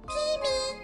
Mimi.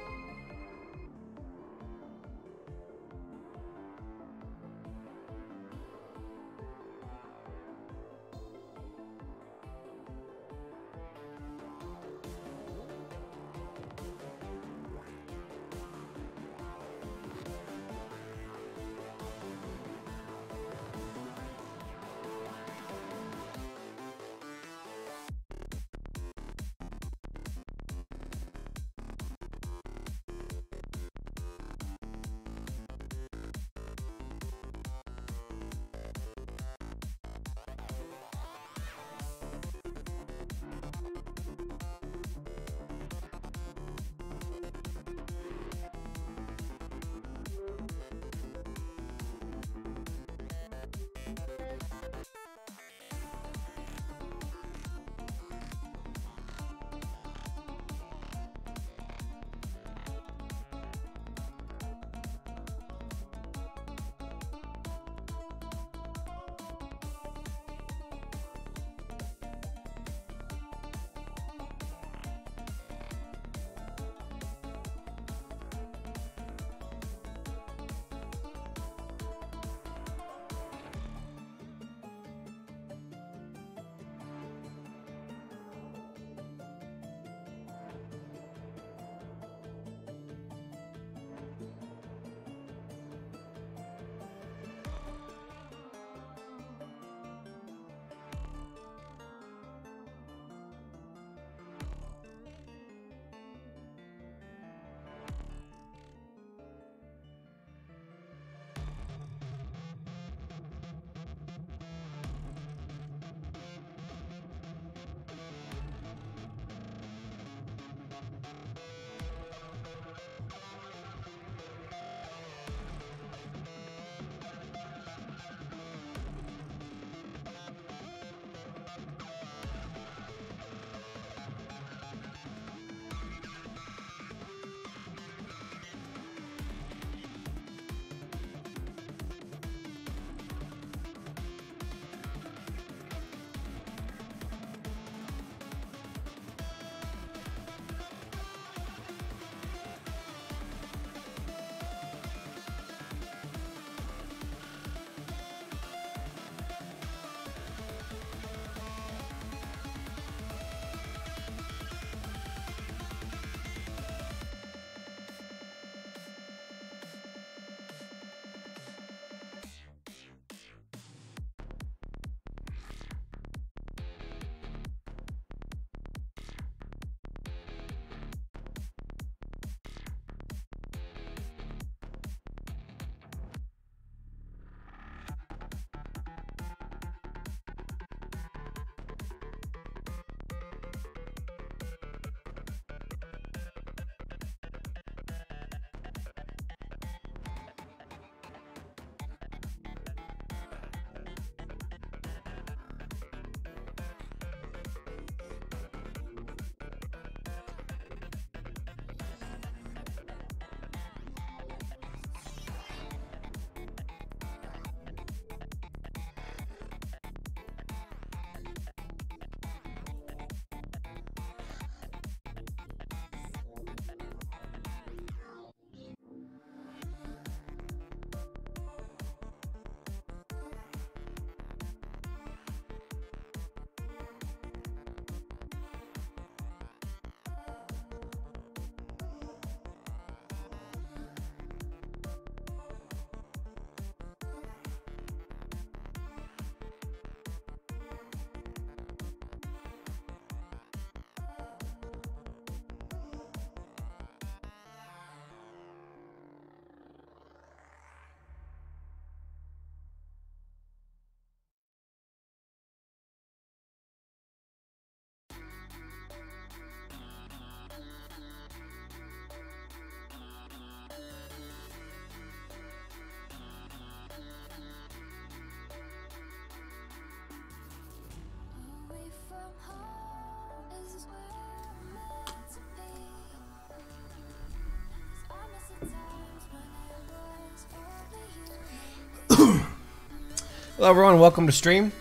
Hello everyone, welcome to stream.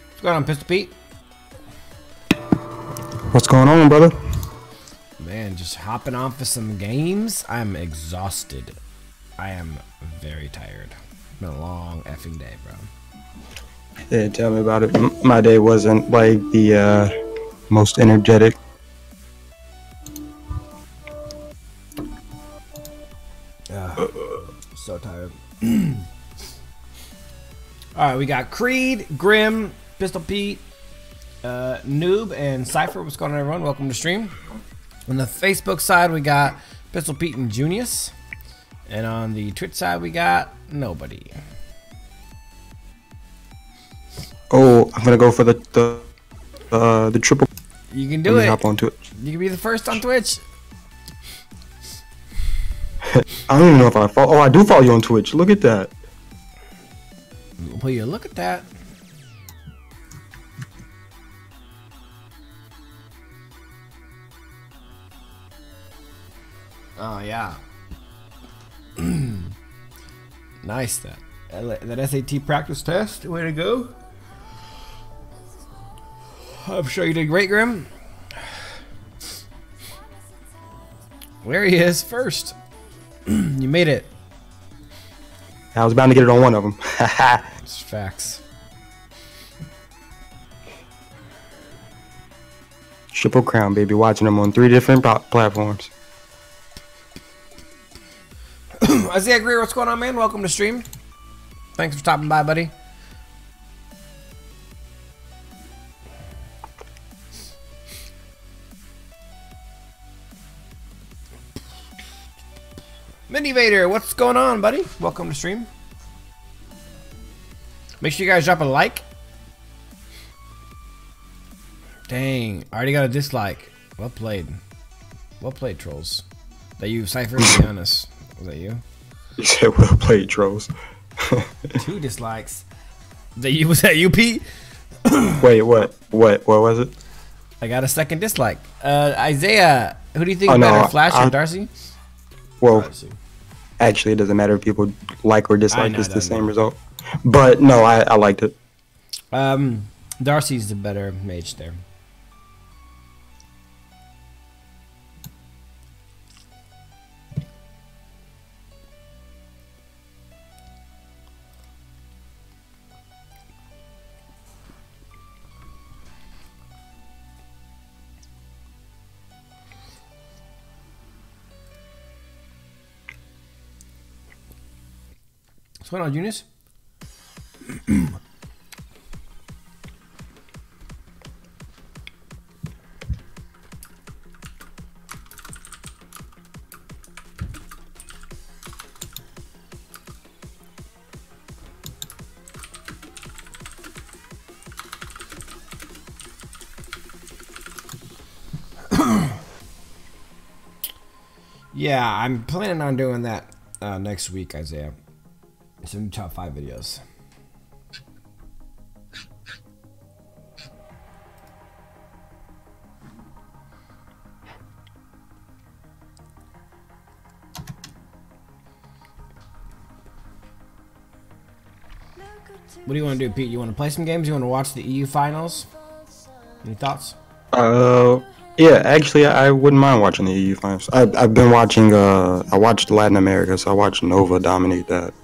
What's going on, Pistol Pete? What's going on, brother? Man, just hopping off of some games. I'm exhausted. I am very tired. It's been a long effing day, bro. Yeah, tell me about it. My day wasn't like the most energetic. So tired. Alright, we got Creed, Grim, Pistol Pete, Noob, and Cypher. What's going on, everyone? Welcome to stream. On the Facebook side, we got Pistol Pete and Junius. And on the Twitch side, we got nobody. Oh, I'm gonna go for the triple. You can do it. Hop on Twitch. You can be the first on Twitch. I don't even know if I follow. Oh, I do follow you on Twitch. Look at that. Well, you look at that. Oh yeah. Nice that SAT practice test. Way to go. I'm sure you did great, Grim. There he is first. You made it. I was bound to get it on one of them. It's facts. Triple crown, baby. Watching them on 3 different platforms. Isaiah Greer, what's going on, man? Welcome to stream. Thanks for stopping by, buddy. Mini Vader, what's going on, buddy? Welcome to stream. Make sure you guys drop a like. Dang, I already got a dislike. Well played. Well played, trolls. That you, Cypher, to be honest. Was that you? You said well played, trolls. 2 dislikes. Was that you, Pete? Wait, what? What was it? I got a second dislike. Isaiah, who do you think better, Flash or Darcy? Well, Darcy. actually, it doesn't matter if people like or dislike. It's the same result. But no, I liked it. Darcy's the better mage there. What's going on, Eunice? Yeah, I'm planning on doing that next week, Isaiah. Some top 5 videos. What do you want to do, Pete? You want to play some games? You want to watch the EU finals? Any thoughts? Yeah, actually, I wouldn't mind watching the EU finals. I've been watching. I watched Latin America, so I watched Nova dominate that.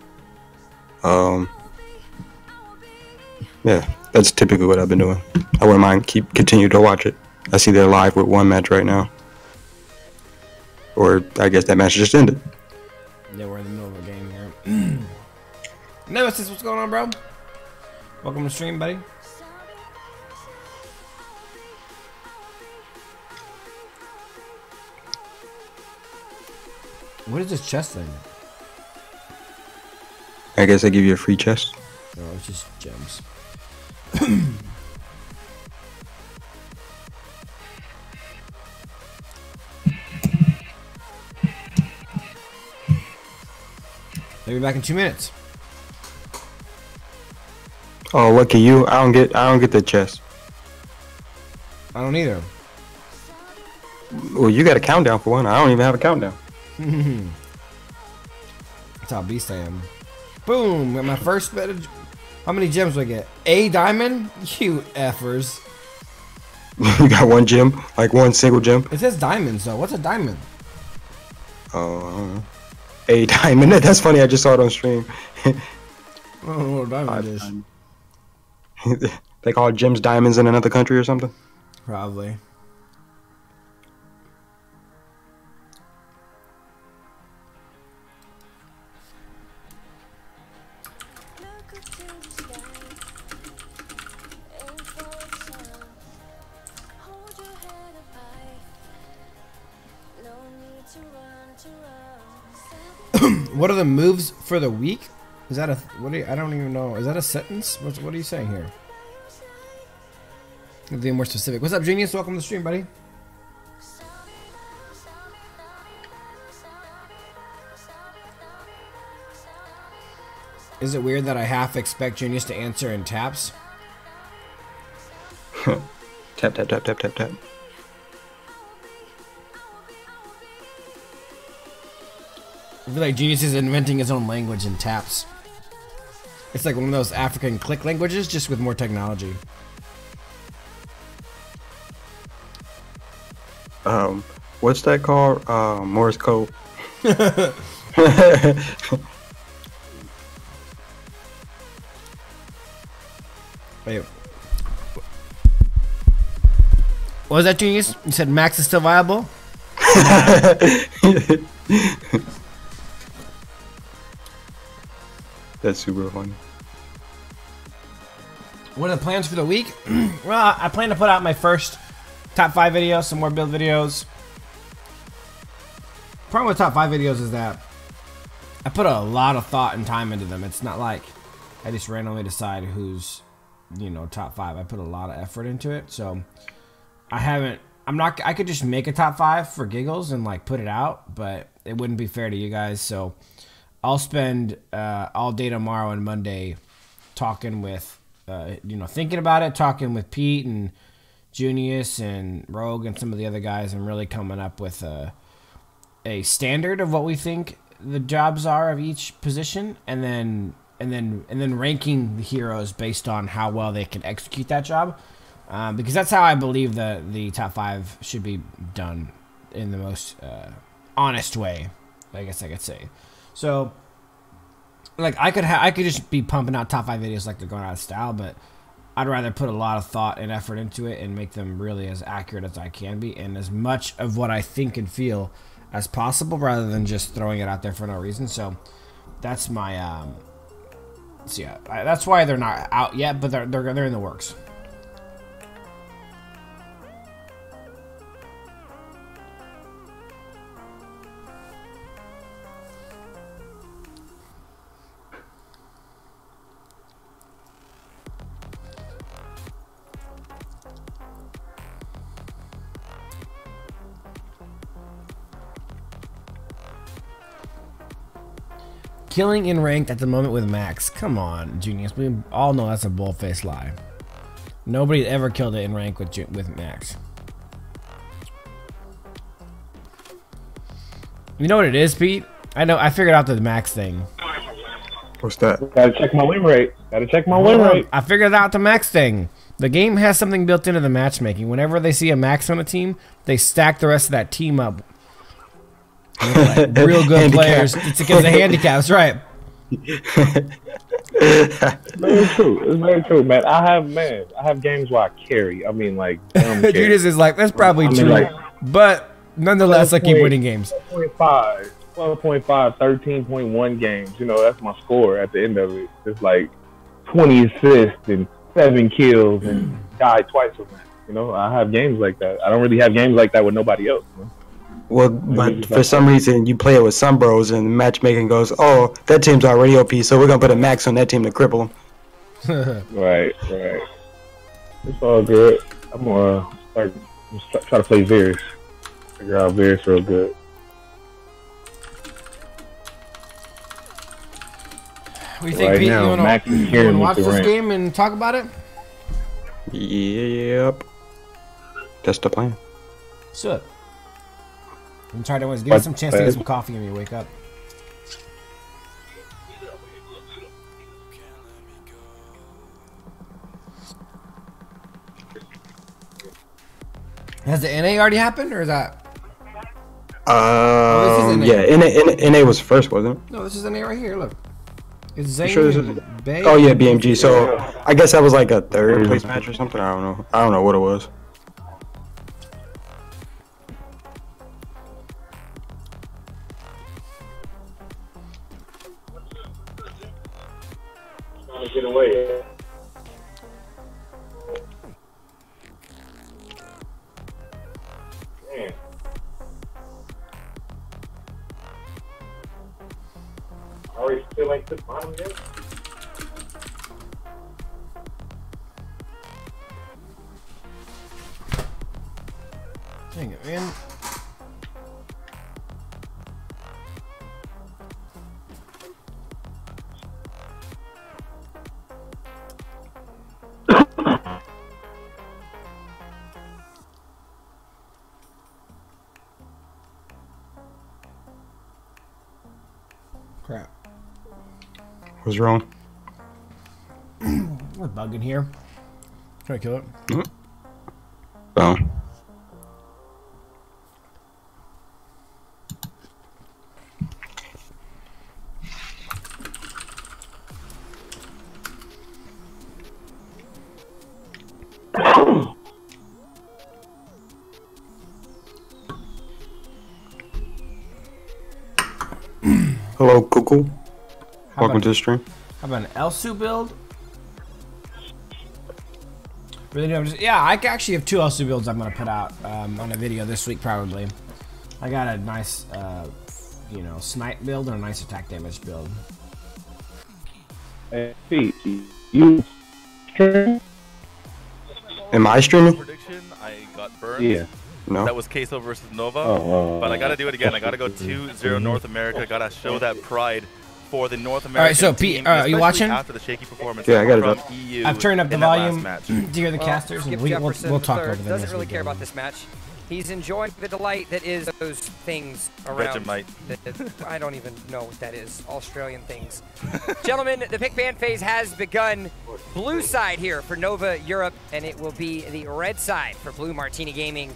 Yeah, that's typically what I've been doing. I wouldn't mind continue to watch it. I see they're live with 1 match right now, or I guess that match just ended. Yeah, we're in the middle of a game here. Nemesis, what's going on, bro? Welcome to stream, buddy. What is this chest thing? I guess I give you a free chest. No, it's just gems. Maybe back in 2 minutes. Oh, lucky you! I don't get the chest. I don't either. Well, you got a countdown for one. I don't even have a countdown. That's how beast I am. Boom! Got my first bit of. How many gems do I get? A diamond? You effers. You got one gem, like one single gem. It says diamonds though. What's a diamond? Oh, I don't know. A diamond. That's funny. I just saw it on stream. I don't know what a diamond is. They call gems diamonds in another country or something. Probably. What are the moves for the week? Is that a what? I don't even know. Is that a sentence? What are you saying here? Be more specific. What's up, Genius? Welcome to the stream, buddy. Is it weird that I half expect Genius to answer in taps? Tap tap tap tap tap tap. I feel like Genius is inventing his own language in taps. It's like one of those African click languages, just with more technology. What's that called? Morse code. Wait. What was that, Genius? You said Max is still viable? That's super funny. What are the plans for the week? Well, I plan to put out my first top 5 videos, some more build videos. Problem with top 5 videos is that I put a lot of thought and time into them. It's not like I just randomly decide who's, you know, top 5. I put a lot of effort into it. So I could just make a top 5 for giggles and like put it out, but it wouldn't be fair to you guys. So I'll spend all day tomorrow and Monday talking with, you know, thinking about it, talking with Pete and Junius and Rogue and some of the other guys, and really coming up with a standard of what we think the jobs are of each position, and then ranking the heroes based on how well they can execute that job, because that's how I believe the top 5 should be done in the most honest way, I guess I could say. So, like, I could just be pumping out top 5 videos like they're going out of style, but I'd rather put a lot of thought and effort into it and make them really as accurate as I can be and as much of what I think and feel as possible, rather than just throwing it out there for no reason. So that's my so yeah, that's why they're not out yet, but they're in the works. Killing in ranked at the moment with Max. Come on, Genius. We all know that's a bull-faced lie. Nobody ever killed it in rank with Max. You know what it is, Pete? I know. I figured out the Max thing. What's that? Gotta check my win rate. I figured out the Max thing. The game has something built into the matchmaking. Whenever they see a Max on a team, they stack the rest of that team up. Like real good players. It's because of handicaps, right? Very true. It's very true, man. I have games where I carry. I mean, like, Judas is like, that's probably true, like, but nonetheless, I keep winning games. 12.5, 13.1 games. You know, that's my score at the end of it. It's like 20 assists and 7 kills and died twice with that. You know, I have games like that. I don't really have games like that with nobody else. Man. Well, but for some reason, you play it with some bros, and matchmaking goes, "Oh, that team's already OP, so we're gonna put a Max on that team to cripple them." Right. It's all good. I'm gonna try to play Varus. Figure out Varus real good. What do you think, Pete? You wanna watch this game and talk about it? Yep. That's the plan. Sure. I'm trying to give you some chance to get some coffee when you wake up. Has the NA already happened, or is that? Yeah, NA was first, wasn't it? No, this is NA right here. Look, it's Zane. Sure oh yeah, BMG. So I guess that was like a third place match or something. I don't know. I don't know what it was. Trying to get away. Man. I already feel like this bottom yet. Dang it, man. Crap. What's wrong? We're bugging here. Try to kill it. Oh. Hello, Cuckoo. Welcome to the stream. How about an Elsu build? Really? No, yeah, I actually have 2 Elsu builds I'm gonna put out on a video this week probably. I got a nice, you know, snipe build and a nice attack damage build. Hey, you Am I streaming? Prediction, I got burned. Yeah. No. That was Queso versus Nova. But I gotta do it again. I gotta go 2-0 North America. Gotta show that pride for the North American. All right, so team, Pete, you watching? After the shaky performance Yeah, I got it from up. EU I've turned up the in that last volume match. to hear the casters, and we'll talk over them. Doesn't really care about this match. He's enjoying the delight that is those things around. Vegemite. I don't even know what that is. Australian things. Gentlemen, the pick ban phase has begun. Blue side here for Nova Europe, and it will be the red side for Blue Martini Gaming.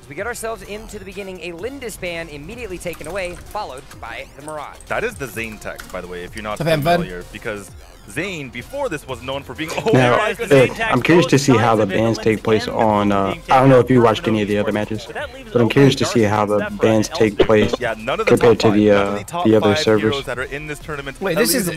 As we get ourselves into the beginning, a Lindis ban immediately taken away, followed by the Mirage. That is the Zane text, by the way, if you're not What's up, bud? familiar, because Zane before this was known for being Now, I'm curious to see how the bans take place on. I don't know if you watched any of the other matches, but I'm curious to see how the bans take place compared to the other servers. That are in this tournament. Wait, this is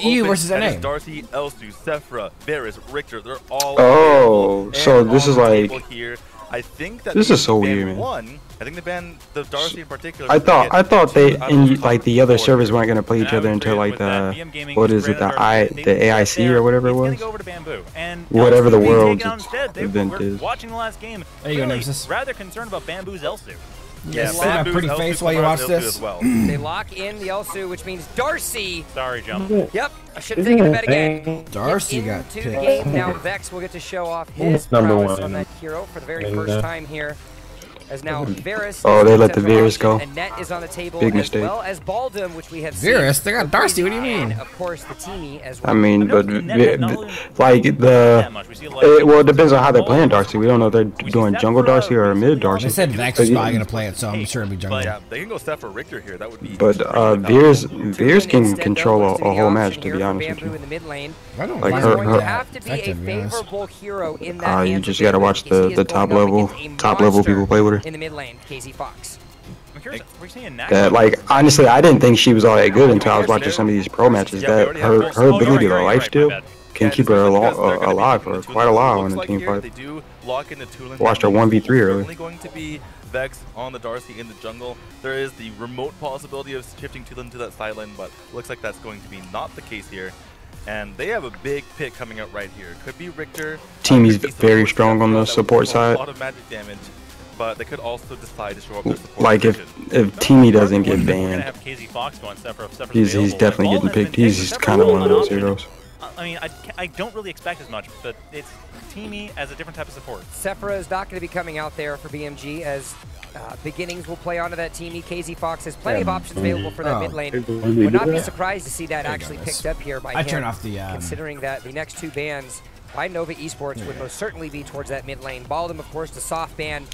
EU versus NA. Darcy, Elsu, Sephra, Varus, Richter, they're all. Oh, so this is like. Here. I think that This is so weird, man. I think they banned the Darcy in particular. I thought they in like the other servers weren't gonna play each other until like the what is it the AIC or whatever it was. Whatever the world's event is. Watching the last game, There you go, Nemesis. rather concerned about Bamboo's Elsu. Yeah, see my pretty Elsu face while you watch Elsu this? as well. They lock in the Elsu, which means Darcy. Sorry, Jump. Yep, I should have taken the bet again. Darcy Get got into picked. the game. Now Vex will get to show off his Number prowess one. on that hero for the very first time here. As now Varus. Oh, they let the central Varus option, go. And Net is on the table, Big as mistake. well as Baldum, which we have Varus? seen. They got Darcy, what do you And, mean? of course, the Teamy as well. I mean, but like That the much. We see well, it depends on how they're playing Darcy. We don't know if they're doing jungle Darcy or mid Darcy. They said Vex is probably gonna play it, so I'm sure it'll be jungle. Yeah, they can go Sephra Richter here. That would be. But Veers can control a whole match, to be honest with Bamboo you. in the mid lane. I don't Like find her- it Going her- to have to be a effective, to be honest. favorable hero in that. You hands just of gotta Bamboo watch because he the is top going up level against a people monster play with her. in the mid lane, KZ Fox. I'm curious, we're seeing That like honestly, I didn't think she was all that good until I was watching some of these pro matches. That her ability to life steal can keep her alive for quite a while in a team fight. They do lock in the Tulin. Watched her 1v3 earlier. Certainly going to be Vex on the Darcy in the jungle. There is the remote possibility of shifting Tulin to that side lane, but looks like that's going to be not the case here. And they have a big pick coming up right here. Could be Richter. Teamy's could be very support strong on the that would support do side. A lot of magic damage, but they could also decide to show up their support Like if position. Teamy doesn't get We're gonna banned, have KZ Fox going Sephra's he's available. definitely Ball getting has been picked. He's taken. kind of Sephra's one of those an heroes. option. I mean, I don't really expect as much, but it's Teamy as a different type of support. Sephra is not going to be coming out there for BMG as beginnings will play onto that Teamy. KZ Fox has plenty of options available for that mid lane. Would not be surprised to see that actually picked up here by I him, turn off the, considering that the next 2 bans by Nova Esports would most certainly be towards that mid lane. Baldum, of course, the soft ban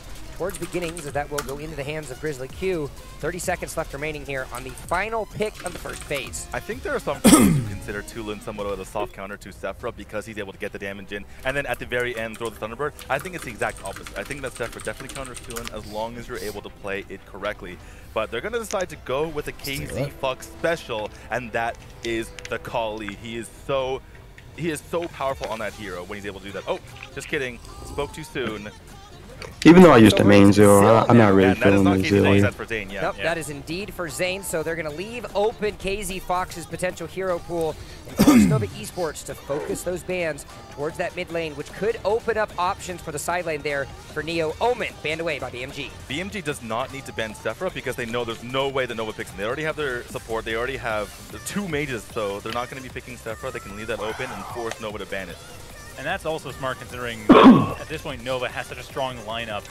towards beginnings, as that will go into the hands of Grizzly Q. 30 seconds left remaining here on the final pick of the first phase. I think there are some players who consider Tulin somewhat of a soft counter to Sephra because he's able to get the damage in, and then at the very end throw the Thunderbird. I think it's the exact opposite. I think that Sephra definitely counters Tulin as long as you're able to play it correctly. But they're going to decide to go with a KZ Fox special, and that is the Kali. He is so powerful on that hero when he's able to do that. Oh, just kidding. Spoke too soon. Even though I used the main Zero, I'm not really feeling the Zero. Nope, that is indeed for Zane, so they're going to leave open KZ Fox's potential hero pool and force Nova Esports to focus those bans towards that mid lane, which could open up options for the side lane there for Neo. Omen, banned away by BMG. BMG does not need to ban Sephra because they know there's no way that Nova picks him. They already have their support. They already have the 2 mages, so they're not going to be picking Sephra. They can leave that open and force Nova to ban it. And that's also smart considering at this point Nova has such a strong lineup.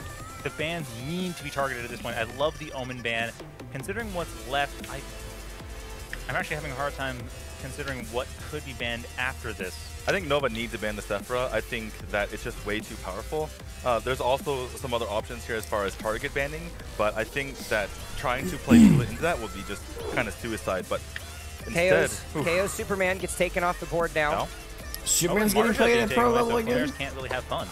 The bans need to be targeted at this point. I love the Omen ban. Considering what's left, I'm actually having a hard time considering what could be banned after this. I think Nova needs to ban the Sephra. I think that it's just way too powerful. There's also some other options here as far as target banning, but I think that trying to play into that would be just kind of suicide. But instead, KO's Superman gets taken off the board now. No? Superman's getting played at pro level again? Players can't really have fun.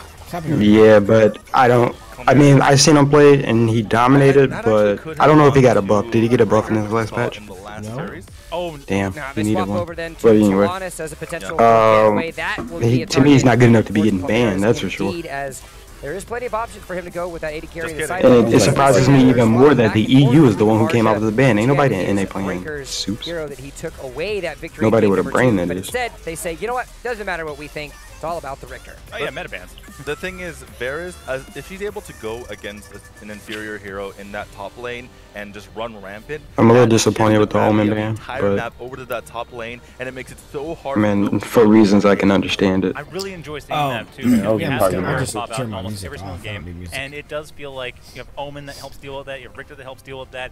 Yeah, but I mean, I seen him play and he dominated, but I don't know if he got a buff. Did he get a buff in his last patch? No. Oh, damn, he needed one. Over then to But anyway, as a potential that will be to me, he's not good enough to be getting banned, that's for sure. As there is plenty of options for him to go with that 80 carry. And it surprises me even more that the EU is the one who came out with the ban. Ain't nobody in NA playing Soups. That he took away that victory. Nobody would have brained that. But instead, they say, you know what? Doesn't matter what we think. It's all about the Richter. Oh yeah, meta bans. The thing is, Varus, if she's able to go against an inferior hero in that top lane and just run rampant, I'm a little disappointed with the Omen ban, entire map over to that top lane, and it makes it so hard. I mean, for reasons I can understand it. I really enjoy seeing that too. We have Varus pop out in almost every single game, and it does feel like you have Omen that helps deal with that, you have Richter that helps deal with that.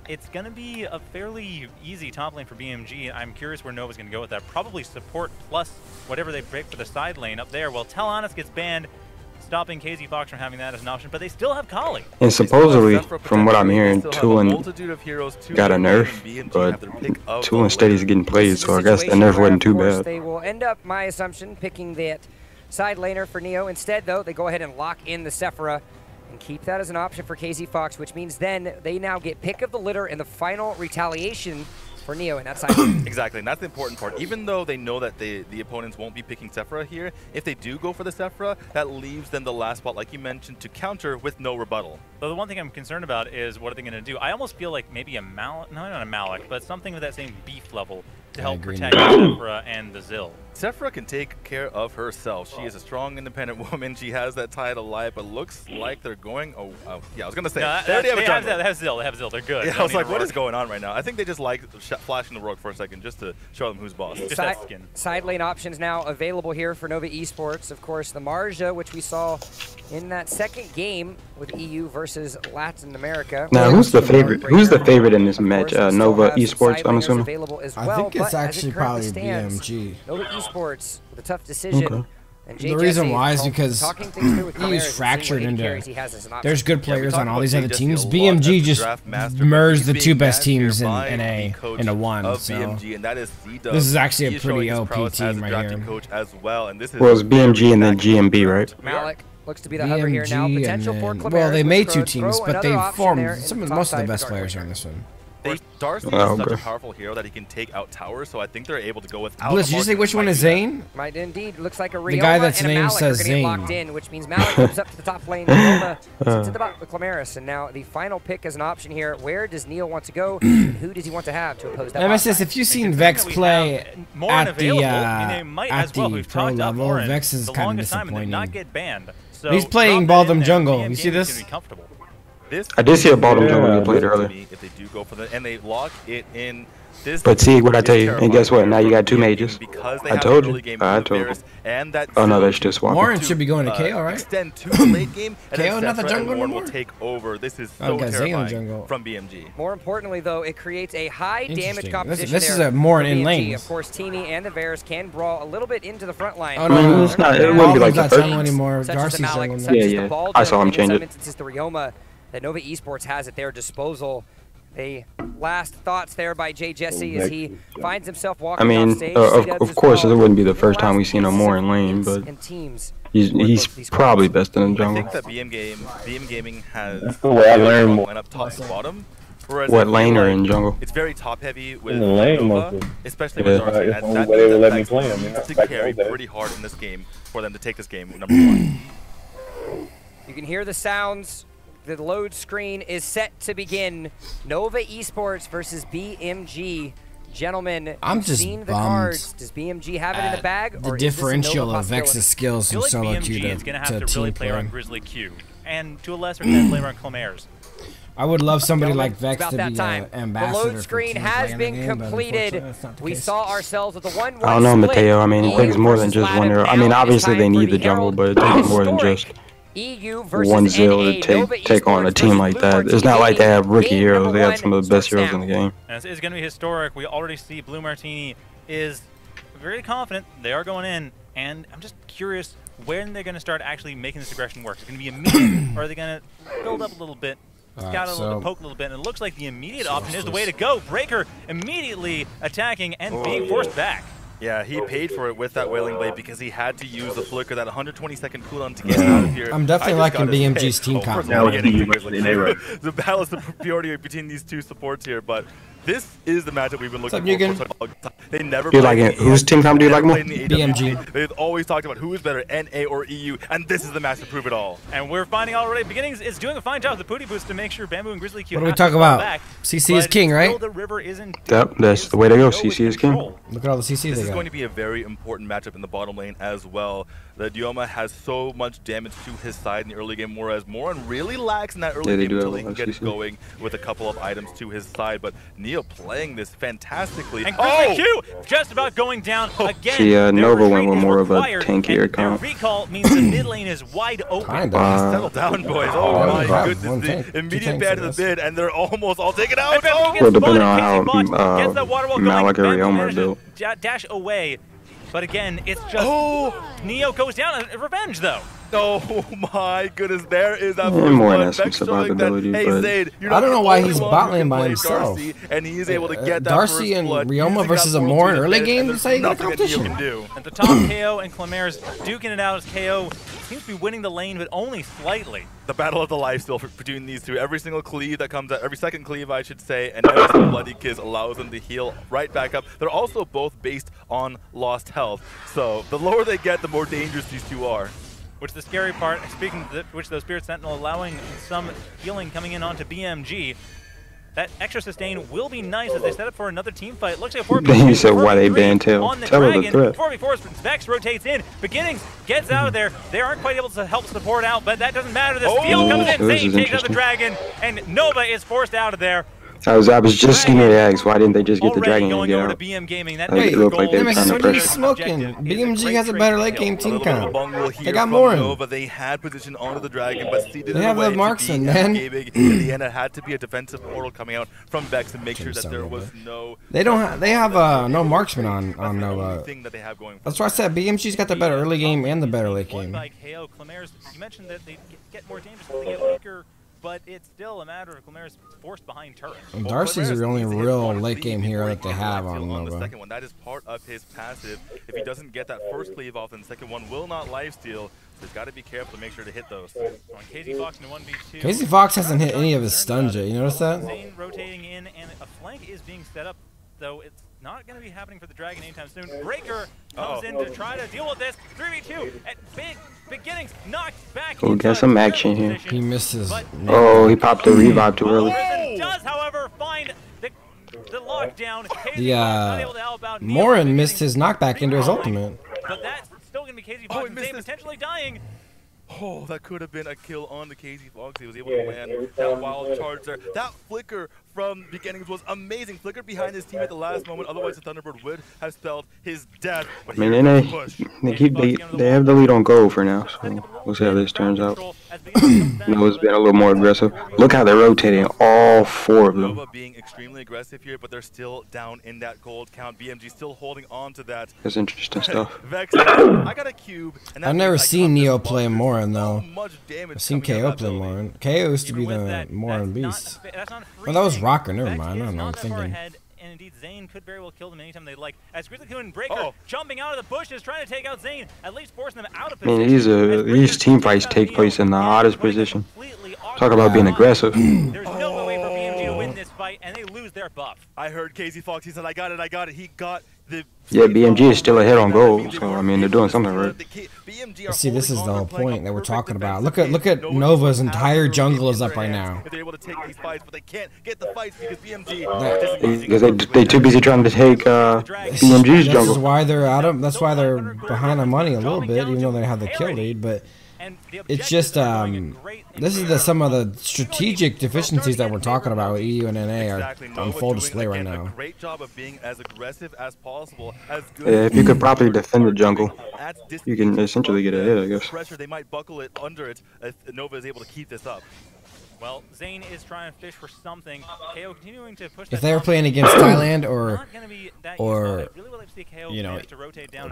It's going to be a fairly easy top lane for BMG. I'm curious where Nova's going to go with that. Probably support plus whatever they pick for the side lane up there. Well, Telehonus gets banned, stopping KZ Fox from having that as an option, but they still have Kali. And supposedly, from what I'm hearing, Tulin got a nerf, but Tulin Steady's getting played, so I guess the nerf wasn't too bad. They will end up, my assumption, picking that side laner for Neo. Instead, though, they go ahead and lock in the Sephra and keep that as an option for KZ Fox, which means then they now get pick of the litter in the final retaliation for Neo in that side. Exactly, and that's the important part. Even though they know that the opponents won't be picking Sephra here, if they do go for the Sephra, that leaves them the last spot, like you mentioned, to counter with no rebuttal. So the one thing I'm concerned about is what are they going to do? I almost feel like maybe a Malik, no, not a Malik, but something with that same beef level to help protect Sephra and the Zill. Sephra can take care of herself. She is a strong, independent woman. She has that tie to life, but looks like they're going. Oh, yeah, I was gonna say. No, they have Zill. They have Zill. They're good. Yeah, I was like, what is going on right now? I think they just like flashing the rook for a second just to show them who's boss. Just that skin. Side lane options now available here for Nova Esports. Of course, the Marja, which we saw in that second game with EU versus Latin America. Now, who's the favorite? Who's the favorite in this match? Nova Esports, I'm assuming. I think it's actually probably BMG. Nova Esports with a tough decision. Okay. And the reason why is because EU's fractured into. There's good players on all these other teams. BMG just merged the 2 best teams in NA into one. So this is actually a pretty OP team right here. Well, it's BMG and then GMB, right? Malik looks to be the hover here now. Potential for Clamera. Well, they made 2 teams, but they formed most of the best players are in this one. Darcy is such a powerful hero that he can take out towers, so I think they're able to go without. Bliss, did you say which one is Zane? Might indeed. Looks like a Rioma the guy that's and a name Malik says are gonna get Zane. locked in, which means Malik moves up to the top lane. Roma sits at the bottom with Clamaris, and now the final pick as an option here. Where does Neil want to go? And who does he want to have to oppose that? MSS, if you've seen Vex play at the pro level, Vex is kind of disappointing. He's playing Baldom Jungle. You see this? I did see a bottom jungle you played earlier. If they do go for the and they lock it in But see what I tell you, and guess what? Now you got 2 mages. I told you. I told you. Oh no, that's just swapping. Warren should be going to KO, right? Extend to the late game, and KO, not the jungle Warren anymore? will take over. This is so terrifying from BMG. More importantly, though, it creates a high damage composition. This is a more in lane. Of course, Teeny and the Varus can brawl a little bit into the front line. Oh no, it's not. It wouldn't be like the first anymore. Darcy's jungle now. Yeah. I saw him change it. Instances, the Ryoma that Nova Esports has at their disposal. The last thoughts there by Jay Jesse as he finds himself walking off stage. Of course, it wouldn't be the first time we've seen him more in lane, but he's probably best in the jungle. I think that BM Gaming has that's the way I learned more. Up top and bottom. What lane or in jungle? It's very top heavy with in the lane, Nova, especially with Darcy. It's the only way they would let me play him. It's to carry pretty hard in this game for them to take this game number 1. You can hear the sounds. The load screen is set to begin. Nova Esports versus BMG. Gentlemen, I'm just seen the cards. Does BMG have it in the bag? The differential of Vex's skills from solo BMG queue is going to have to really play around Grizzly Q, and to a lesser extent play around Clemares. I would love somebody like Vex to be ambassador. The load screen has been completed. We saw ourselves with the 1-1 I don't know, Mateo. I mean, it takes more than just one hero. I mean, obviously they need the jungle, but it takes more than just one Zill to take on a team like that. It's not like they have rookie heroes. They have some of the best heroes in the game. And it's going to be historic. We already see Blue Martini is very confident. They are going in, and I'm just curious when they're going to start actually making this aggression work. Is it going to be immediate, or are they going to build up a little bit, scout a little bit, poke a little bit? And it looks like the immediate option is the way to go. Breaker immediately attacking and being forced back. Yeah, he paid for it with that Wailing Blade because he had to use the flicker, that 120-second cooldown to get out of here. I'm definitely liking BMG's team comp. The balance, the superiority between these two supports here, but this is the matchup we've been looking for. They never played like whose team comp do you like more? BMG. They've always talked about who is better, NA or EU, and this is the match to prove it all. And we're finding already, Beginnings is doing a fine job with the Pooty Boost to make sure Bamboo and Grizzly Q. What do we talk about? CC is king, right? The river isn't yep, that's the way to go. CC is king. Look at all the CCs they got. This is going to be a very important matchup in the bottom lane as well. The Ryoma has so much damage to his side in the early game, whereas Moran really lacks in that early game until he can get it going with a couple of items to his side. But Neo playing this fantastically. And Grizzly Q just about going down again. See, Nova went with more of a tankier comp. Recall means the mid lane is wide open. Settle down, boys. Oh my goodness. The immediate ban to the mid, and they're almost all taken out. Well, depending on how Malik or Ryoma are built. Dash away. But again, it's just Neo goes down. Revenge, though. Oh my goodness, there is that more than some survivability, hey, Zayd, I don't know why he's bot lane by himself. Darcy, and he's able to get that Darcy and Ryoma versus a Moran early game. That's how you got competition. At the top, KO and Clemares duking it out as KO seems to be winning the lane, but only slightly. The battle of the life still between these two. Every single cleave that comes out, every second cleave, I should say, and every single bloody kiss allows them to heal right back up. They're also both based on lost health, so the lower they get, the more dangerous these two are. Which the scary part, speaking of which, those Spirit Sentinel allowing some healing coming in onto BMG. That extra sustain will be nice as they set up for another team fight. Looks like a 4v4. You said why they banned Tail. Tell her the threat. 4v4, Vex rotates in. Beginnings gets out of there. They aren't quite able to help support out, but that doesn't matter. The steal comes in. Zayn takes out the Dragon, and Nova is forced out of there. I was just going to ask, why didn't they just get the Dragon and get out? BM Gaming, that it looked like they were trying to pressure. Smoking. BMG has a better late game team count. They got more. They had position onto the Dragon, but ceded they have the marksman, man. In the end, it had to be a defensive portal coming out from Vex to make sure that there was no. They don't have. They have no marksman on Nova. That's why I said BMG's got the better early game and the better late game. You mentioned that they get more dangerous, they get weaker. But it's still a matter of Clemares forced behind turret. And Darcy's the only real late game hero that they have on Nova. The second one, that is part of his passive. If he doesn't get that first cleave off, then the second one will not lifesteal. So he's got to be careful to make sure to hit those. On KZ Fox in 1v2. KZ Fox hasn't hit any of his stuns yet. You notice that? Zayn rotating in, and a flank is being set up, though it's not going to be happening for the Dragon anytime soon. Breaker comes in to try to deal with this. 3v2 at Beginnings knocked back. Oh, got some action here. He missed his. Oh, he popped the revive too early. Does, however, find the lockdown. Moran missed his knockback into his ultimate. But that's still going to be KZ Fox potentially dying. Oh, that could have been a kill on the KZ Fox. He was able to land that wild charge there. That flicker from beginnings was amazing. Flickered behind his team at the last moment, otherwise the Thunderbird would have spelled his death. But I mean, they have the lead on goal for now, so we'll see how this turns out. Nova's been a little more aggressive. Look how they're rotating, all 4 of them. Nova being extremely aggressive here, but they're still down in that gold count. BMG still holding on to that. That's interesting stuff. Vex, I got a cube. And I've never seen Neo play Morin though. I've seen KO play Morin. KO used to be the Morin beast. Well, that was Rocker. Never mind. I don't know. I'm thinking. And indeed, Zane could very well kill them anytime they'd like. As Grizzly and Breaker jumping out of the bushes, trying to take out Zane, at least forcing them out of position. I mean, these team fights take place in the hottest position. Talk about being aggressive. There's no way for BMG to win this fight, and they lose their buff. I heard Casey Fox. He said, "I got it. He got the." Yeah, BMG is still ahead on goal, so I mean they're doing something right. See, this is the whole point that we're talking about. Look at Nova's entire jungle is up right now. They're able to take these fights, but they can't get the fights because BMG. Because they too busy trying to take BMG's jungle. This is why they're out of. That's why they're behind on money a little bit, even though they have the kill lead. But it's just this is some of the strategic deficiencies that we're talking about with EU and NA are on full display right now. A great job of being as aggressive as possible. Yeah, if you could properly defend the jungle, you can essentially get a hit, I guess. Pressure, they might buckle it under it if Nova is able to keep this up. Well, Zane is trying to fish for something. KO continuing to push. If they were playing against Thailand or you know,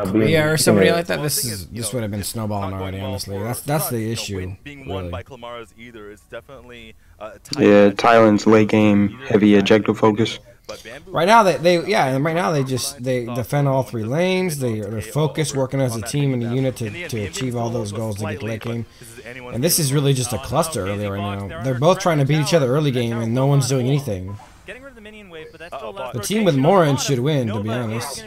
Korea or somebody like that, this would have been snowballing already. Honestly, that's the issue. Being won by Clamara's either is definitely yeah, Thailand's late game heavy objective focus. Right now they just defend all 3 lanes. They're focused, working as a team and a unit to achieve all those goals to get late game. And this is really just a cluster early right now. They're both trying to beat each other early game, and no one's doing anything. The team with Morin should win, to be honest.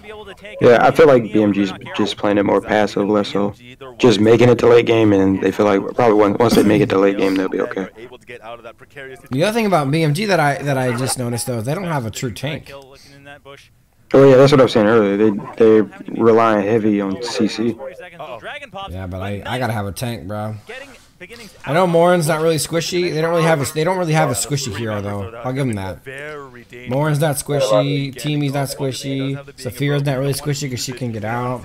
Yeah, I feel like BMG's just playing it more passive, less so just making it to late game, and they feel like probably once they make it to late game, they'll be okay. The other thing about BMG that I just noticed though is they don't have a true tank. Oh yeah, that's what I was saying earlier. They rely heavy on CC. Yeah, but I gotta have a tank, bro. I know Morin's not really squishy. They don't really have a squishy hero though. I'll give them that. Morin's not squishy. Teamy's not squishy. Saphira's not really squishy because she can get out.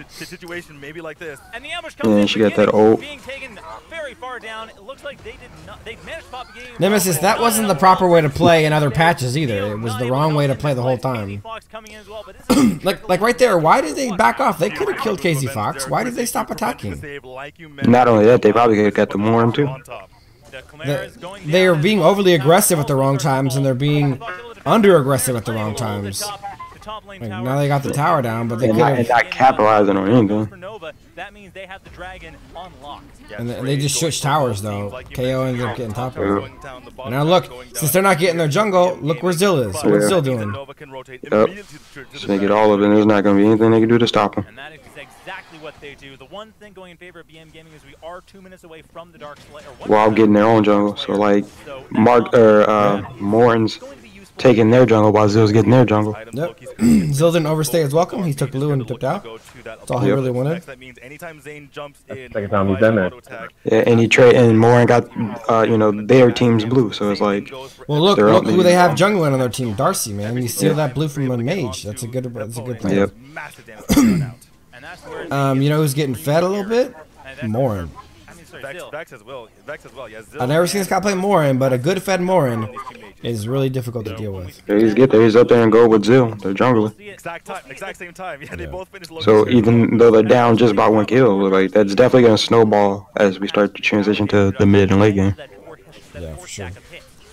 Yeah, she got that ult. Nemesis, that wasn't the proper way to play in other patches either. It was the wrong way to play the whole time. like right there, why did they back off? They could have killed Casey Fox. Why did they stop attacking? Not only that, they probably could have got the Morin too. They are being overly aggressive at the wrong times, and they're being under-aggressive at the wrong times. Like, now they got the tower down, but they could have not capitalizing on anything. And they just switched towers though. KO ended up getting top of it. And now look, since they're not getting their jungle, look where Zill is. What's Zill doing? Yep. So they get all of it, there's not going to be anything they can do to stop them. And that is exactly what they do. The one thing going in favor of BM Gaming is we are 2 minutes away from the Dark Slayer. While getting their own jungle. So like Morin's taking their jungle while Zill's getting their jungle. Yep. Zill didn't overstay his welcome. He took blue and dipped out. That's all he really wanted. Second time he's done that. Yeah, and Morin got their team's blue, so it's like. Well, look who they have jungling on their team. Darcy, man. You steal that blue from a mage. That's a good play. Yep. You know who's getting fed a little bit? Morin. Vex as well. Yeah, I've never seen this guy play Morin, but a good fed Morin is really difficult to deal with. Yeah, he's up there and go with Zill, their jungler. Exact same time. Yeah, they both finished. So even though they're down just by 1 kill, like that's definitely gonna snowball as we start to transition to the mid and late game. Yeah, for sure.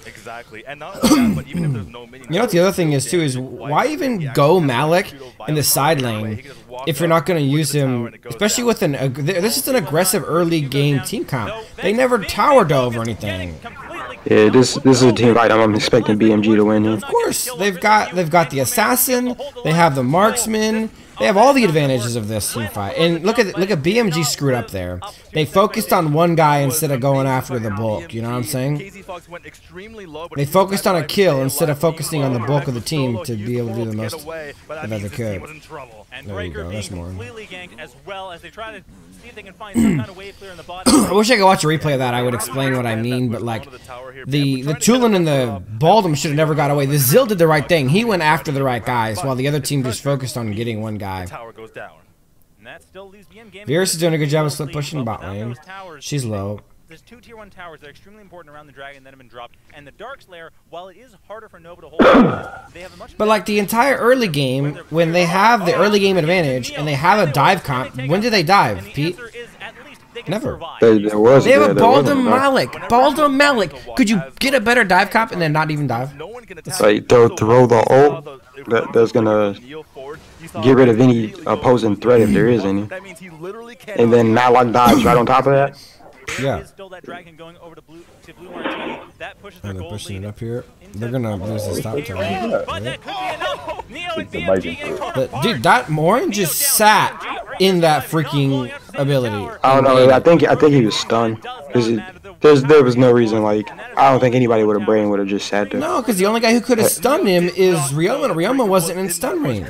Exactly. And not only that, but even if there's no minion. You know what the other thing is too is why even go Malik in the side lane if you're not going to use him, especially with this is an aggressive early game team comp. They never tower dove or anything. Yeah, this is a team fight. I'm expecting BMG to win here. Of course, they've got the assassin, they have the marksman, They have all the advantages of this team fight. And look at BMG screwed up there. They focused on one guy instead of going after the bulk. You know what I'm saying? They focused on a kill instead of focusing on the bulk of the team to be able to do the most that they could. There you go. That's more. I wish I could watch a replay of that. I would explain what I mean, but like the Tulin and the Baldum should have never got away. The Zill did the right thing. He went after the right guys, while the other team just focused on getting one guy. Virus is doing a good job of slip pushing bot lane. She's low. There's 2 tier 1 towers that are extremely important around the dragon that have been dropped, and the Dark Slayer, while it is harder for Nova to hold, they have a much. But like the entire early game, when they have the early game advantage and they have a dive comp, when do they dive, Pete? Never. They have a Baldum Malik. Baldum Malik. Could you get a better dive comp and then not even dive? Like they'll throw the ult that's gonna get rid of any opposing threat if there is any, and then Malik dives right on top of that. Yeah. And they're pushing it up here. They're gonna lose this top tower. But dude, that Morin just sat in that freaking ability. I don't know. I think he was stunned. There was no reason. Like I don't think anybody with a brain would have just sat there. No, because the only guy who could have stunned him is Ryoma. Ryoma wasn't in stun range.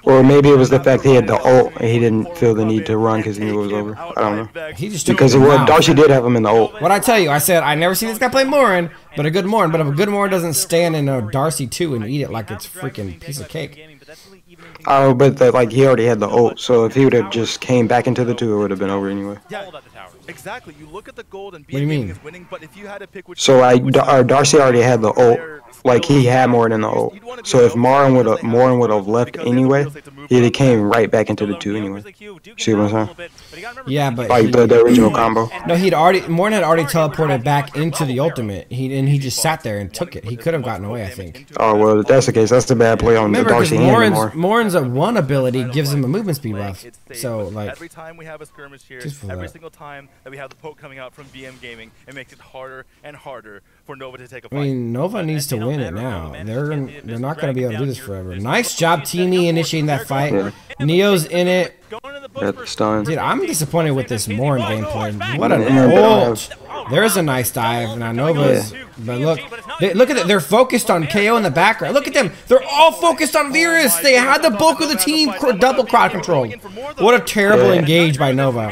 Or maybe it was the fact he had the ult and he didn't feel the need to run because he knew it was over. I don't know. He just because Darcy did have him in the ult. What I tell you, I said I never seen this guy play Morin, but a good Morin. But if a good Morin doesn't stand in a Darcy 2 and eat it like it's freaking piece of cake. Oh, but like he already had the ult, so if he would have just came back into the 2, it would have been over anyway. Exactly. You look at the gold and what do you mean? Winning, but if you had to pick which so Darcy already had the ult, like he had more than the ult. So if Morin would have left anyway, he came right back into the 2 anyway. See what I'm saying? Yeah, but like the original combo. No, Morin had already teleported back into the ultimate. He just sat there and took it. He could have gotten away, I think. Oh well, if that's the case, that's the bad play on the Darcy hand. Morin's a 1 ability gives him a movement speed buff. So like every time we have a skirmish here, every single time that we have the poke coming out from BM Gaming, it makes it harder and harder for Nova to take a fight. I mean, Nova needs to win it now. They're not going to be able to do this forever. Nice job, Teamy, initiating that fight. Yeah. Neo's in it. Dude, I'm disappointed with this Morin gameplay. What an ult. There's a nice dive. Now Nova's... But look at it. They're focused on KO in the background. Look at them. They're all focused on Virus. They had the bulk of the team double crowd control. What a terrible engage by Nova.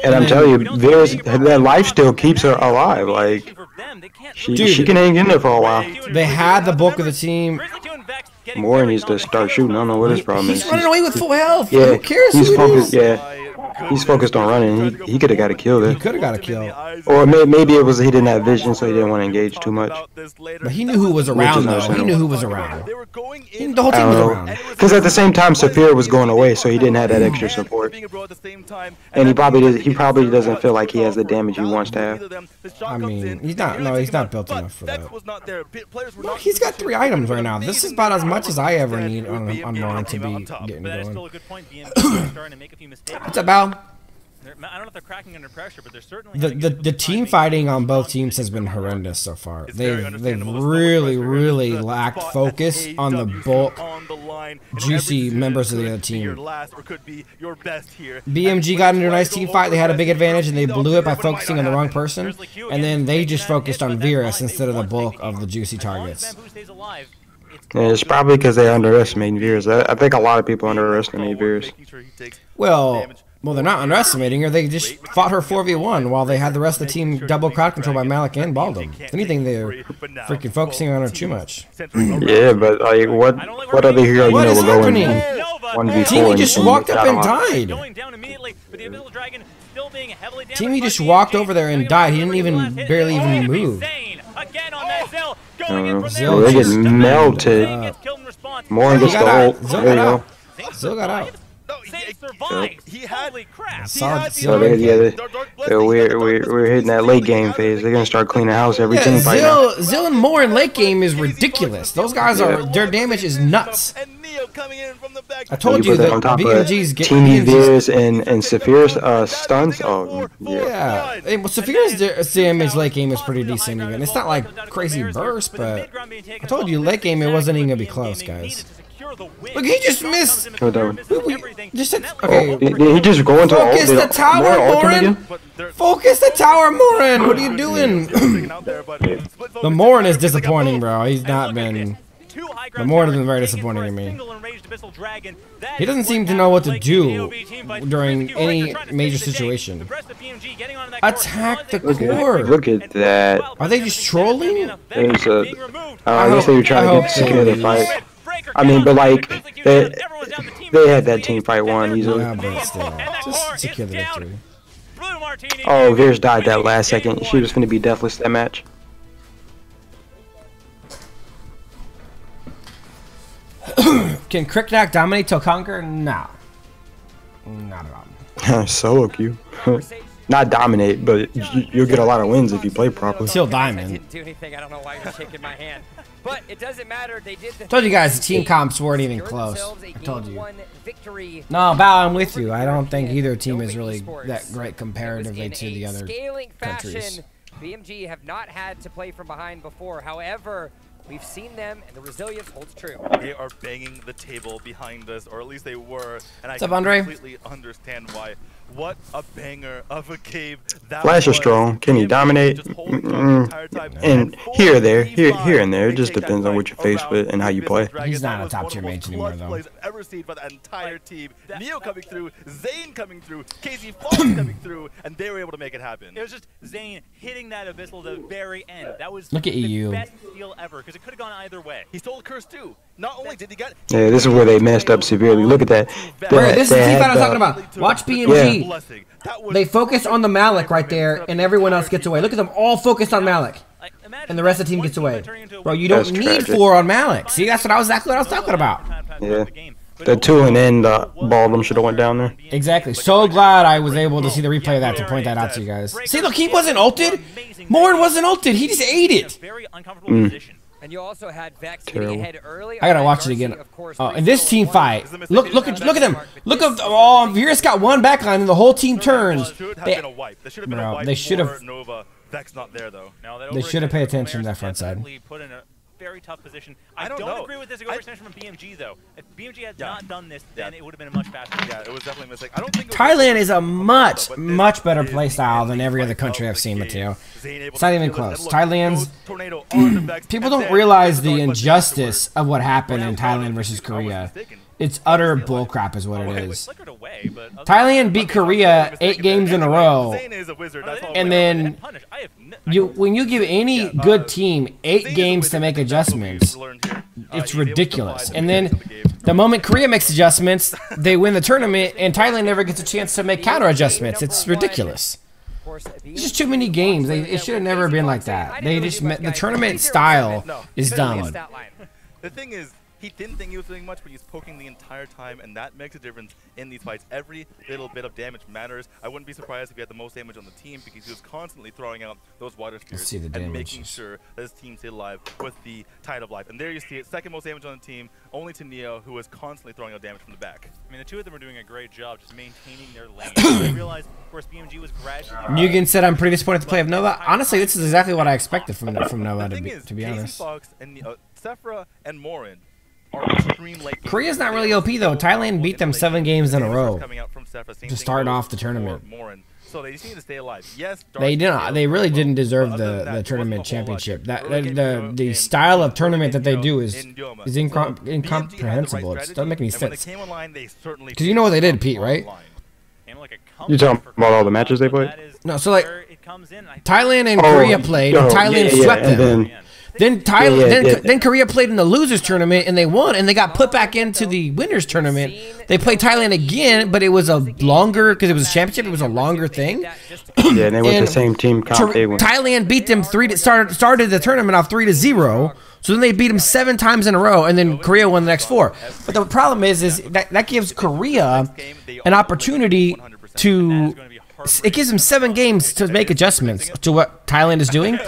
And I'm telling you, Virus, that life still keeps her alive. Like, she can hang in there for a while. They had the bulk of the team. Morin needs to start shooting. I don't know what his problem is. He's running away with full health. Yeah, who cares he's focused. Yeah. He's focused on running. He could have got a kill there. He could have got a kill. Or maybe it was he didn't have vision, so he didn't want to engage too much. But he knew who was around, though. He knew who was around. The whole team was around. Because at the same time, Saphir was going away, so he didn't have that extra support. And he probably doesn't feel like he has the damage he wants to have. I mean, he's not built enough for that. No, he's got 3 items right now. This is about as much as I ever need on Morin to be getting going. What's up, Al? I don't know if they're cracking under pressure, but they're certainly the team fighting on both teams has been horrendous so far. They've really lacked focus on the bulk, juicy members of the other team. BMG got into a nice team fight. They had a big advantage, and they blew it by focusing on the wrong person. And then they just focused on Virus instead of the bulk of the juicy targets. Yeah, it's probably because they underestimate Virus. I think a lot of people underestimate Virus. Well, they're not underestimating her. They just fought her 4v1 while they had the rest of the team double crowd control by Malik and Baldum. If anything, they're freaking focusing on her too much. Yeah, but like, what other hero you know will go in 1v4? Teamy just walked up and died. Teamy just walked over there and died. He didn't barely even move. Zill they get melted. More gets the ult. There you go. Zill got out. So we're hitting that late game phase. They're gonna start cleaning house every team fight now. Zill and Moore in late game is ridiculous. Those guys their damage is nuts. I told you that BMG's Teamy Virus and Saphir's stuns. Oh yeah. Well, Saphir's damage late game is pretty decent even. It's not like crazy burst, but I told you late game it wasn't even gonna be close, guys. Look, he just missed. Just said, okay. He just go into focus the tower, Morin. Focus the tower, Morin. What are you doing? The Morin is disappointing, bro. He's not been. The Morin has been very disappointing to me. He doesn't seem to know what to do during any major situation. Attack the core. Look at that. Are they just trolling? There's a. I guess they were trying to secure the fight. I mean, but like they had that team fight won easily. Yeah, but still, just secure the victory. Oh, Veers died that last second. She was finna be deathless that match. Can Cricknack dominate till conquer? No. Not at all. Solo queue. Not dominate, but you'll get a lot of wins if you play properly. Till diamond. I didn't do anything. I don't know why you're shaking my hand. But it doesn't matter. They did. Told you guys the team comps weren't even close. I told you. No, Bao, I'm with you. I don't think either team is really that great comparatively to the other countries. BMG have not had to play from behind before. However, we've seen them, and the resilience holds true. They are banging the table behind us, or at least they were. And I completely understand why. What a banger of a game that Flash is strong. Can he dominate? And here and there, here and there. It just depends on what you're faced with and how you play. He's not a top tier mage anymore, though. Plays I've ever seen by the entire team. Neo coming through, Zane coming through, KZ Fox coming through, and they were able to make it happen. It was just Zane hitting that Abyssal at the very end. That was Look at the best deal ever, because it could have gone either way. He stole the curse too. Not only did he get... Yeah, this is where they messed up severely. Look at that. This is the team fight I was talking about. Watch BMG. They focus on the Malik right there, and everyone else gets away. Look at them all focused on Malik, and the rest of the team gets away. Bro, you don't need 4 on Malik. See, that's exactly what I was talking about. Yeah, the 2 and then the Baldwin should have went down there. Exactly. So glad I was able to see the replay of that to point that out to you guys. See, look, he wasn't ulted. Morin wasn't ulted. He just ate it. And you also had Vex getting ahead early. I gotta watch it again. In this team fight, look at them. Look at Virus got one backline and the whole team turns. They should have. Vex not there though. They should have paid attention to that front side. Very tough position. I don't agree with this overextension from BMG though. If BMG had not done this, then it would have been a much faster. Yeah, it was definitely a mistake. I don't think Thailand is a much better playstyle than every other country I've seen, Mateo. It's not even close. Thailand's people don't realize the injustice of what happened in Thailand versus Korea. It's utter bullcrap is what it is. Thailand beat Korea 8 games in a row, and then when you give any good team 8 games to make adjustments, it's ridiculous. And then the moment Korea makes adjustments, they win the tournament, and Thailand never gets a chance to make counter adjustments. It's ridiculous. It's just too many games. It should have never been like that. The tournament style is dumb. The thing is, he didn't think he was doing much, but he's poking the entire time, and that makes a difference in these fights. Every little bit of damage matters. I wouldn't be surprised if he had the most damage on the team, because he was constantly throwing out those water spears and making sure that his team stayed alive with the Tide of Life. And there you see it, second most damage on the team, only to Neo, who was constantly throwing out damage from the back. I mean, the two of them are doing a great job just maintaining their lane. I realized, of course, BMG was gradually... Mugen said, I'm pretty disappointed with the play of Nova. Honestly, this is exactly what I expected from Nova, to be honest. Fox and Sephra and Morin. Korea's not really OP though. Thailand beat them 7 games in a row to start off the tournament. So they just need to stay alive. Yes, they didn't. They really didn't deserve the tournament championship. The style of tournament that they do is incomprehensible. It doesn't make any sense. Because you know what they did, Pete, right? You talking about all the matches they played? No, so like Thailand and Korea played, and Thailand swept them. Then Korea played in the losers tournament and they won, and they got put back into the winners tournament. They played Thailand again, but it was a longer, because it was a championship, it was a longer thing. Yeah, and they went the same team comp. Thailand beat them started the tournament off 3-0. So then they beat them 7 times in a row, and then Korea won the next 4. But the problem is that gives Korea an opportunity to. It gives them 7 games to make adjustments to what Thailand is doing,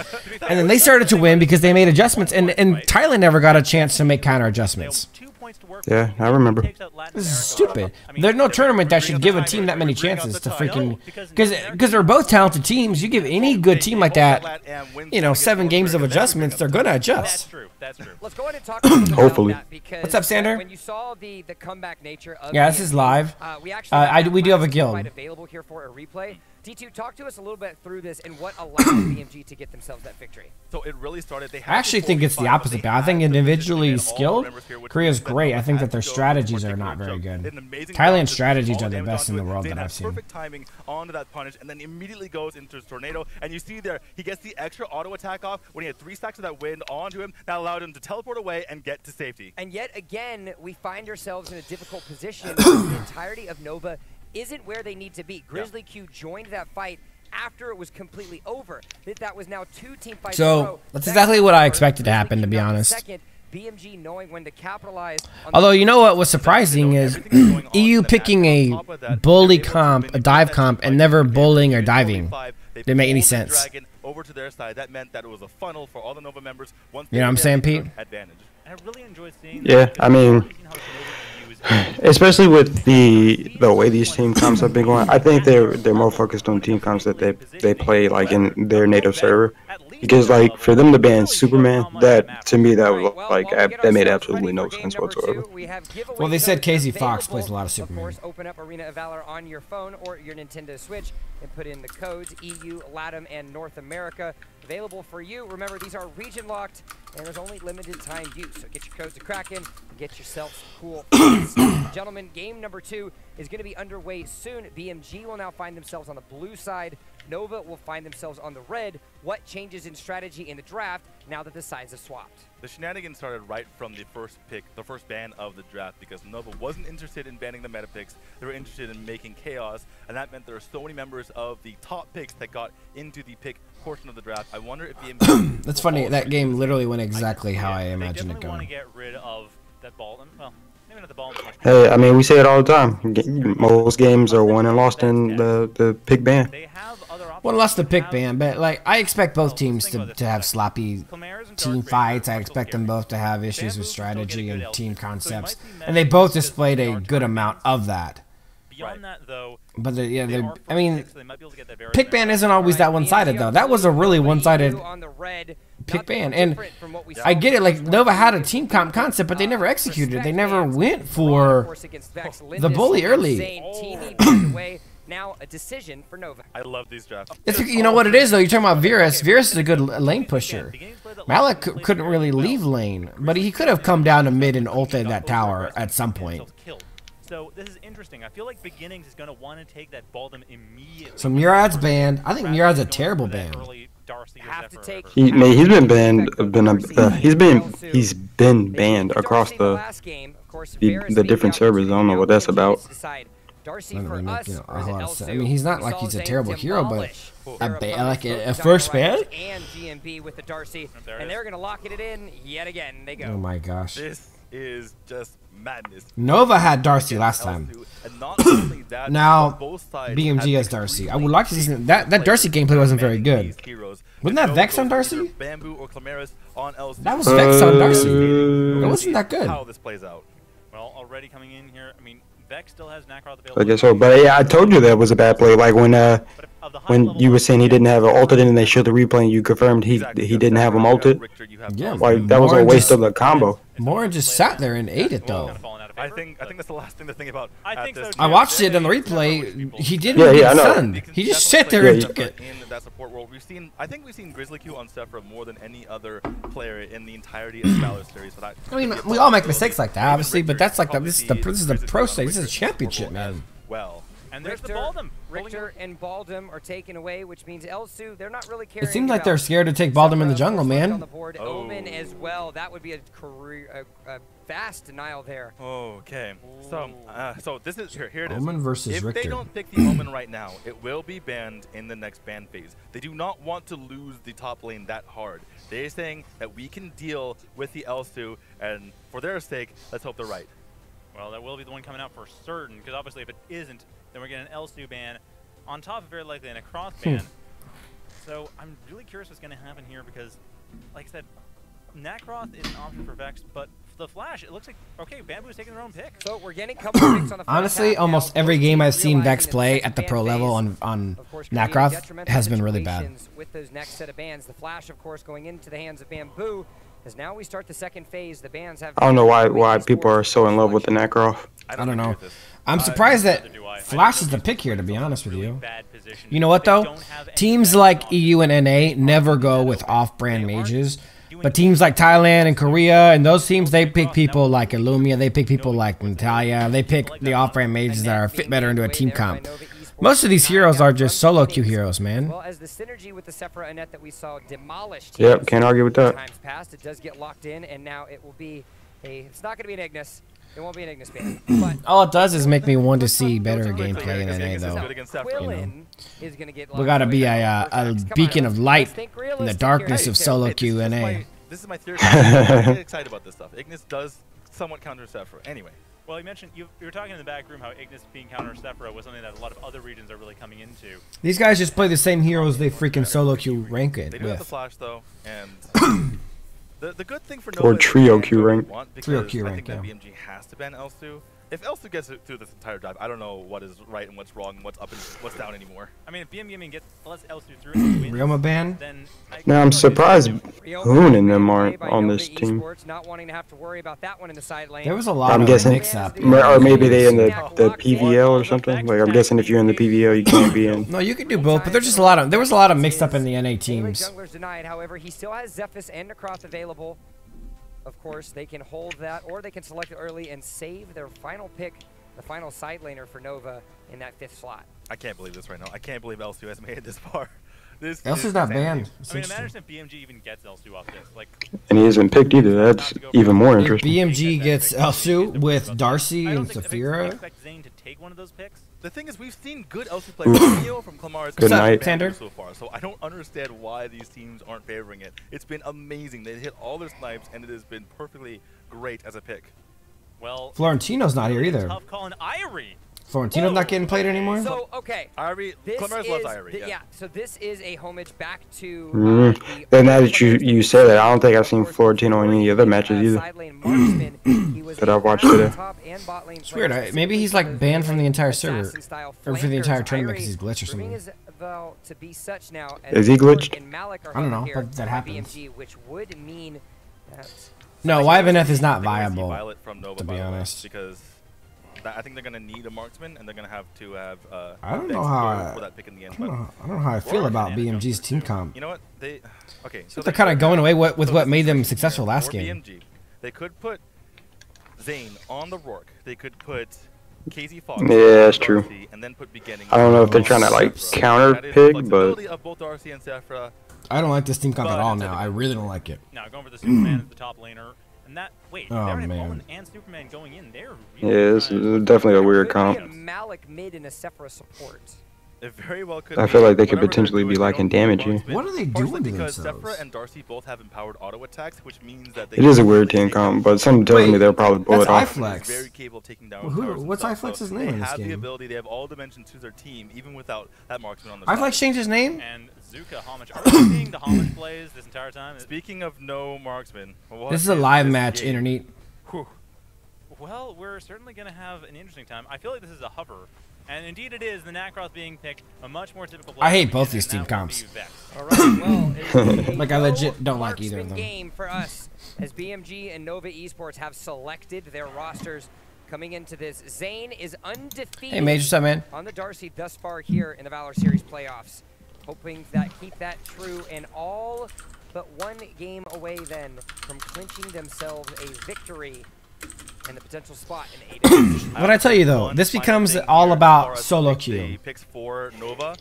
and then they started to win because they made adjustments, and Thailand never got a chance to make counter adjustments. points to work. Yeah, I remember. This is stupid. There's no tournament that should give a team that many chances to freaking... Because they're both talented teams. You give any good team like that, you know, 7 games of adjustments, they're going to adjust. That's true. That's true. Let's go ahead and talk about Hopefully. that because What's up, Sander? when you saw the comeback nature of Yeah, this is live. We do have a guild. Available here for a replay. D2, talk to us a little bit through this and what allowed BMG to get themselves that victory. So it really started. They I actually think it's the opposite. I think individually skilled, Korea's great. I think that their strategies are not very good. Thailand's strategies are the best in the world that I've seen. Perfect timing onto that punish, and then immediately goes into his tornado. And you see there, he gets the extra auto attack off when he had 3 stacks of that wind onto him. That allowed him to teleport away and get to safety. And yet again, we find ourselves in a difficult position. The entirety of Nova isn't where they need to be. Grizzly Q joined that fight after it was completely over. That was now 2 team fights in a row. So that's exactly what I expected to happen, to be honest. Second, BMG knowing when to capitalize. Although, you know what was surprising is EU picking a bully comp, a dive comp, and never bullying or diving. Didn't make any sense. Over to their side. That meant that it was a funnel for all the Nova members. Once you know what I'm saying, Pete? Advantage. I really enjoyed seeing yeah, I mean, especially with the way these team comps have been going, I think they're more focused on team comps that they play like in their native server. Because like for them to ban Superman, that to me that was like that made absolutely no sense whatsoever. Well, they said Casey Fox plays a lot of Superman. Of course, open up Arena of Valor on your phone or your Nintendo Switch and put in the codes EU, LATAM, and North America available for you. Remember, these are region locked and there's only limited time use. So get your codes to Kraken and get yourself some cool stuff. Gentlemen, game number 2 is going to be underway soon. BMG will now find themselves on the blue side. Nova will find themselves on the red. What changes in strategy in the draft now that the sides have swapped? The shenanigans started right from the first pick, the first ban of the draft, because Nova wasn't interested in banning the meta picks. They were interested in making chaos, and that meant there were so many members of the top picks that got into the pick portion of the draft. I wonder if BMG... That's funny. That game literally went exactly how I imagined it going. Want to get rid of that ball. Well, maybe not the ball. Hey, I mean, we say it all the time. Most games are won and lost in the pick ban. Well, lost the pick ban, but like I expect both teams to have sloppy team fights. I expect them both to have issues with strategy and team concepts, and they both displayed a good amount of that. Beyond that, though, but I mean, pick ban isn't always that one-sided though. That was a really one-sided pick ban, and I get it. Like Nova had a team comp concept, but they never executed it. They never went for the bully early. Now a decision for Nova. I love these drafts. It's, you know what it is though. You're talking about Virus. Virus is a good lane pusher. Malik couldn't really leave lane, but he could have come down to mid and ulted that tower at some point. So this is interesting. I feel like Beginnings is going to want to take that Baldum immediately. So Murad's banned. I think Murad's a terrible ban. He's been banned. He's been banned across the different servers. I don't know what that's about. Doesn't really make, you know, a whole lot of sense. I mean, he's not like he's a terrible hero, but a first ban? And GMB with the Darcy, and they're going to lock it in yet again. They go. Oh my gosh. This is just madness. Nova had Darcy last time. Now BMG has Darcy. I would like to see that Darcy gameplay wasn't very good. Wasn't that Vex on Darcy? That was Vex on Darcy. It wasn't that good. How this plays out. Well, already coming in here, I mean, Vex still has Nacroth available. I guess so, but yeah, I told you that was a bad play. Like when you were saying he didn't have an ulted and they showed the replay and you confirmed he didn't have him ulted. Yeah, like that was a waste of the combo. Morin just sat there and ate it though. I think that's the last thing to think about. I watched it on the replay. He didn't get stunned. He just sat there and took it. In that support world, I think we've seen Grizzly Q on Sephiroth more than any other player in the entirety of the Valor series. But I mean, we all make mistakes like that, obviously, but that's like this is the pro stage. This is a championship, man. Well. And there's the Baldum. Richter and Baldum are taken away, which means Elsu, they're not really caring. It seems like they're scared to take Baldum in the jungle, man. On the board. Omen as well. That would be a fast denial there. Okay. So this is here it is. Omen versus Richter. If they don't pick the Omen right now, it will be banned in the next ban phase. They do not want to lose the top lane that hard. They're saying that we can deal with the Elsu, and for their sake, let's hope they're right. Well, that will be the one coming out for certain, because obviously if it isn't, then we're getting an Elsu ban, on top of very likely an Nacroth ban. So I'm really curious what's going to happen here because, like I said, Nacroth is an option for Vex, but the Flash, it looks like, okay, Bamboo's taking their own pick. So we're getting a couple of picks on the Honestly, almost every game I've seen Vex play at the pro level on Nacroth has been really bad. With those next set of bans, the Flash, of course, going into the hands of Bamboo. As now we start the second phase, the bans have. I don't know why people are so in love with the Nacroth. I don't know. I'm surprised that Flash is the pick here, to be honest with you. You know what, though? Teams like EU and NA never go with off-brand mages. But teams like Thailand and Korea and those teams, they pick people like Illumia. They pick people like Natalia. They pick the off-brand mages that are fit better into a team comp. Most of these heroes are just solo queue heroes, man. Well, as the synergy with the Sephora Annette that we saw demolished. Yep, can't argue with that. Times past, it does get locked in, and now it will be a. It's not going to be an Ignis. It won't be an Ignis ban. But all it does is make me want to see better gameplay in NA, though. We gotta be a beacon of light in the darkness of solo queue NA. This is my theory. I'm really excited about this stuff. Ignis does somewhat counter Sephora. Anyway. Well, you mentioned you were talking in the back room how Ignis being counter Sephora was something that a lot of other regions are really coming into. These guys just play the same heroes they freaking solo queue rank it They do with. have the Flash though, and the good thing for Nova or trio queue rank. Trio queue I rank, think that BMG has to ban Elsu. If Elsu gets through this entire drive, I don't know what is right and what's wrong and what's up and what's down anymore. I mean, if BMG lets Elsu through and wins, Ryoma ban? then Now I'm surprised Hoon and them aren't on this team. Not wanting to have to worry about that one in the side lane. There was a lot I'm of guessing, mix-up. or maybe they in the PVL or something. Like I'm guessing if you're in the PVL, you can't be in. No, you can do both, but there's just a lot of there was a lot of mixed up in the NA teams. Jungler's denied, however, he still has Zephys and Necroth available. Of course, they can hold that, or they can select it early and save their final pick, the final side laner for Nova in that 5th slot. I can't believe this right now. I can't believe Elsu has made it this far. Elsu's not banned. I mean, imagine if BMG even gets Elsu off this. Like, and he isn't picked either. That's even more interesting. If BMG gets Elsu with Darcy and Saphira. I expect Zane to take one of those picks. The thing is, we've seen good Elsu play video from Clamara's Good night, so far, so I don't understand why these teams aren't favoring it. It's been amazing. They hit all their snipes, and it has been perfectly great as a pick. Well, Florentino's not here either. Tough call on Irie. Florentino's not getting played anymore? So, okay. Irie, Clamara's loves Irie, yeah, so this is a homage back to... And now that you say that, I don't think I've seen Florentino in any other matches either that I've watched today. It's weird. Maybe he's like banned from the entire server, or for the entire tournament because he's glitched or something. Is he glitched? I don't know, but that happens. Which would mean that... No, YVNF is not viable, to be honest. Because I think they're going to need a marksman, and they're going to have I don't know how for that pick in the end. I don't know how I feel about BMG's team comp. You know what? So they're kind of going away with what made them successful last game. BMG, they could put Zane on the Rourke. They could put KZ Fox. Yeah, that's true. And then put beginning. I don't know if they're trying to like counter pig, but of both Darcy and Sephora. I don't like this team comp at all now. I really don't like it. Now going for the Superman as the top laner. And that, wait, oh, man. man. And Superman going in there. Really yeah, it's definitely a weird comp. Malik mid and a Sephora support. It very well could I feel like they could potentially be lacking damage here. What are they doing to because themselves? Sephora and Darcy both have empowered auto attacks, which means that they it is a weird team comp, but something tells me they'll probably pull it off. Very capable of taking down what's iFlex's name in this game? They have the ability, they have all dimensions to their team, even without that marksman on the iFlex changed his name? And Zuka homage. Are we seeing the homage plays this entire time? Speaking of no marksman, this is a live match, Internet. Well, we're certainly going to have an interesting time. I feel like this is a hover. And indeed it is, the Nacroth being picked, a much more typical I hate both these team comps. All right, well, like I legit don't like either of them. Game for us as BMG and Nova Esports have selected their rosters coming into this. Zane is undefeated. Hey, Major, what's up, man? On the Darcy thus far here in the Valor Series playoffs. Hoping that keep that true and all but one game away then from clinching themselves a victory and the potential spot in 8. What I tell you though, this becomes all about solo queue. Picks for Nova.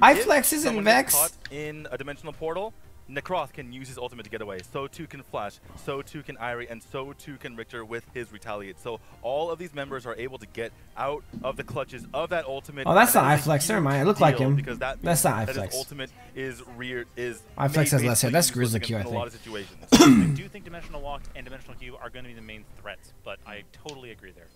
iFlex isn't Vex. In a dimensional portal, Necroth can use his ultimate to get away. So too can Flash. So too can Irie, and so too can Richter with his retaliate. So all of these members are able to get out of the clutches of that ultimate. Oh, that's not iFlex. Never mind. It looked like him. Because that's not iFlex. His ultimate is reared. iFlex has less hair. That's Grizzly Q, I think. A lot of situations. I do think Dimensional Walk and Dimensional Q are going to be the main threats, but I totally agree there.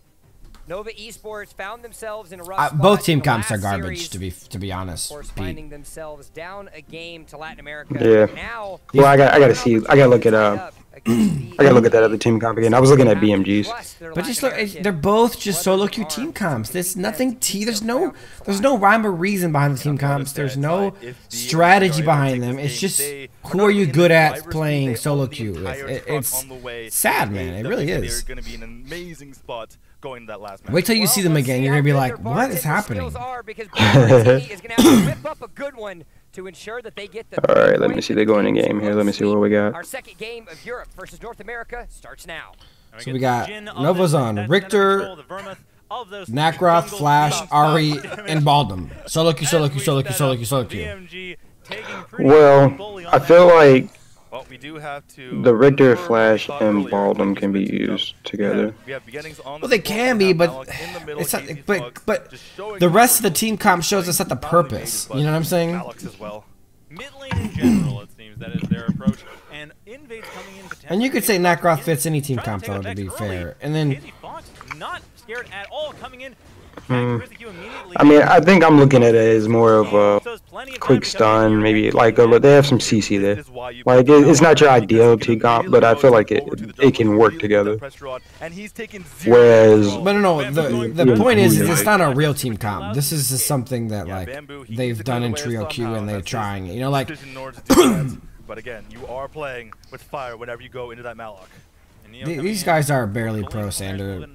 Nova Esports found themselves in a rough spot. Both team comps are garbage, to be honest. Of course, finding themselves down a game to Latin America. Yeah. Now, well, I gotta see. I gotta look at I gotta look at that other team comp again. I was looking at BMG's. But just look, they're both just solo queue team comps. There's nothing. There's no rhyme or reason behind the team comps. There's no strategy behind them. It's just who are you good at playing solo queue with. It's sad, man. It really is. Wait till you see them again. You're gonna be like, what is happening? To ensure that they get all right, let me see. They're going in game here. Let me see what we got. Our second game of Europe versus North America starts now. So we got Nova's on Richter, Nakroth, Flash, Ari, and Baldum. Solo queue, solo queue, solo queue, solo queue, solo queue. Well, I feel like we do have to the Richter, Flash, and Baldum can be used together. Well, they can be, but it's not, but the rest of the team comp shows us at the purpose. You know what I'm saying? Mid lane in general, it seems that is their approach, and Invades coming in. And you could say Nakroth fits any team comp though, to be fair. And then not scared at all coming in. I mean, I think I'm looking at it as more of a quick stun, maybe like they have some CC there. Like it's not your ideal team comp, but I feel like it can work together. Whereas, but no, the point is it's not a real team comp. This is just something that like they've done in trio queue and they're trying it. You know, like. But again, you are playing with fire whenever you go into that Malok. These guys are barely pro, Sander.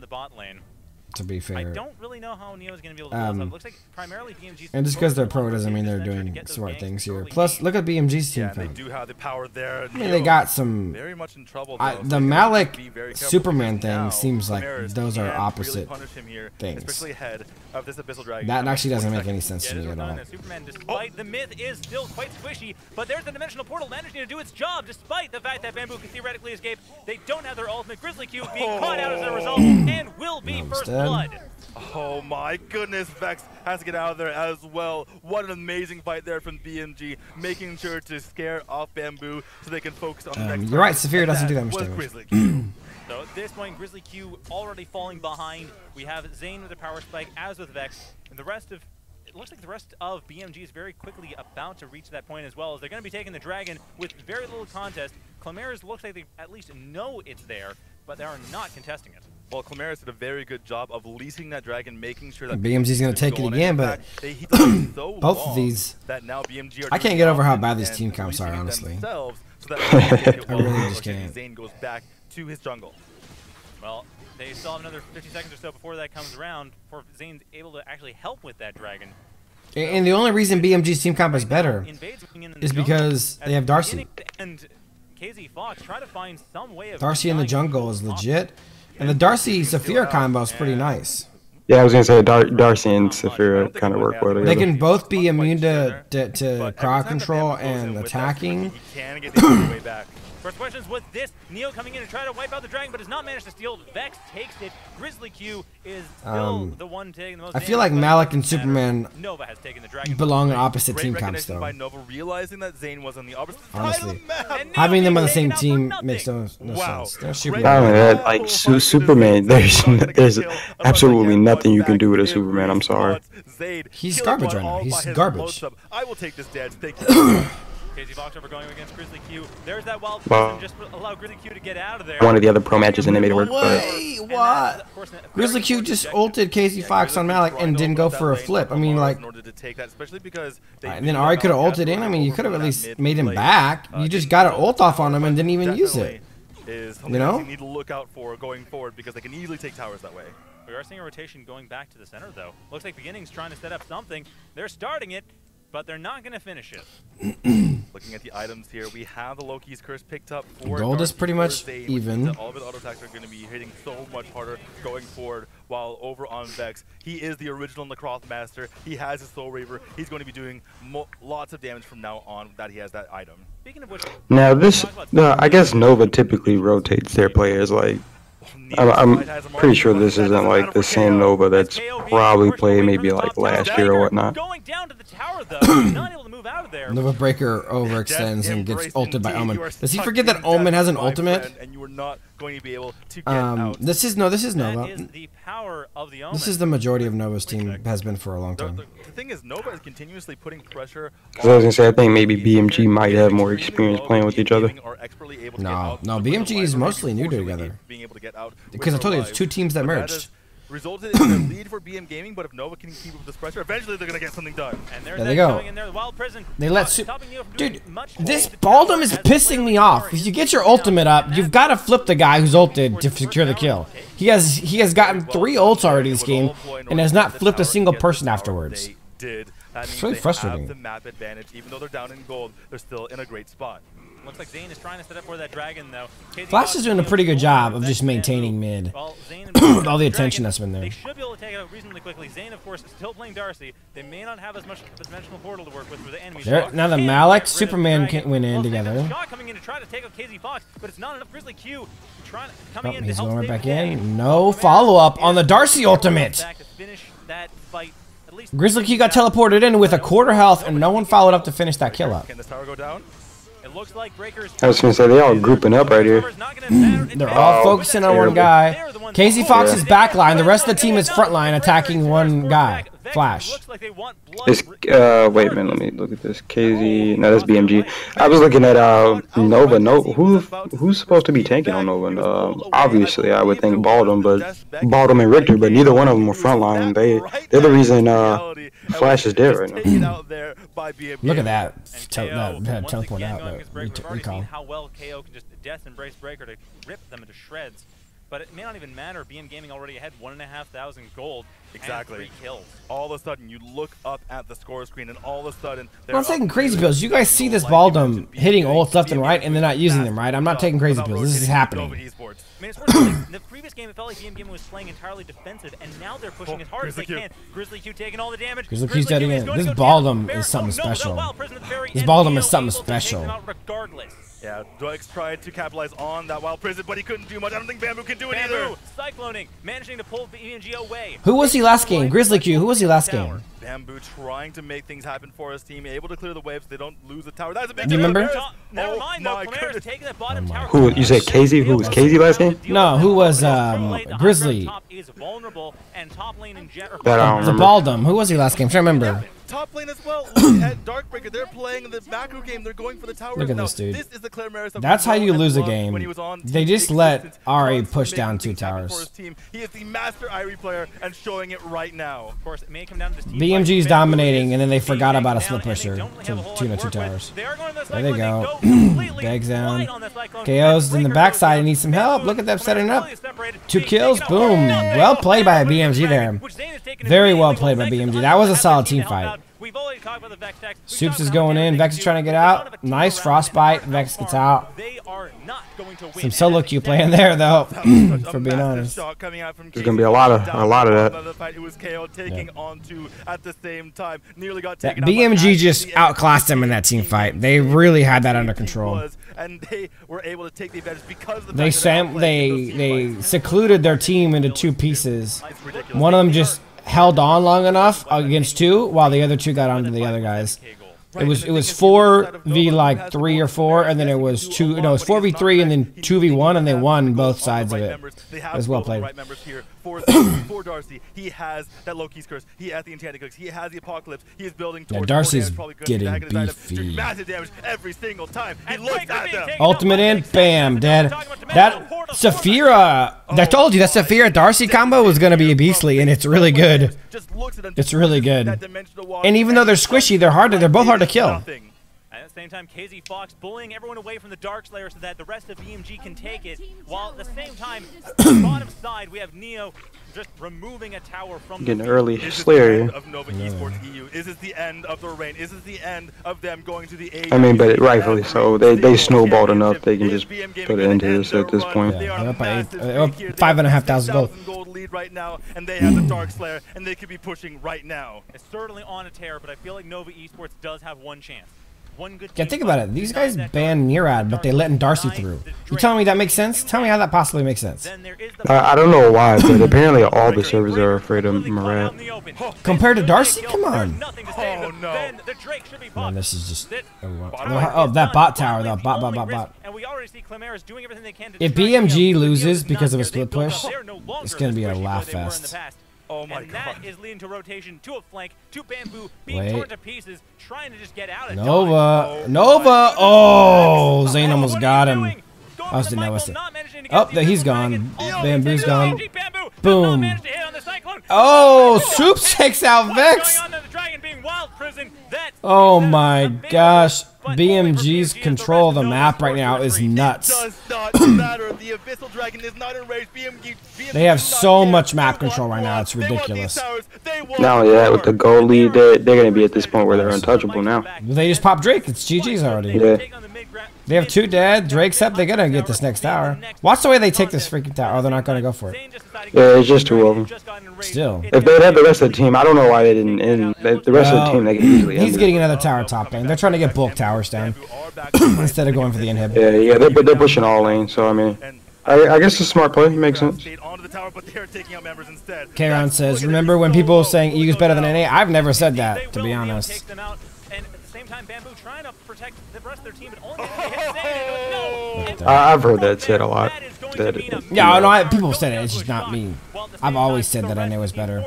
To be fair. I don't really know how Neo's going to be able to pull this up. Looks like primarily BMG's and just because they're pro doesn't mean they're doing smart things here. Plus, look at BMG's team. They do have the power there. I mean, they got some. Very much in trouble. The Malik Superman thing seems like those are opposite things. Especially ahead of this Abyssal Dragon. That actually doesn't make any sense to me at all. Superman, despite the myth, is still quite squishy, but there's the dimensional portal managing to do its job, despite the fact that Bamboo can theoretically escape. They don't have their ultimate. Grizzly Q being caught out as a result, and will be first blood. Oh my goodness, Vex has to get out of there as well. What an amazing fight there from BMG, making sure to scare off Bamboo so they can focus on the next. You're right, Saphir doesn't do that much damage. So at this point, Grizzly Q already falling behind. We have Zane with a power spike, as with Vex, and the rest of it looks like the rest of BMG is very quickly about to reach that point as well, as they're going to be taking the Dragon with very little contest. Clamaris looks like they at least know it's there, but they are not contesting it. Well, Clamaris did a very good job of leasing that Dragon, making sure that BMG's going to take it again, but both of these, I can't get over how bad these team comps are, honestly. I really just can't. Zane goes back to his jungle. Well, they still have another 50 seconds or so before that comes around for Zane's able to actually help with that Dragon. And the only reason BMG's team comp is better is because they have Darcy. And KZ Fox try to find some way of Darcy in the jungle is legit. And the Darcy Saphir combo is pretty nice. Yeah, I was gonna say Darcy and Saphir kind of work well together. They can both be immune to crowd control and attacking. First question is with this. Neo coming in to try to wipe out the Dragon, but has not managed to steal. Vex takes it. Grizzly Q is still the one taking the most. I feel like Malik and Superman Nova has taken the Dragon. belong in opposite team comps, though. By Nova realizing that Zane was on the opposite honestly, having them on the same team makes no sense. They're super. Like Superman, there's absolutely nothing you can do with a Superman. I'm sorry. He's garbage right now. He's garbage. I will take this, Dad. Thank you. KZ Fox over going against Grizzly Q. There's that wild person, just allow Grizzly Q to get out of there. One of the other pro matches and they made it work. Wait, what? Grizzly Q just ulted KZ Fox on Malik and didn't go for a flip. I mean, like, and then Ari could have ulted in. I mean, you could have at least made him back. You just got an ult off on him and didn't even use it. You know? You need to look out for going forward because they can easily take towers that way. We are seeing a rotation going back to the center, though. Looks like Beginning's trying to set up something. They're starting it, but they're not going to finish it. Looking at the items here, we have the Loki's Curse picked up for gold is pretty much even. All of his auto attacks are going to be hitting so much harder going forward, while over on Vex, he is the original Nakroth Master. He has his Soul Reaver. He's going to be doing lots of damage from now on that he has that item. Speaking of which, now I guess Nova typically rotates their players. Like I'm pretty sure this isn't like the same Nova that's probably played maybe like last year or whatnot. Going down to the tower though, not able to move out of there. Nova Breaker overextends and gets ulted by Omen. Does he forget that Omen has an ultimate? And you are not going to be able to get out. This is Nova. That is the power of the Omen. This is the majority of Nova's team has been for a long time. The thing is, Nova is continuously putting pressure. So I was gonna say, I think maybe BMG might have more experience playing with each other. No, BMG is mostly new together. Because I told you, it's two teams that merged. Resulted in a lead for BM Gaming, but if Nova can keep up this pressure, eventually they're gonna get something done. And there they go. In there, the Wild Prison. They let dude, this Baldum is pissing me off. If you get your ultimate up, you've got to flip the guy who's ulted to secure the kill. He has gotten 3 ults already this game and has not flipped a single person afterwards. It's really frustrating. The map advantage, even though they're down in gold, they're still in a great spot. Looks like Zane is trying to set up for that dragon, though. Flash is doing a pretty good job of just maintaining mid. Well, Zane and all the attention that's been there. They should be able to take it out reasonably quickly. Zane, of course, is still playing Darcy. They may not have as much of a dimensional portal to work with for the enemy. Now the Malik, Superman went in together. Shot coming in to try to take out KZ Fox, but it's not enough. Grizzly Q trying coming in to he's help going right back the in. No follow-up on the Darcy ultimate. Grizzly Q got teleported in with a quarter health, and no one followed up to finish that kill up. Can this tower go down? It looks like Breakers. I was gonna say they all grouping up right here. They're all focusing on one guy. KZ Fox is backline. The rest of the team is frontline, attacking one guy. Flash. This wait a minute, let me look at this. KZ, no, that's BMG. I was looking at Nova. Who's supposed to be tanking on Nova? Obviously, I would think Baldum, but Baldum and Richter, but neither one of them were frontline. They're the reason Flash is dead right now. Look at that. That teleport out. Recall. How well KO can just death embrace Breaker to rip them into shreds. But it may not even matter. BM Gaming already had 1,500 gold. Exactly. And 3 kills. All of a sudden, you look up at the score screen, and all of a sudden, I'm taking crazy pills. You guys see this Baldum hitting ults left and right, and they're not using them, right? I'm not taking crazy pills. This is happening. I mean, it's like the previous game, it felt like BM Gaming was playing entirely defensive, and now they're pushing as hard as they can. Grizzly Q taking all the damage. Grizzly Q's dead again. This Baldum is something special. This Baldum is something special. Regardless. Yeah, Dwex tried to capitalize on that Wild Prison, but he couldn't do much. I don't think Bamboo can do it either. Cycloning, managing to pull the ENG away. Who was he last game? Grizzly Q. Who was he last game? Bamboo trying to make things happen for his team, able to clear the waves. They don't lose the tower. That's a big deal. You remember? Never mind, though. Clemares taking that bottom tower. Who you said KZ? Who was KZ last game? No, who was Grizzly? The Baldum. Who was he last game? I remember. Top lane as well. Look at Darkbreaker. They're playing the macro game. They're going for the towers. Look at this dude. This is the Clemares of That's how you lose a game. They just let Ari push down 2 towers. He is the master Irie player and showing it right now. Of course, it may come down to this team. BMG's dominating, and then they forgot about a split pusher to 2 towers. There they go. Bags down. KO's in the backside. Needs some help. Look at them setting up. 2 kills. Boom. Well played by BMG there. Very well played by BMG. That was a solid team fight. Soups is going in. Vex is trying to get out. Nice frostbite. Vex gets out. Some solo queue playing there though. For being honest, there's gonna be a lot of that. It was KO taking onto at the same time. Nearly got taken out. BMG just outclassed them in that team fight. They really had that under control. And they were able to take the advantage because of the they secluded their team into 2 pieces. One of them just held on long enough against 2, while the other 2 got onto the other guys. It was 4v like 3 or 4, and then it was 2. No, it was 4v3 and then 2v1, and they won both sides of it. It was well played. For Darcy, he has that Loki's curse. He has the enchanted cooks. He has the apocalypse. He is building. Yeah, Darcy's getting beefy. Massive damage every single time. He looks at them. Ultimate in, bam, dead. That Saphira, I told you that Saphira Darcy combo was gonna be beastly, and it's really good. It's really good. And even though they're squishy, they're both hard to kill. At the same time, KZ Fox bullying everyone away from the Dark Slayer so that the rest of BMG can take it, while at the same time, on the bottom side, we have Neo just removing a tower from getting the early Slayer. Of Nova Esports EU. Is this the end of their reign? Is this the end of them going to the AoV? I mean, but rightfully so. They snowballed enough. They can just put an end to this at this point. Yeah, they're up by 5,500 gold lead right now, and they have the Dark Slayer, and they could be pushing right now. It's certainly on a tear, but I feel like Nova Esports does have one chance. one good Yeah, team think about it. These guys banned Nirad, but they letting Darcy through. You telling me that makes sense? Tell me how that possibly makes sense. I don't know why, but apparently all the servers are afraid of Murad. Compared to Darcy? Come on. Oh no. Man, this is just... Oh, that bot tower, though. Bot. And we already see Clemaris doing everything they can to If BMG loses because of a split push, it's going to be a laugh fest. Oh my and god. that is leading to rotation, to a flank, to Bamboo, being torn to pieces, trying to just get out of Nova! Oh, Zane almost got him. I was didn't know Oh, he's gone. Bamboo's gone. Boom. Oh, Soups takes out Vex. Oh my gosh. BMG's control of the map right now is nuts. They have so much map control right now, it's ridiculous. Not only that, with the goal lead, they're going to be at this point where they're untouchable now. They just popped Drake. It's GG's already. Yeah. They have 2 dead. Drake's up. They got to get this next tower. Watch the way they take this freaking tower. Oh, they're not going to go for it. Yeah, it's just 2 of them. Still. If they had the rest of the team, I don't know why they didn't end. The rest of the team, they could easily end. He's getting another tower top lane. They're trying to get bulk towers down instead of going for the inhib. Yeah, they're pushing all lanes, so I mean, I guess it's a smart play. Makes sense. Karon says, remember when people were saying EU's better than NA? I've never said that, to be honest. I've heard that said a lot. Yeah, no, people said it. It's just not me. I've always said that NA was better.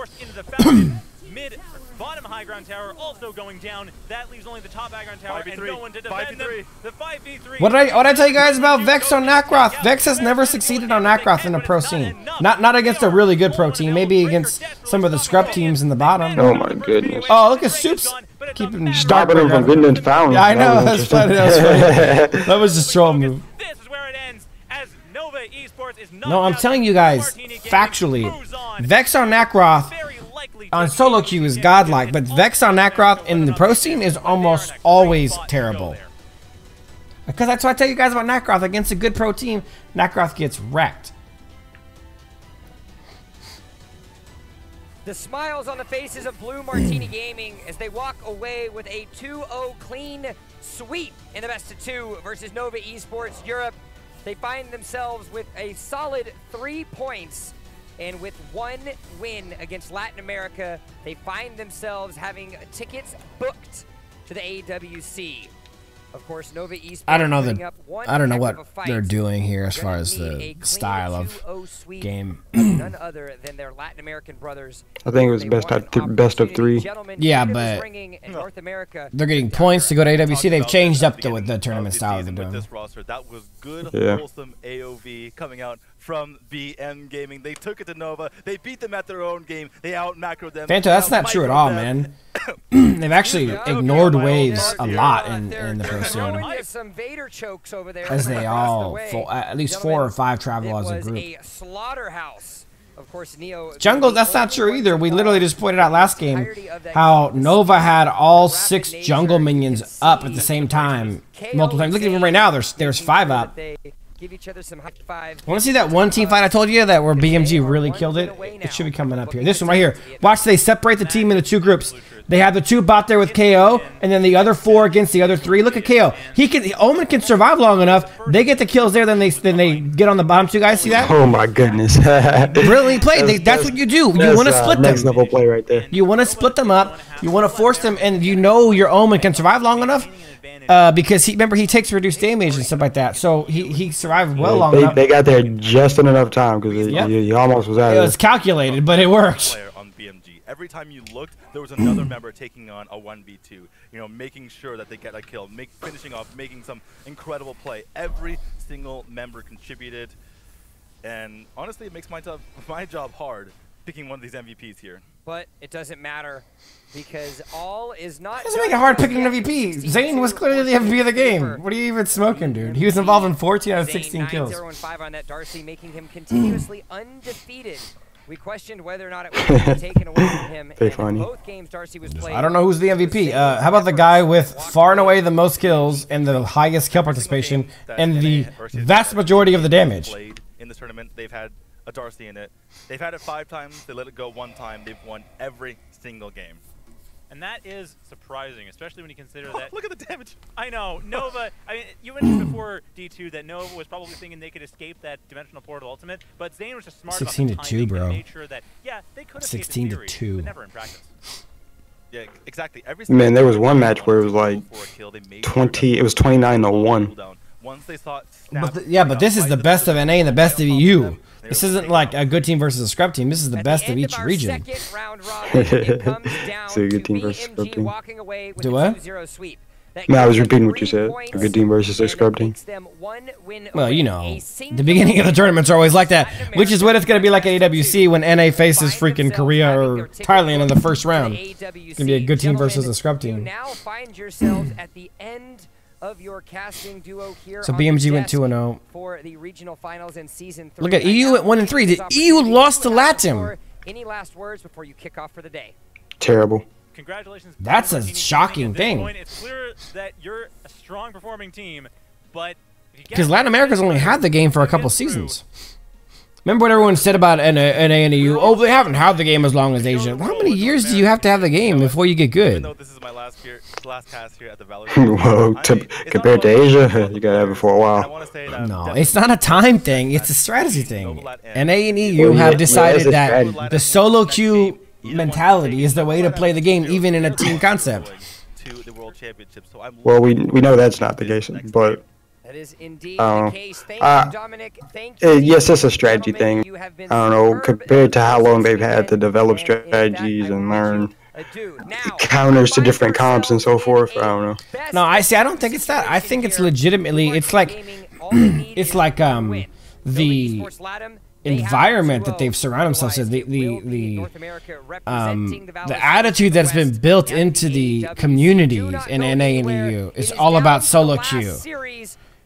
Bottom high ground tower also going down. That leaves only the top high ground tower and no one to defend them. The 5v3. What did I tell you guys about Vex on Nakroth? Vex has never succeeded on Nakroth in a pro scene. Not against a really good pro team. Maybe against some of the scrub teams in the bottom. Oh my goodness. Oh, look at Soups. Keeping stopping him from getting into foul. Yeah, I know. That's funny. That was just troll move. This is where it ends, as Nova Esports is not. No, I'm telling you guys, factually, Vex on Nakroth on solo queue is godlike, but Vex on Nakroth in the pro scene is almost always terrible. Because that's what I tell you guys about Nakroth. Against a good pro team, Nakroth gets wrecked. The smiles on the faces of Blue Martini Gaming as they walk away with a 2-0 clean sweep in the best of 2 versus Nova Esports Europe. They find themselves with a solid 3 points. And with 1 win against Latin America, they find themselves having tickets booked to the AWC. Of course, Nova Esports. I don't know what they're doing here as far as the style of game. None other than their Latin American brothers. I think it was best of 3. Yeah, but they're getting points to go to AWC. They've changed up the tournament style they're doing. This roster, that was good, wholesome AoV coming out from BM Gaming. They took it to Nova. They beat them at their own game. They out-macroed them. Fanto, that's not true at all, man. They've actually ignored waves a lot in the pro scene. Some Vader chokes over there. As they all, at least 4 or 5 travel as a group. A slaughterhouse. Of course, Neo. Jungle, that's not true either. We literally just pointed out last game how Nova had all 6 jungle minions up at the same time multiple times. Look at them right now. There's 5 up. Give each other some high fives. Want to see that one team fight I told you that where BMG really killed it? It should be coming up here. This one right here. Watch, they separate the team into 2 groups. They have the 2 bot there with KO, and then the other 4 against the other 3. Look at KO. Omen can survive long enough. They get the kills there, then they get on the bottom 2 guys. See that? Oh my goodness. Brilliantly played. That's what you do. You want to split them. Next level play right there. You want to split them up. You want to force them, and you know your Omen can survive long enough. Because he takes reduced damage and stuff like that, so he survived long enough. They got there just in enough time because he almost was out. It was calculated, but it worked. On BMG, every time you looked, there was another member taking on a 1v2. You know, making sure that they get a kill, finishing off, making some incredible play. Every single member contributed, and honestly, it makes my job hard picking one of these MVPs here. But it doesn't matter. Because all is not. It doesn't make it hard picking an MVP. Zane was clearly the MVP of the game. What are you even smoking, dude? He was involved in 14 out of 16 kills. 9-0-5 on that Darcy, making him continuously undefeated. We questioned whether or not it was taken away from him. In both games, Darcy was played. I don't know who's the MVP. How about the guy with far and away the most kills and the highest kill participation and the vast majority of the damage? In this tournament, they've had a Darcy in it. They've had it 5 times. They let it go 1 time. They've won every single game. And that is surprising, especially when you consider that. Look at the damage. I know. Nova, I mean, you mentioned before, D2, that Nova was probably thinking they could escape that Dimensional Portal Ultimate, but Zane was just smart 16 to about the 2, bro. made sure that, yeah, they could have 16 to 2. but never in practice. Yeah, exactly. Man, there was one match where it was like 20. It was 29 to 1. Once they saw but this is the best of NA and the best of EU. This isn't like a good team versus a scrub team. This is the best of each region. So a good team versus a scrub team. Do what? No, I was repeating what you said. A good team versus a scrub team. Well, you know, the beginning of the tournaments are always like that, which is what it's going to be like at AWC when NA faces freaking Korea or Thailand in the first round. It's going to be a good team versus a scrub team. Now find yourselves at the end of your casting duo here. So BMG went 2-0 for the regional finals in season 3. Look at EU at 1-3. The EU lost to Latin. Any last words before you kick off for the day? Terrible. Congratulations. That's a shocking thing. It's clear that you're a strong performing team, but because Latin America's only had the game for a couple seasons. Remember what everyone said about NA and EU? Oh, they haven't had the game as long as Asia. How many years do you have to have the game before you get good? Even though this is my last cast here at the Valor. Well, compared to Asia, you gotta have it for a while. No, it's not a time thing. It's a strategy thing. NA and EU have decided that the solo queue mentality is the way to play the game, even in a team concept. Well, we know that's not the case, but that is indeed the case. Thank you, Dominic. Thank you. Yes, it's a strategy thing. I don't know, compared to how long they've had to develop strategies and learn counters to different comps and so forth. I don't know. No, I don't think it's that. I think it's legitimately. It's like the environment that they've surrounded themselves with, the attitude that's been built into the communities in NA and EU. It's all about solo queue.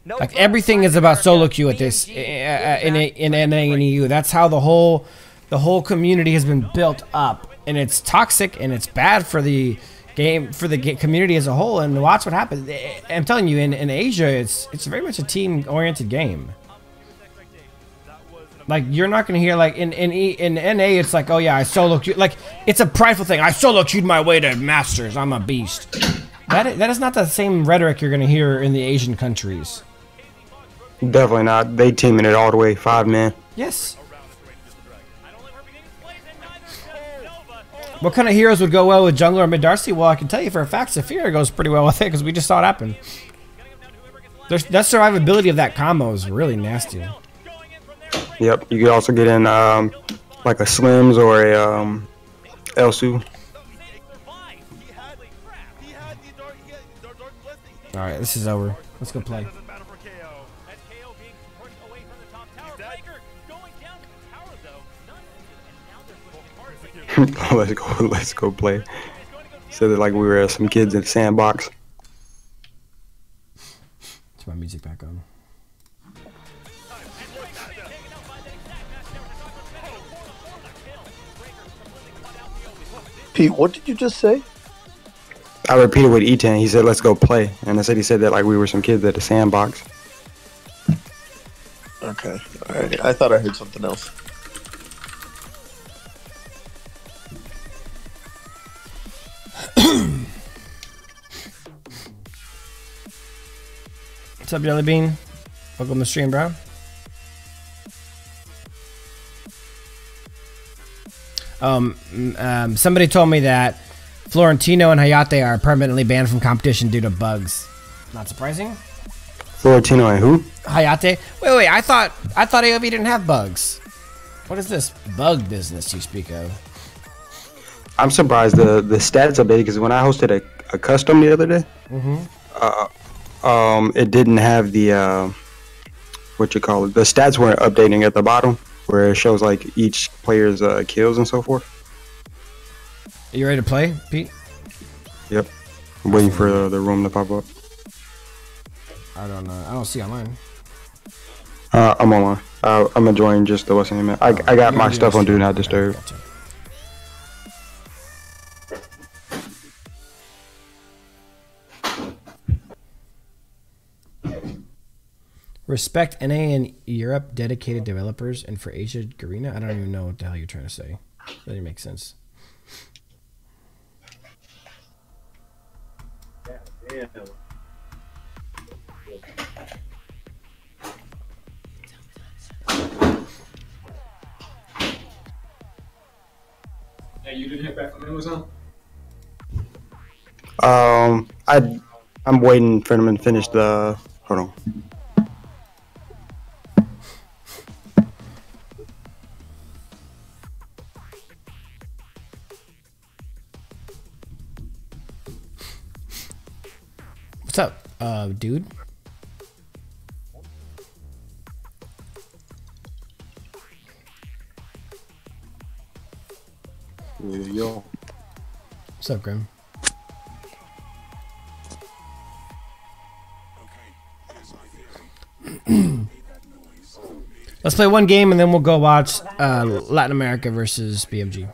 Like everything is about solo queue at this in NA and EU. That's how the whole community has been built up, and it's toxic and it's bad for the game, for the community as a whole. And watch what happens. I'm telling you, in Asia, it's very much a team oriented game. Like you're not gonna hear like in NA it's like, oh yeah, I solo queued. Like it's a prideful thing. I solo queued my way to Masters. I'm a beast. That is not the same rhetoric you're gonna hear in the Asian countries. Definitely not. They teaming it all the way, 5 man. Yes. What kind of heroes would go well with jungler or mid Darcy? Well, I can tell you for a fact, Saphira goes pretty well with it because we just saw it happen. That survivability of that combo is really nasty. Yep, you could also get in like a Slims or a Elsu. All right, this is over. Let's go play. Let's go play. Said it like we were some kids in the sandbox. Turn my music back on. Pete, what did you just say? I repeated what E10. He said, "Let's go play," and I said he said that like we were some kids at the sandbox. Okay, all right. I thought I heard something else. What's up, Jelly Bean? Welcome to the stream, bro. Somebody told me that Florentino and Hayate are permanently banned from competition due to bugs. Not surprising. Florentino and who? Hayate. Wait. I thought AoV didn't have bugs. What is this bug business you speak of? I'm surprised the stats updated because when I hosted a custom the other day, it didn't have the what you call it. The stats weren't updating at the bottom where it shows like each player's kills and so forth. Are you ready to play, Pete? Yep. I'm waiting for the room to pop up. I don't know. I don't see online. I'm online. I'm enjoying just the what's name. I got my stuff on Do Not Disturb. Gotcha. Respect NA and Europe dedicated developers, and for Asia, Garena. I don't even know what the hell you're trying to say. That doesn't make sense. Hey, you didn't hear back from Amazon? I'm waiting for them to finish the. Hold on. What's up, dude? Yo. What's up, Grim? Let's play one game and then we'll go watch Latin America versus BMG.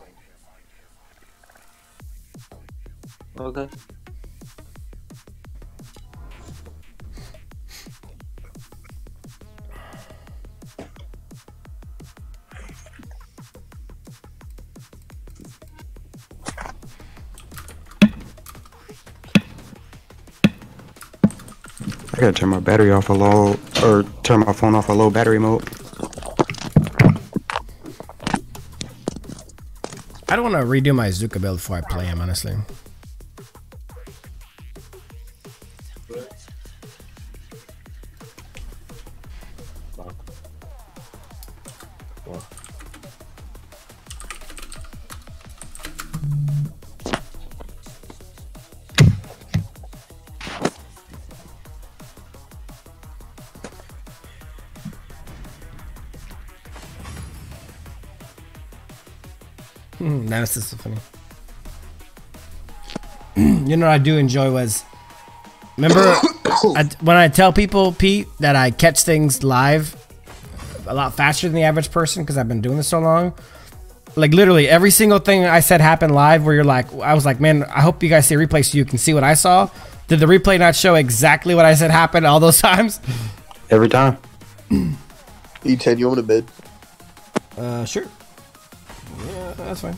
Okay. I gotta turn my battery off a low, or turn my phone off a low battery mode. I don't want to redo my Zuka build before I play him, honestly. That's just so funny. You know what I do enjoy was, remember when I tell people, Pete, that I catch things live a lot faster than the average person because I've been doing this so long. Like literally every single thing I said happened live where you're like, I was like, man, I hope you guys see a replay so you can see what I saw. Did the replay not show exactly what I said happened all those times? Every time. E10, you want to bid? Sure. Yeah, that's fine.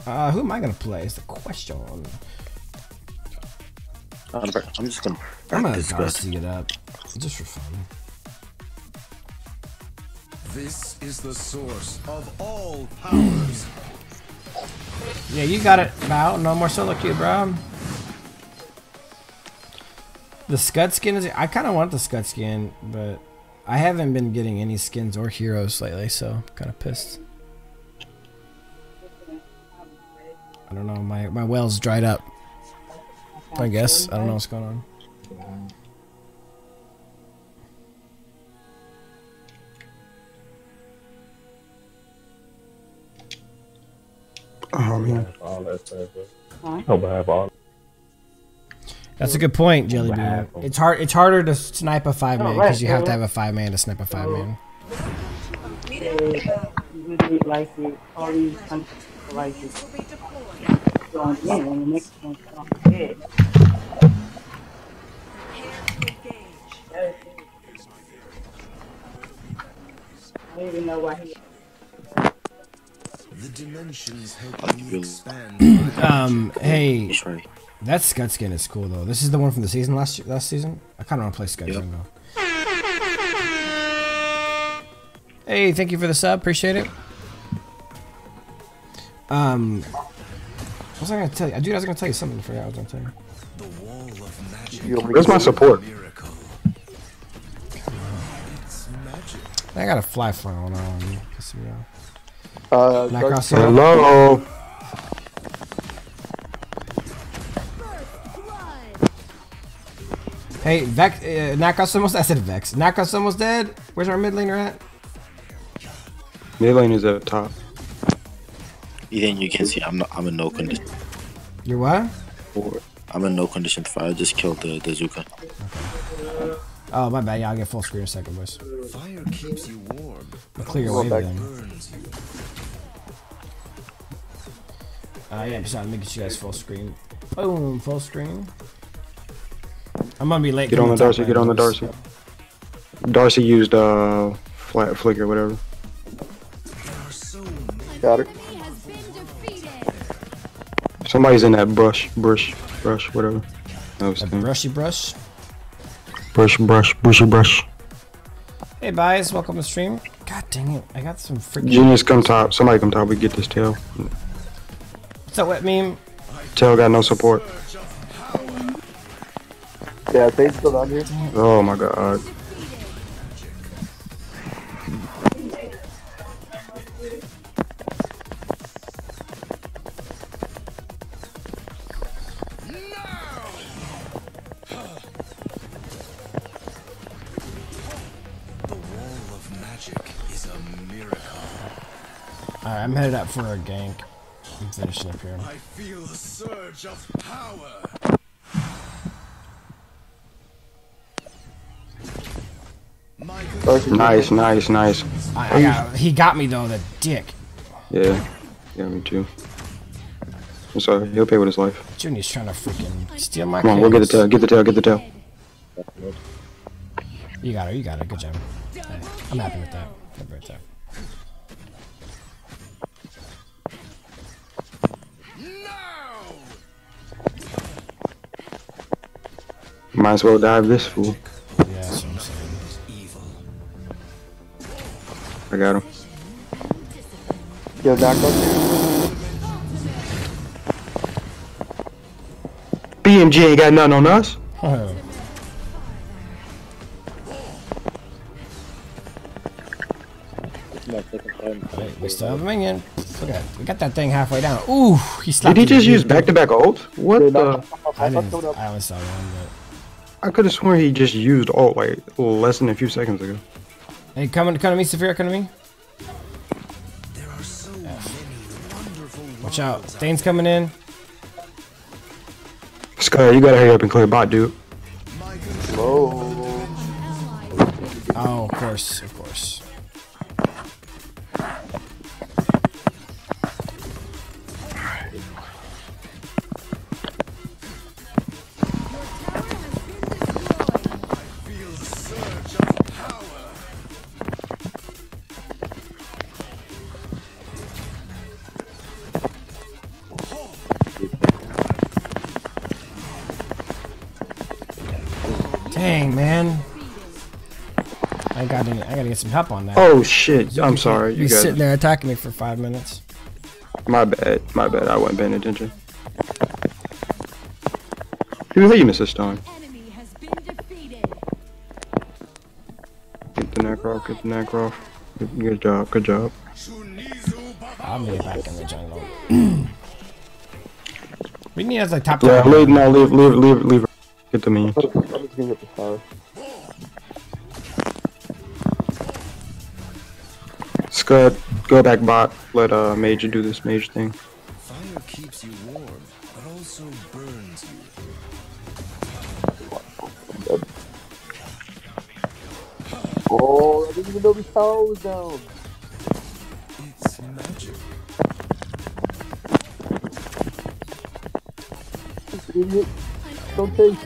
Who am I gonna play is the question. I'm just gonna. I'm gonna Darcy it up, just for fun. This is the source of all powers. Yeah, you got it, Bao. No more solo queue, bro. The Scud skin is. I kind of want the Scud skin, but I haven't been getting any skins or heroes lately, so I'm kind of pissed. I don't know, my well's dried up. I guess. I don't know what's going on. Oh man. That's a good point, Jellybean. It's hard. It's harder to snipe a 5-man because you have to have a 5-man to snipe a 5-man. The dimensions help me expand. Hey, that Scud skin is cool though. This is the one from the season last season. I kind of want to play Scud Jungle. Hey, thank you for the sub. Appreciate it. What was I gonna tell you? Dude, I was gonna tell you something. I forgot what I was gonna tell you. The wall of magic. Where's my support? I got a fly funnel on me. Piss me Hello. off. Hey, Vex, Nakos almost. I said Vex. Nakos almost dead. Where's our mid laner at? Mid lane is at the top. Ethan, you can see I'm in no condition. You're what? I'm in no condition to fight. I just killed the Zuka. Okay. Oh my bad. Yeah, I'll get full screen in a second, boys. Fire keeps you warm. I'll clear your wave then. Yeah, besides making sure you guys full screen. Boom, full screen. I'm gonna be late. Get on the Darcy. Get on the Darcy. Darcy used flat flicker, whatever. Got her. Somebody's in that brush, whatever. Brushy brush. Brush. Hey, guys, welcome to stream. God dang it, I got some freaking. Genius, come top. Somebody come top. We get this tail. What's up, wet meme? Tail got no support. Yeah, they still down here. Oh my god. Alright, I'm headed up for a gank. I'm finishing up here. I feel a surge of power. Nice. He got me though, the dick. Yeah, me too. I'm sorry, he'll pay with his life. Junior's trying to freaking steal my. Come on, we'll get the tail. Get the tail. You got it. Good job. Hey, I'm happy with that. Right there. Might as well dive this fool. Yeah, that's what I'm saying. I got him. Yo, back up. BMG ain't got nothing on us. Oh. Wait, we still have a minion. Look at that. We got that thing halfway down. Ooh, he slapped. Did he just use back-to-back ult? What the? I only saw one, but. I could have sworn he just used ult like less than a few seconds ago. Hey, come to me, Saphira, come to me. There are so many wonderful. Watch out, Stain's coming in. Sky, you gotta hurry up and clear bot, dude. Whoa. Oh, of course. Dang, man. I gotta get some help on that. Oh shit! I'm sorry. You guys sitting there attacking me for 5 minutes. My bad. I wasn't paying attention. Who hit you, Mrs. Stone? Get the Necroff. Good job. I'll be back in the jungle. We need as like top. Yeah, leave. Get the minions. I'm just gonna get the power. Scud, go back bot. Let Mage do this mage thing. Fire keeps you warm, but also burns you. Oh, I didn't even know his power was down. It's magic. Idiot. Don't take.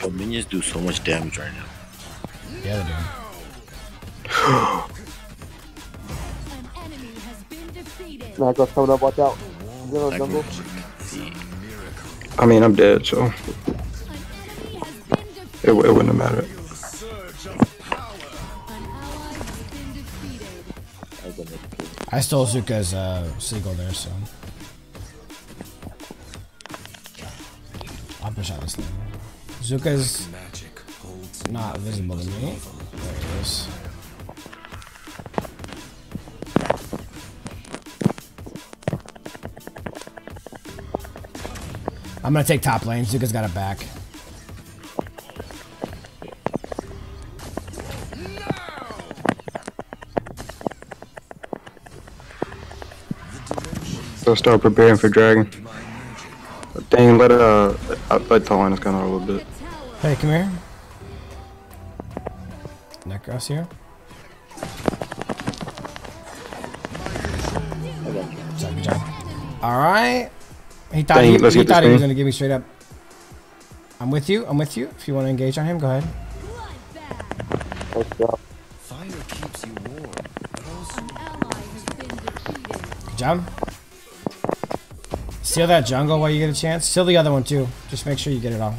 The minions do so much damage right now. Yeah, they do. Knockoff coming up, watch out. Jungle. I mean, I'm dead, so it wouldn't have mattered. I stole Zuka's seagull there, so I'll push out this thing. Zuka's not visible to me. There it is. I'm gonna take top lane. Zuka's got it back. So start preparing for dragon. Dang, let Talon kind of a little bit. Hey, come here. Necros here. Good job. All right. He thought he was gonna give me straight up. I'm with you. If you want to engage on him, go ahead. Fire keeps you warm. job. Steal that jungle while you get a chance. Steal the other one too. Just make sure you get it all.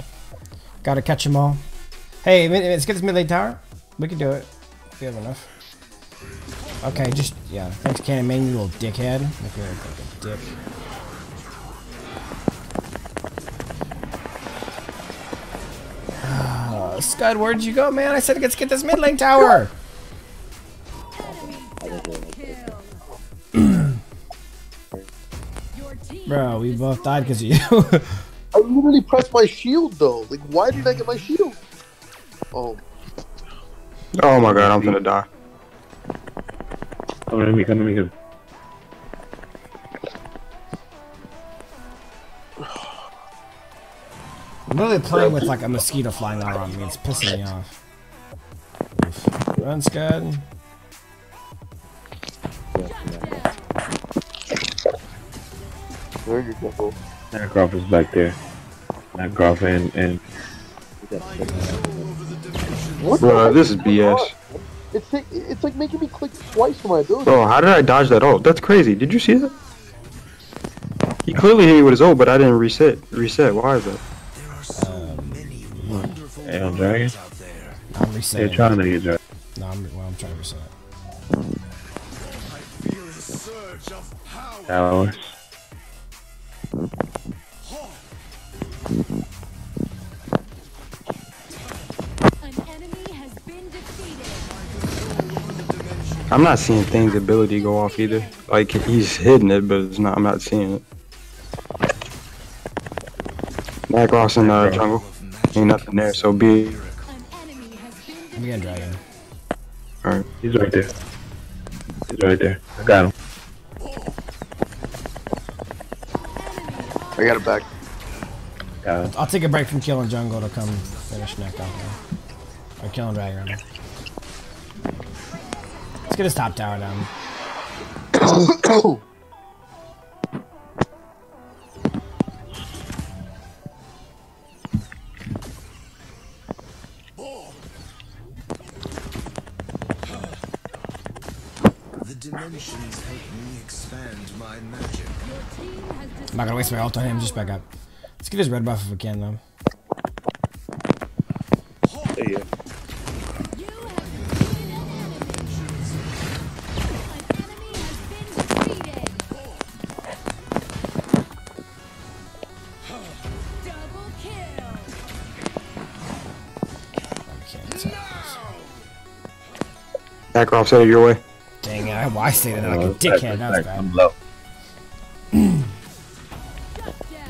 Gotta catch them all. Hey, let's get this mid lane tower. We can do it. We have enough. Okay, just, yeah. Thanks, Cannon Man, you little dickhead. Look at like a dick. Scud, where did you go, man? I said let's get this mid lane tower. Bro, we both died because of you. I literally pressed my shield though. Like, why did I get my shield? Oh. Oh my god, I'm gonna die. Come to me, come to me. I'm literally playing with like a mosquito flying all around me. It's pissing me off. Run, Scud. There you go. Nacroft is back there. Nacroft and What? Bro, this is BS. It's like making me click twice for my ability. Bro, how did I dodge that ult? That's crazy. Did you see that? He clearly hit me with his ult, but I didn't reset. Why is that? Hey, I'm dragging. I'm resetting. They're trying to get dragged. No, I'm trying to reset. Towers. I'm not seeing Thing's ability go off either. Like, he's hitting it, but it's not. I'm not seeing it. Macross in the jungle. Ain't nothing there, so be. I'm getting dragon. Alright, he's right there. He's right there. I got him. I got it back. Got him. I'll take a break from killing jungle to come finish neck off now. Or killing dragon rather. Let's get his top tower down. The dimensions help me expand my magic. I'm not gonna waste my ult on him, just back up. Let's get his red buff if we can though. Yeah. Macross set it your way. Dang it, I stayed in there like a dickhead, that's bad. I'm low.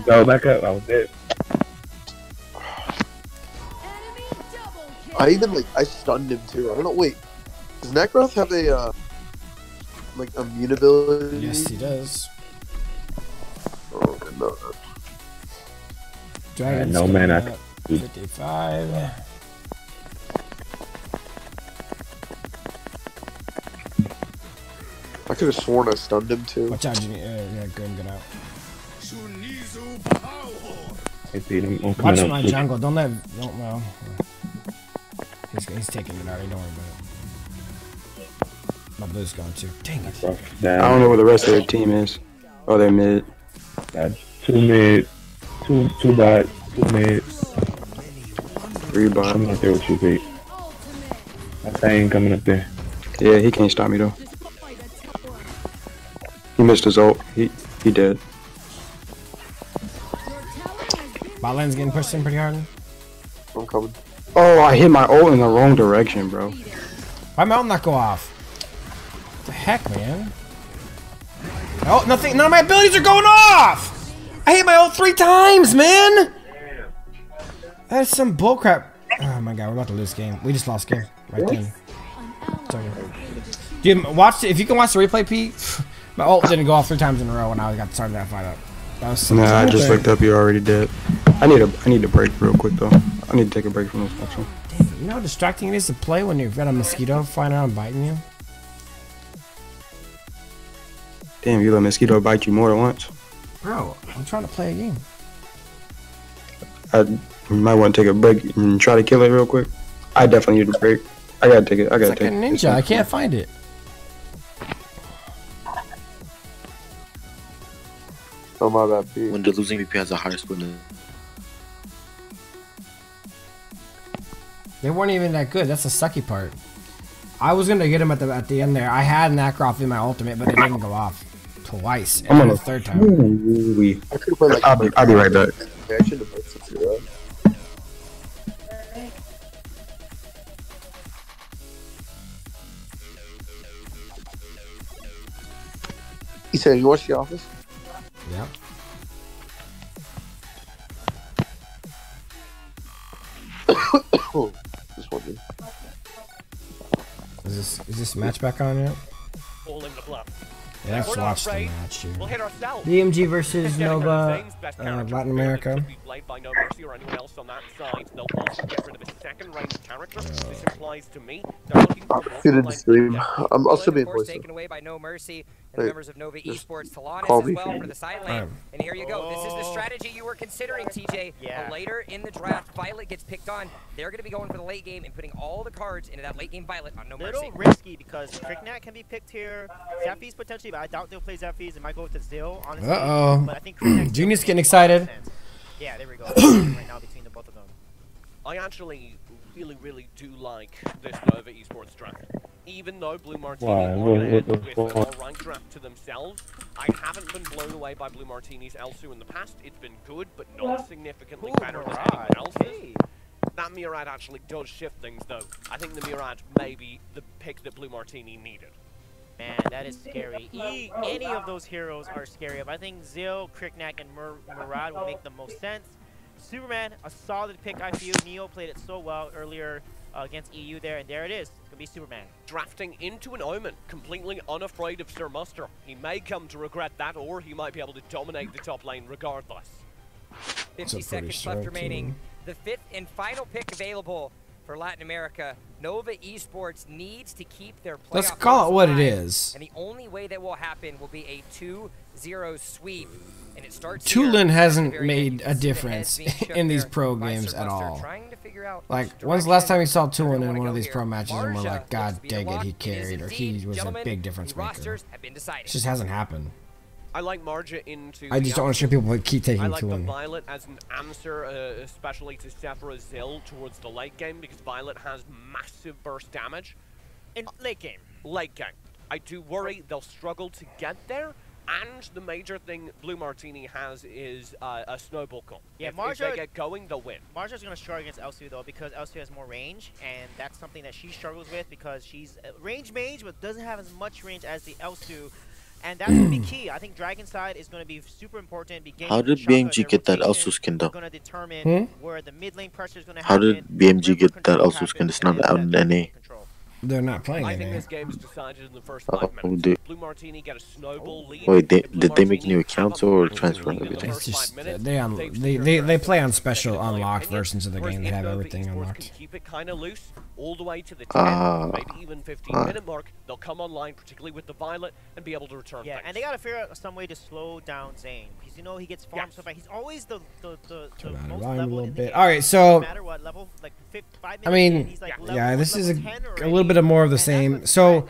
Go back up, I was dead. I stunned him too. I don't know. Wait, does Nacroth have a like immune ability? Yes, he does. Oh no. Dragon's no man, I 55. I could have sworn I stunned him too. Watch out, Jimmy. Yeah, good out. Watch my jungle. Don't well. He's taking it already. Don't worry about it. My blue's going too. Dang it. I don't know where the rest of their team is. Oh, they're mid. Got 2 mid, 2 bot, 2 mid. 3 bot. I'm not there with you, Pete. That thing coming up there. Yeah, he can't stop me though. He missed his ult. He dead. Bot lane's getting pushed in pretty hard. I'm coming. Oh, I hit my ult in the wrong direction, bro. Why'd my ult not go off? What the heck, man? Oh, nothing. None of my abilities are going off! I hit my ult 3 times, man! That is some bullcrap. Oh my god, we're about to lose game. We just lost game. Right then. Dude, watch it. If you can watch the replay, Pete, my ult didn't go off 3 times in a row when I got started that fight up. That was so I just looked up. You're already dead. I need a break real quick though. I need to take a break from this action. Damn, you know how distracting it is to play when you've got a mosquito flying around biting you? Damn, you let a mosquito bite you more than once. Bro, I'm trying to play a game. I might want to take a break and try to kill it real quick. I definitely need a break. I gotta take it. I gotta take it. It's like a ninja. I can't find it. Oh my bad, Pete. When the losing VP has a higher score than... They weren't even that good. That's the sucky part. I was gonna get him at the end there. I had Nacroft in my ultimate, but it didn't go off twice. And the third time. I'll be right back. He said, "You watch The Office?" Yeah. Just wondering. Is this match back on yet? All in the bluff. Yeah, I just watched the match. We'll hit ourselves. BMG versus Nova, Latin America. Played by No Mercy or anyone else on that side. They'll also get rid of a second range character. This implies to me they're looking for Good in the stream. I'm also being voiced taken away by No Mercy and the members of Nova Esports. Talanis as well for the side lane. And here you go. This is the strategy you were considering, TJ. Yeah. Later in the draft, Violet gets picked on. They're going to be going for the late game and putting all the cards into that late game Violet on No Mercy. Little risky because Cricknat can be picked here. Zephy's potentially, but I doubt they'll play Zephy's. It might go with the Zill, honestly. But I think Junior's getting excited. Yeah, there we go. Right now between the both of them. I actually really do like this Nova Esports draft. Even though Blue Martini with a rank draft to themselves, I haven't been blown away by Blue Martini's Elsu in the past. It's been good, but not significantly better than anyone else's. That Mirage actually does shift things, though. I think the Mirage may be the pick that Blue Martini needed. Man, that is scary. Any of those heroes are scary. But I think Zill, Cricknack, and Murad will make the most sense. Superman, a solid pick, I feel. Neo played it so well earlier against EU there, and there it is. It could be Superman. Drafting into an Omen, completely unafraid of Sir Muster. He may come to regret that, or he might be able to dominate the top lane regardless. 50 seconds left remaining. The fifth and final pick available for Latin America. Nova Esports needs to keep their playoff. Let's call it what it is. And the only way that will happen will be a 2-0 sweep. And it starts Tulin hasn't made a difference in these pro games at all. Like, when's the last time you saw Tulin in one of these pro matches and we're like, God dang it, he carried, or he was a big difference maker? It just hasn't happened. I like Marja into. I just don't understand people keep taking I like the Tulin. Violet as an answer, especially to Sephora Zill towards the late game, because Violet has massive burst damage. In late game. Late game. I do worry they'll struggle to get there, and the major thing Blue Martini has is a snowball call. Yeah, if they get going, they'll win. Marja's going to struggle against Elsu, though, because Elsu has more range, and that's something that she struggles with because she's a range mage, but doesn't have as much range as the Elsu. And that's going to be key. I think Dragon Side is going to be super important. How did BMG get that Elsu skin though? Going to determine where the mid lane pressure is going to happen. How did BMG get that Elsu skin? It's not out in NA. They're not playing I it. think this game is decided in the first 5 minutes. Dude. Blue Martini get a snowball lead. Wait, did they make new accounts or transfer everything? It's just they play on special unlocked versions of the game. They have everything unlocked. Keep it kind of loose all the way to the 10, maybe even 15-minute mark. They'll come online, particularly with the Violet, and be able to return. Yeah, things. and they got to figure out some way to slow down Zane because you know he gets farmed so fast. He's always the most level in the game. All right, so no matter what level, like 5 minutes I mean, he's like yeah, this is a little bit of more of the same. So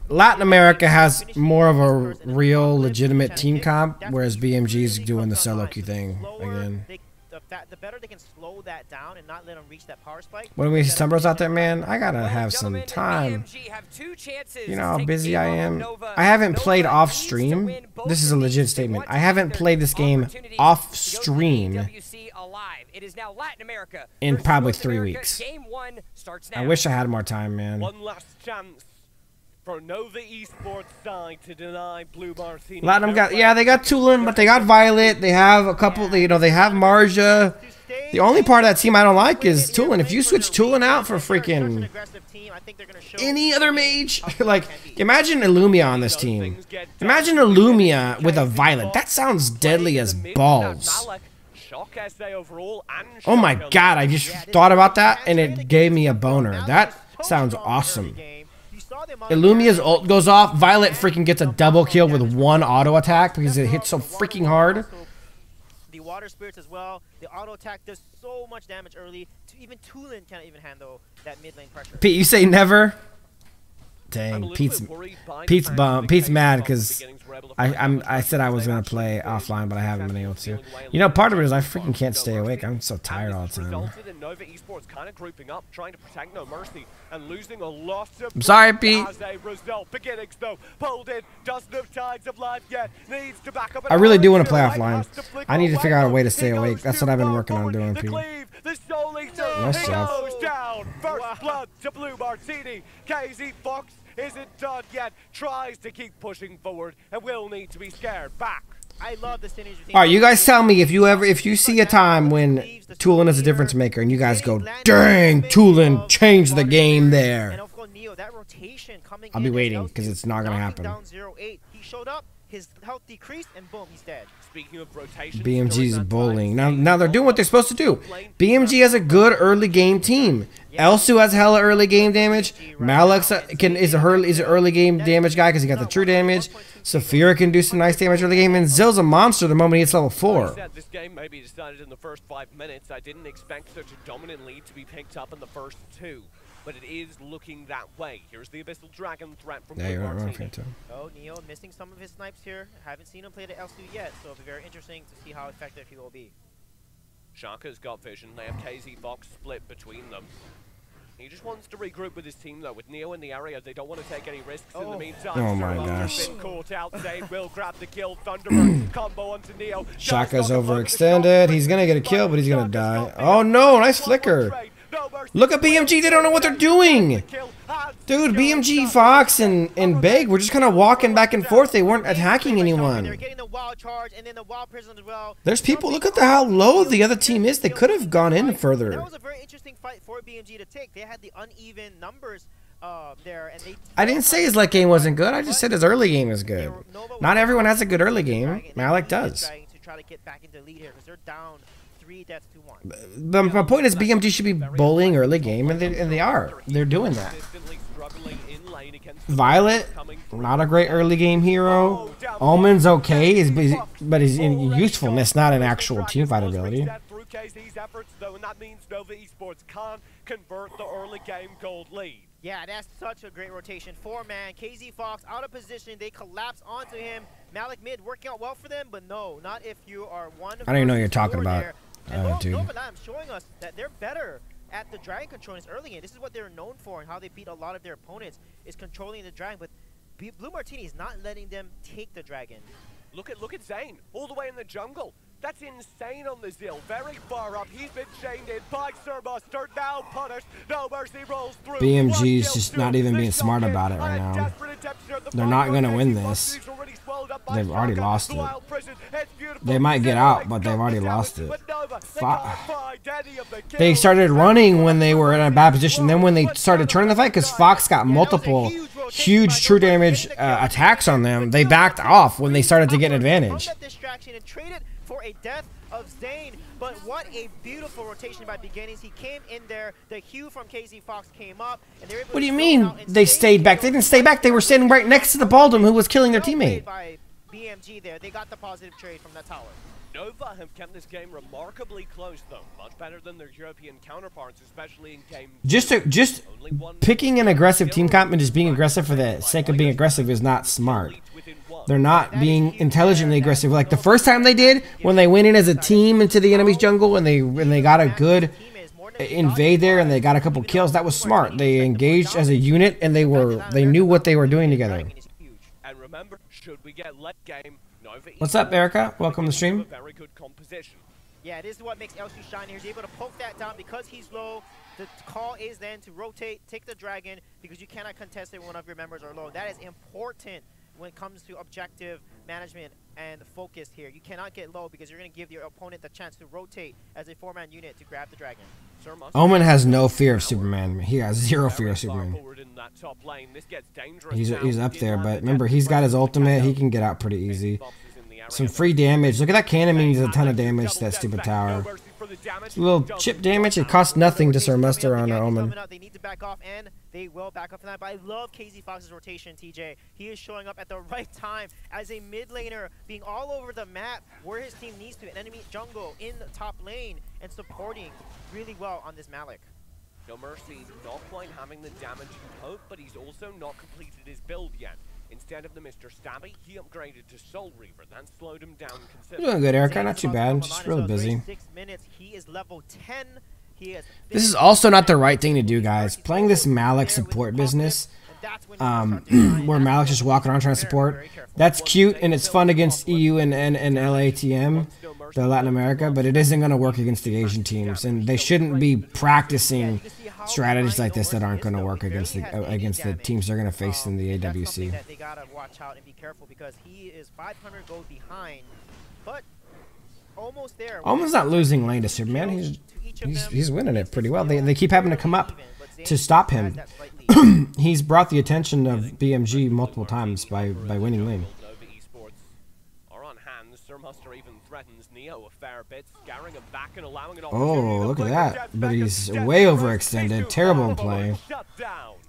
Latin America has more of a real legitimate team comp, whereas BMG's doing the solo queue thing again. The better they can slow that down and not let them reach that power spike. When we see Stumbros out there, man, I gotta have some time. You know how busy I am. I haven't played off stream. This is a legit statement. I haven't played this game off stream in probably 3 weeks. I wish I had more time, man. One last chance for Nova Esports side to deny Blue Martini. Latinum got, yeah, they got Tulin, but they got Violet. They have a couple, you know, they have Marja. The only part of that team I don't like is Tulin. If you switch Tulin out for freaking any other mage, like, imagine Illumia on this team. Imagine Illumia with a Violet. That sounds deadly as balls. Oh my god, I just thought about that and it gave me a boner. That sounds awesome. Illumia's ult goes off, Violet freaking gets a double kill with one auto attack because it hits so freaking hard. The water spirits as well, the auto attack does so much damage early. Even Tulin can't even handle that mid lane pressure. Pete, you say never? Dang, Pete's mad because I said I was gonna play offline, but I haven't been able to. You know, part of it is I freaking can't stay awake. I'm so tired all the time. I'm sorry, Pete. I really do want to play offline. I need to figure out a way to stay awake. That's what I've been working on doing, Pete. Nice job. First blood to Blue Martini. KZ Fox isn't done yet. Tries to keep pushing forward and will need to be scared back. I love the synergy. All right, you guys tell me if you see a time when Tulin is a difference maker and you guys go, dang, Tulin changed the game there. I'll be waiting because it's not gonna happen. He showed up, his health decreased, and boom, he's dead. Speaking of rotation, BMG's bullying. Now they're doing what they're supposed to do. BMG has a good early game team. Elsu has hella early game damage. Malix is an early game damage guy because he got the true damage. Saphira can do some nice damage early game, and Zill's a monster the moment he hits level 4. This game may be decided in the first 5 minutes. I didn't expect such a dominant lead to be picked up in the first 2. But it is looking that way. Here's the Abyssal Dragon threat from Blue Martini. Oh, Neo missing some of his snipes here. Haven't seen him play the Elsu yet, so it'll be very interesting to see how effective he will be. Shaka's got vision. They have KZ Fox split between them. He just wants to regroup with his team, though. With Neo in the area, they don't want to take any risks in the meantime. Oh my gosh. Been caught out. They will grab the kill. Thunderbird combo onto Neo. Shaka's overextended. He's going to get a kill, but he's going to die. Oh no, nice flicker. Look at BMG, they don't know what they're doing. Dude, BMG, Fox, and Big were just kind of walking back and forth. They weren't attacking anyone. There's people, look at how low the other team is. They could have gone in further. That was a very interesting fight for BMG to take. They had the uneven numbers there. And I didn't say his late game wasn't good. I just said his early game is good. Not everyone has a good early game. Malik does. But my point is BMG should be bullying early game, and they are. They're doing that. Violet, not a great early game hero. Omen's okay, but his usefulness, not an actual team fight ability. Yeah, that's such a great rotation. 4-man, KZ Fox out of position. They collapse onto him. Malik mid working out well for them, but no, not if you are one. I don't even know what you're talking about. Dude. Showing us that they're better at the dragon controlling early game. This is what they're known for and how they beat a lot of their opponents is controlling the dragon. But Blue Martini is not letting them take the dragon. Look at Zane all the way in the jungle. That's insane on the Zill. Very far up. He's been chained in by Sirbuster. Now punished. No mercy rolls through. BMG's just not even being smart about it right now. They're not going to win this. They've already lost it. They might get out, but they've already lost it. They started running when they were in a bad position. Then when they started turning the fight, because Fox got multiple huge true damage attacks on them, they backed off when they started to get an advantage. For a death of Zane, but what a beautiful rotation by Beginnings. He came in there, the hue from KZ Fox came up, and they were able What do you mean they stayed back? They didn't stay back, they were standing right next to the Baldwin who was killing their teammate. By BMG there, they got the positive trade from that tower. Nova have kept this game remarkably close, though. Much better than their European counterparts, especially in game. Just picking an aggressive team comp and just being aggressive for the sake of being aggressive is not smart. They're not being intelligently aggressive. Like the first time they did, when they went in as a team into the enemy's jungle and they got a good invade there and they got a couple kills, that was smart. They engaged as a unit and they knew what they were doing together. And remember, should we get late game, What's up, Erica? Welcome to the stream. Very good composition. Yeah, this is what makes Elsu shine here. He's able to poke that down because he's low. The call is then to rotate, take the dragon, because you cannot contest it when one of your members are low. That is important when it comes to objective management and focus here. You cannot get low because you're going to give your opponent the chance to rotate as a 4-man unit to grab the dragon. Omen has no fear of Superman. He has zero fear of Superman. He's up there, but remember, he's got his ultimate. He can get out pretty easy. Some free damage. Look at that cannon means a ton of damage to that stupid tower. It's a little chip damage. It costs nothing to Sir Muster on Omen. They need to back off, and they will back off from that. But I love KZ Fox's rotation, TJ. He is showing up at the right time as a mid laner, being all over the map where his team needs to. An enemy jungle in the top lane and supporting really well on this Malik. No Mercy not quite having the damage you hope, but he's also not completed his build yet. Instead of the Mr. Stabby, he upgraded to Soul Reaver. That slowed him down considerably. You're doing good, Erica. Not too bad. Just really busy. 6 minutes. He is level 10. This is also not the right thing to do, guys. Playing this Malik support business, where Malik's just walking around trying to support, that's cute and it's fun against EU and LATM, the Latin America, but it isn't going to work against the Asian teams, and they shouldn't be practicing strategies like this that aren't going to work against the teams they're going to face in the AWC. They gotta watch out and be careful because he is 500 gold behind, but almost there. Almost not losing lane to Superman. He's winning it pretty well. They keep having to come up to stop him. He's brought the attention of BMG multiple times by winning lane. Oh, look at that. But he's way overextended. Terrible in play.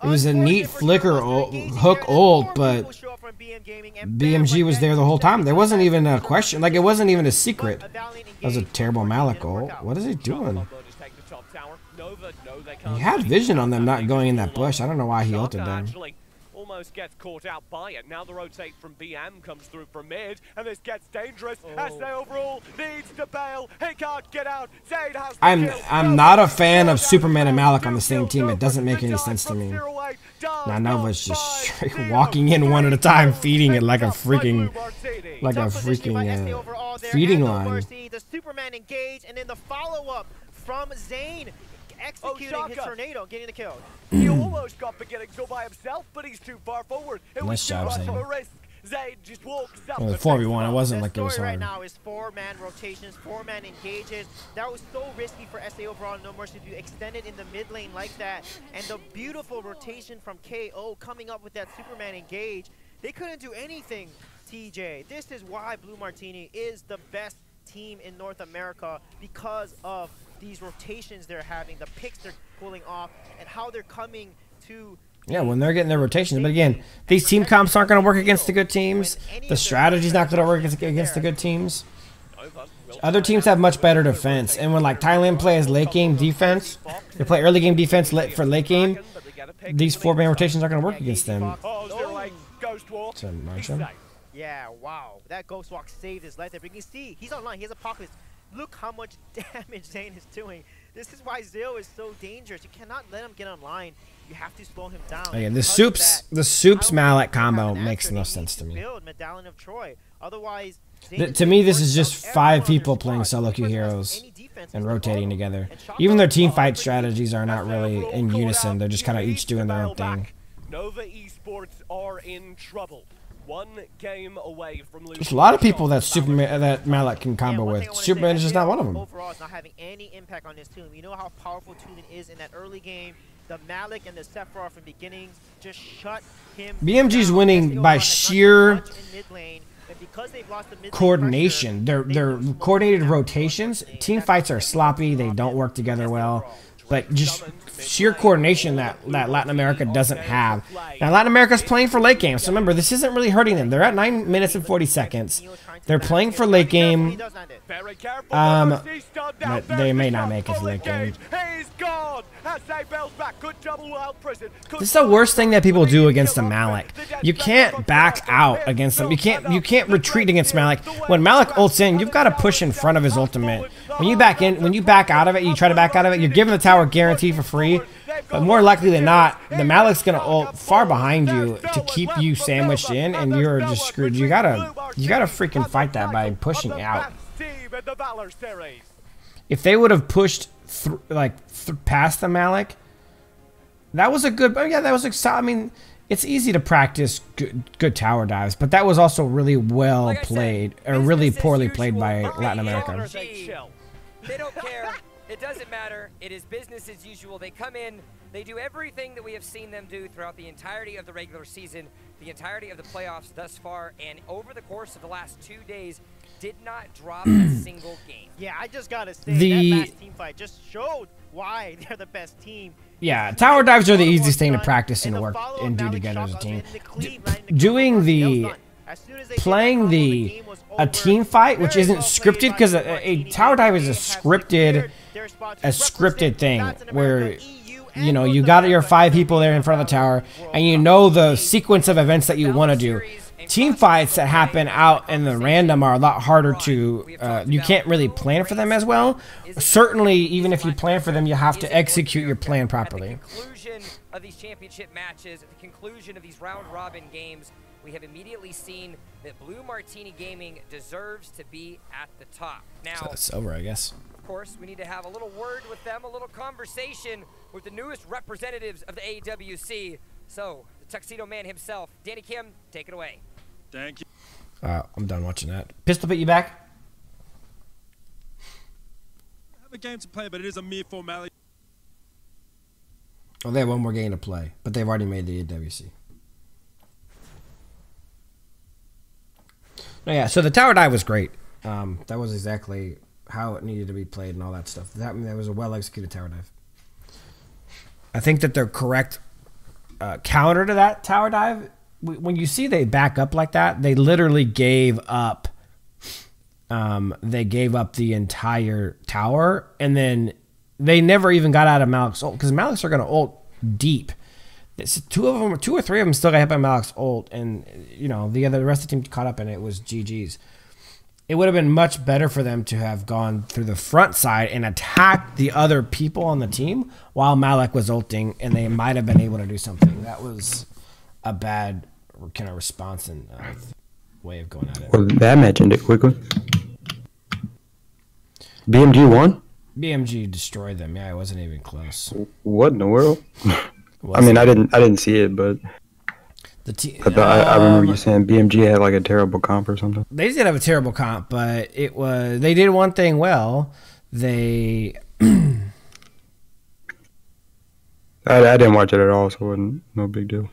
It was a neat flicker hook ult, but BMG was there the whole time. There wasn't even a question. Like, it wasn't even a secret. That was a terrible Malik ult. What is he doing? He had vision on them not going in that bush. I don't know why he ulted them. Almost gets caught out by it. Now the rotate from BM comes through from mid, and this gets dangerous as they overall needs to bail. He can't get out. Zayd has I'm not a fan of Superman and Malik on the same team. It doesn't make any sense to me. Now Nova's just straight walking in one at a time, feeding it like a freaking feeding line. The Superman engage, and then the follow-up from Zane. Executing his tornado, getting the kill. He almost got beginnings all by himself, but he's too far forward. It nice job, Zane. Zayn just walks up. 4v1, it wasn't like it was hard. Right now is 4-man rotations, 4-man engages. That was so risky for SA overall. No Mercy to extend it in the mid lane like that. And the beautiful rotation from KO coming up with that Superman engage. They couldn't do anything, TJ. This is why Blue Martini is the best team in North America, because of these rotations they're having, the picks they're pulling off, and how they're coming to... Yeah, when they're getting their rotations. But again, these team comps aren't going to work against the good teams. The strategy's not going to work against the good teams. Other teams have much better defense. And when, like, Thailand plays late game defense, they play early game defense for late game, these 4-man rotations aren't going to work against them. So, yeah, wow. That Ghost Walk saved his life there. But you can see, he's online. He has a pocket. Look how much damage Zane is doing. This is why Zeo is so dangerous. You cannot let him get online. You have to slow him down. Again, the Soups Malik combo makes no sense to me. Medallion of Troy. Otherwise, to me, this is just 5 people playing solo queue heroes and rotating together. Even their team fight strategies are not really in unison. They're just kind of each doing their own thing. Nova Esports are in trouble. 1 game away from losing. There's a lot of people that Malik can combo with. Superman is just not one of them. Overall, it's not having any impact on this team. You know how powerful Tulin is in that early game. The Malik and the Sephiroth from beginning just shut him. BMG's winning by sheer coordination. Their coordinated rotations. Team fights are sloppy. They don't work together well. But just sheer coordination that Latin America doesn't have. Now, Latin America's playing for late game. So remember, this isn't really hurting them. They're at 9 minutes and 40 seconds. They're playing for late game. But they may not make it to late game. This is the worst thing that people do against a Malik. You can't back out against them. You can't retreat against Malik. When Malik ults in, you've got to push in front of his ultimate. When you back out of it, you try to back out of it, you're giving the tower guarantee for free. But more likely than not, the Malik's gonna ult far behind you to keep you sandwiched in, and you're just screwed. You gotta freaking fight that by pushing out. If they would have pushed past the Malik, that was a good. Yeah, that was exciting. I mean, it's easy to practice good tower dives, but that was also really well played, or really poorly played by Latin America. They don't care. It doesn't matter. It is business as usual. They come in, they do everything that we have seen them do throughout the entirety of the regular season, the entirety of the playoffs thus far, and over the course of the last 2 days, did not drop a single game. Yeah, I just gotta say, that last team fight just showed why they're the best team. Yeah, tower dives are the easiest thing to practice and work and do together as a team. Playing a team fight, which isn't scripted, because a tower dive is a scripted thing where you know, you got your 5 people there in front of the tower, and you know the sequence of events that you want to do. Team fights that happen out in the random are a lot harder to, you can't really plan for them as well. Certainly, even if you plan for them, you have to execute your plan properly. At the conclusion of these championship matches, at the conclusion of these round-robin games, we have immediately seen that Blue Martini Gaming deserves to be at the top. Now, So it's over, I guess. of course, we need to have a little word with them, a little conversation with the newest representatives of the AWC. So, the Tuxedo Man himself, Danny Kim, take it away. Thank you. I'm done watching that. Pistol Pit, you back? I have a game to play, but it is a mere formality. Oh, they have one more game to play, but they've already made the AWC. Oh, yeah, so the tower dive was great. That was exactly how it needed to be played and all that stuff. That was a well-executed tower dive. I think that the correct counter to that tower dive, when you see they back up like that, they literally gave up. They gave up the entire tower, and then they never even got out of Malik's ult, because Malik's are going to ult deep. Two or three of them still got hit by Malik's ult, and you know the rest of the team caught up, and it was GG's. It would have been much better for them to have gone through the front side and attacked the other people on the team while Malik was ulting, and they might have been able to do something. That was a bad kind of response and way of going at it. Well, that mentioned it quickly. BMG won? BMG destroyed them. Yeah, it wasn't even close. What in the world? I mean, I didn't see it, but I remember you saying BMG had like a terrible comp or something. They did have a terrible comp, but they did one thing well. They I didn't watch it at all, so it wasn't no big deal.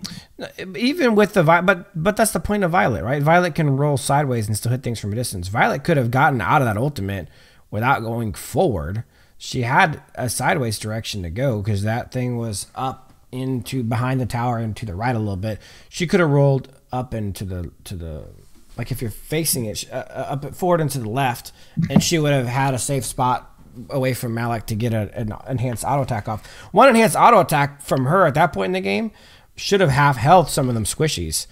Even with the but that's the point of Violet, right? Violet can roll sideways and still hit things from a distance. Violet could have gotten out of that ultimate without going forward. She had a sideways direction to go because that thing was up into behind the tower and to the right a little bit. She could have rolled up into the like if you're facing it up forward and to the left, and she would have had a safe spot away from Malik to get an enhanced auto attack off. One enhanced auto attack from her at that point in the game should have half health some of them squishies,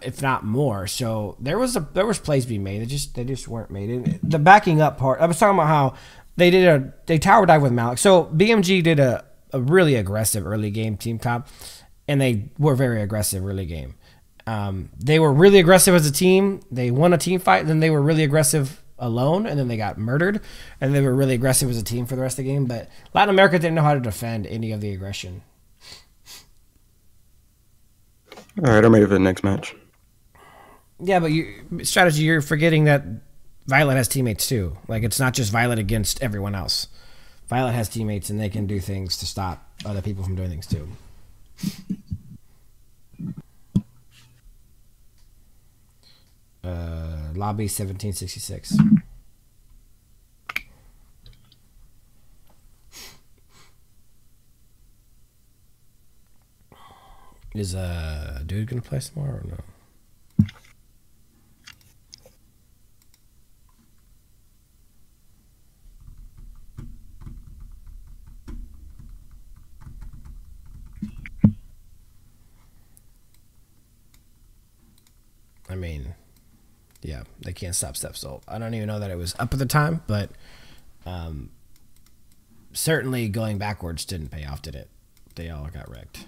if not more. So there was plays being made. They just weren't made. And the backing up part, I was talking about how they tower dive with Malik. So BMG did a really aggressive early game team comp, and they were very aggressive early game. They were really aggressive as a team. They won a team fight, and then they were really aggressive alone, and then they got murdered, and they were really aggressive as a team for the rest of the game. But Latin America didn't know how to defend any of the aggression. All right, I'm ready for the next match. Yeah, but you're forgetting that Violet has teammates too. Like, it's not just Violet against everyone else. Violet has teammates, and they can do things to stop other people from doing things too. Lobby 1766. Is dude gonna play some more or no? I mean, yeah, they can't stop Steph's ult. I don't even know that it was up at the time, but certainly going backwards didn't pay off, did it? They all got wrecked.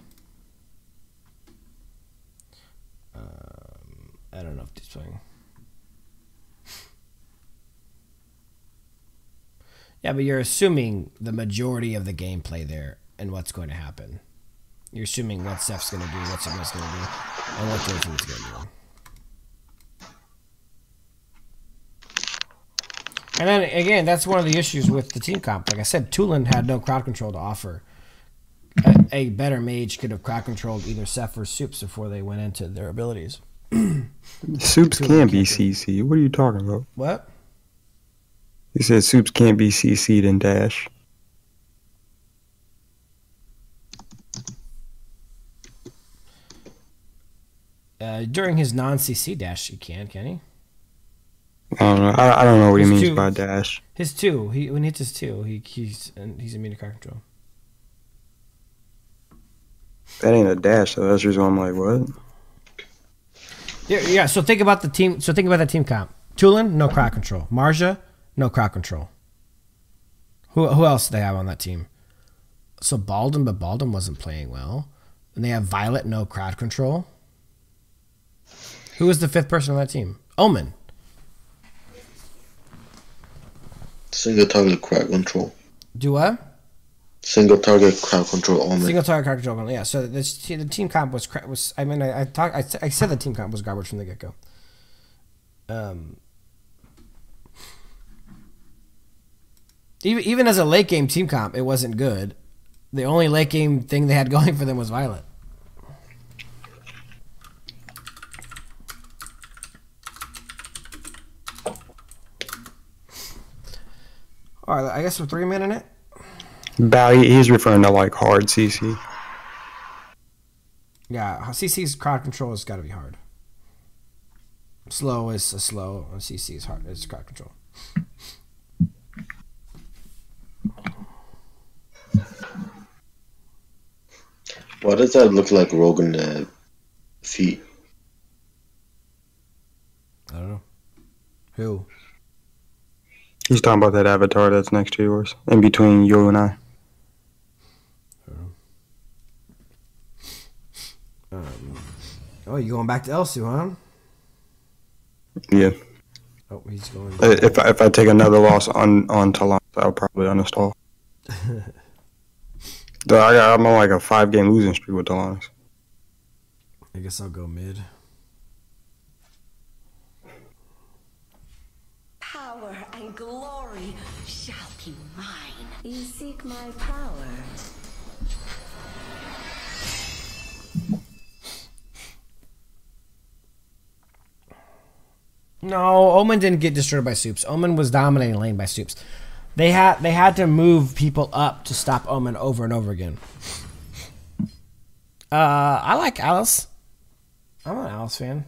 I don't know if this playing. Yeah, but you're assuming the majority of the gameplay there and what's going to happen. You're assuming what Steph's going to do, what Sigma's going to do, and what the other team's going to do. And then, again, that's one of the issues with the team comp. Like I said, Tulin had no crowd control to offer. A better mage could have crowd controlled either Ceph or Soups before they went into their abilities. Soups can be CC. What are you talking about? What? He said Soups can't be CC'd in Dash. During his non-CC dash, he can he? I don't know. I don't know what he means by dash. His 2. When he hits his 2, he's immune to crowd control. That ain't a dash, so that's the reason why I'm like, what? Yeah. So think about the team. So think about that team comp. Tulin, no crowd control. Marja, no crowd control. Who else do they have on that team? So Baldwin, but Baldwin wasn't playing well. And they have Violet, no crowd control. Who was the 5th person on that team? Omen. Single target crowd control. Do what? Single target crowd control only. Single target crowd control only. Yeah. So the team comp was. I mean, I said the team comp was garbage from the get go. Even as a late game team comp, it wasn't good. The only late game thing they had going for them was Violet. All right, I guess we're 3 minutes in it. He's referring to like hard CC. Yeah, CC's crowd control has got to be hard. Slow is a slow, and CC is hard. It's crowd control. Why does that look like Rogan feet? I don't know. Who? He's talking about that avatar that's next to yours, in between you and I. Oh, you going back to Elsu, huh? Yeah. Oh, he's going. If I take another loss on Talon, I'll probably uninstall. I'm on like a 5-game losing streak with Talon. I guess I'll go mid. Power and glory shall be mine. You seek my power. No, Omen didn't get destroyed by Soups. Omen was dominating lane by Soups. They had to move people up to stop Omen over and over again. I like Alice. I'm an Alice fan.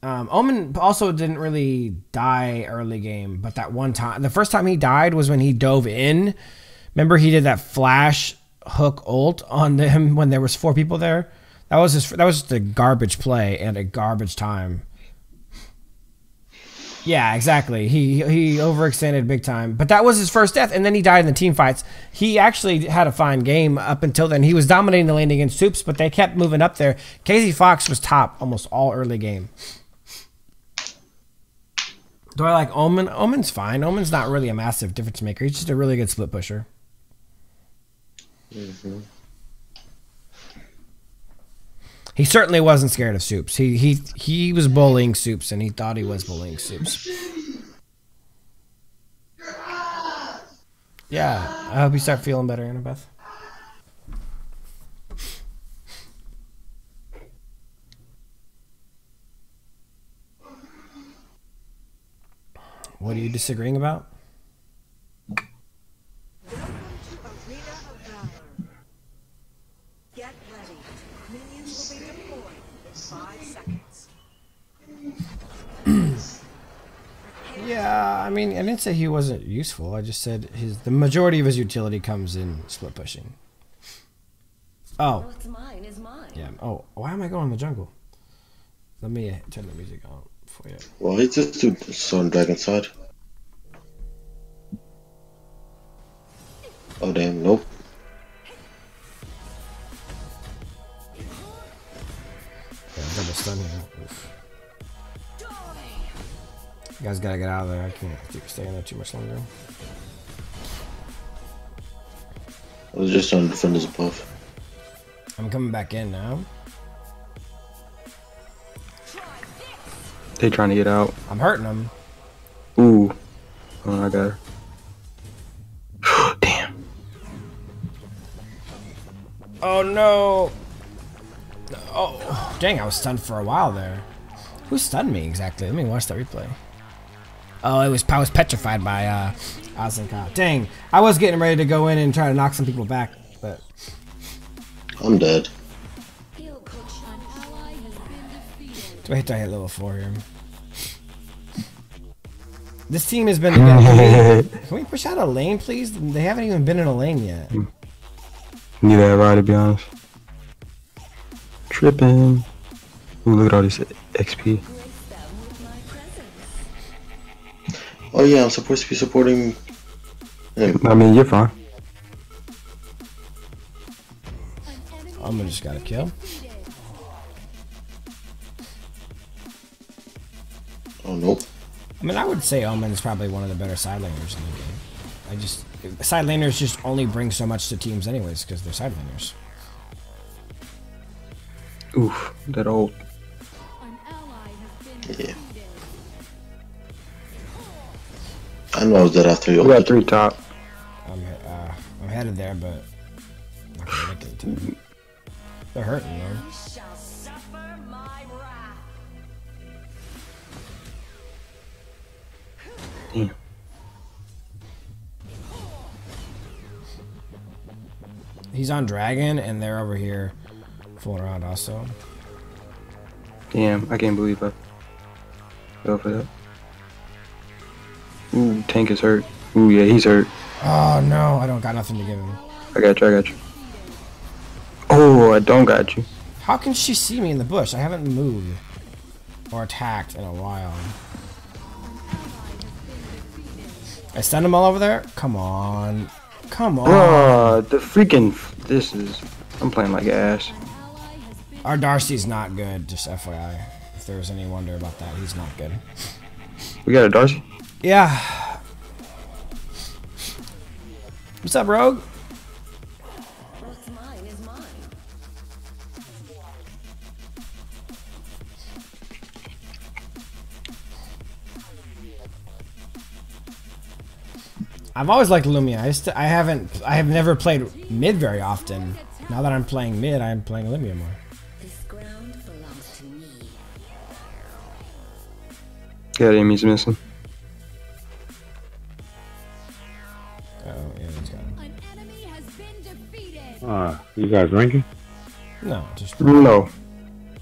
Omen also didn't really die early game, but that one time, the first time he died was when he dove in. Remember, he did that flash hook ult on them when there was 4 people there. That was just a garbage play and a garbage time. Yeah, exactly. He overextended big time. But that was his first death, and then he died in the team fights. He actually had a fine game up until then. He was dominating the lane against Soups, but they kept moving up there. KZ Fox was top almost all early game. Do I like Omen? Omen's fine. Omen's not really a massive difference maker. He's just a really good split pusher. Mm-hmm. He certainly wasn't scared of Soups. He was bullying Soups, and he thought he was bullying Soups. Yeah, I hope you start feeling better, Annabeth. What are you disagreeing about? Yeah, I mean, I didn't say he wasn't useful. I just said the majority of his utility comes in split pushing. Oh. What's mine is mine. Yeah. Oh, why am I going in the jungle? Let me turn the music on for you. Why is this dude on Dragon's side? Oh damn, nope. Yeah, double stun here. Oof. You guys gotta get out of there. I can't stay in there too much longer. I was just on defenders above. I'm coming back in now. They trying to get out. I'm hurting them. Ooh. Oh, I got her. Damn. Oh no. Oh, dang, I was stunned for a while there. Who stunned me exactly? Let me watch that replay. Oh, I was petrified by Azenka. Dang, I was getting ready to go in and try to knock some people back, but I'm dead. Do I hit level 4 here? This team has been together. Can we push out a lane, please? They haven't even been in a lane yet. Neither have I, to be honest. tripping. Ooh, look at all this XP. Oh yeah, I'm supposed to be supporting him. I mean, you're fine. Omen just got a kill. Oh nope. I mean, I would say Omen is probably one of the better side laners in the game. Side laners just only bring so much to teams anyways because they're side laners. Oof, that old. Yeah. I know I was dead after you. We got 3 top. I'm headed there, but I'm not gonna make it in time. They're hurting, man. Damn. He's on Dragon, and they're over here fooling around also. Damn, I can't believe I fell for that. Ooh, Tank is hurt. Ooh, yeah, he's hurt. Oh no, I don't got nothing to give him. I got you. Oh, I don't got you. How can she see me in the bush? I haven't moved or attacked in a while. I send them all over there? Come on. Come on. Bruh, the freaking... I'm playing like ass. Our Darcy's not good, just FYI. If there was any wonder about that, he's not good. We got a Darcy? Yeah. What's up, Rogue? What's mine is mine. I've always liked Lumia. I have never played mid very often. Now that I'm playing mid, I'm playing Lumia more. This ground belongs to me. Yeah, Amy's missing. Oh, yeah, he's got him. An enemy has been defeated. You guys ranking? No, just no.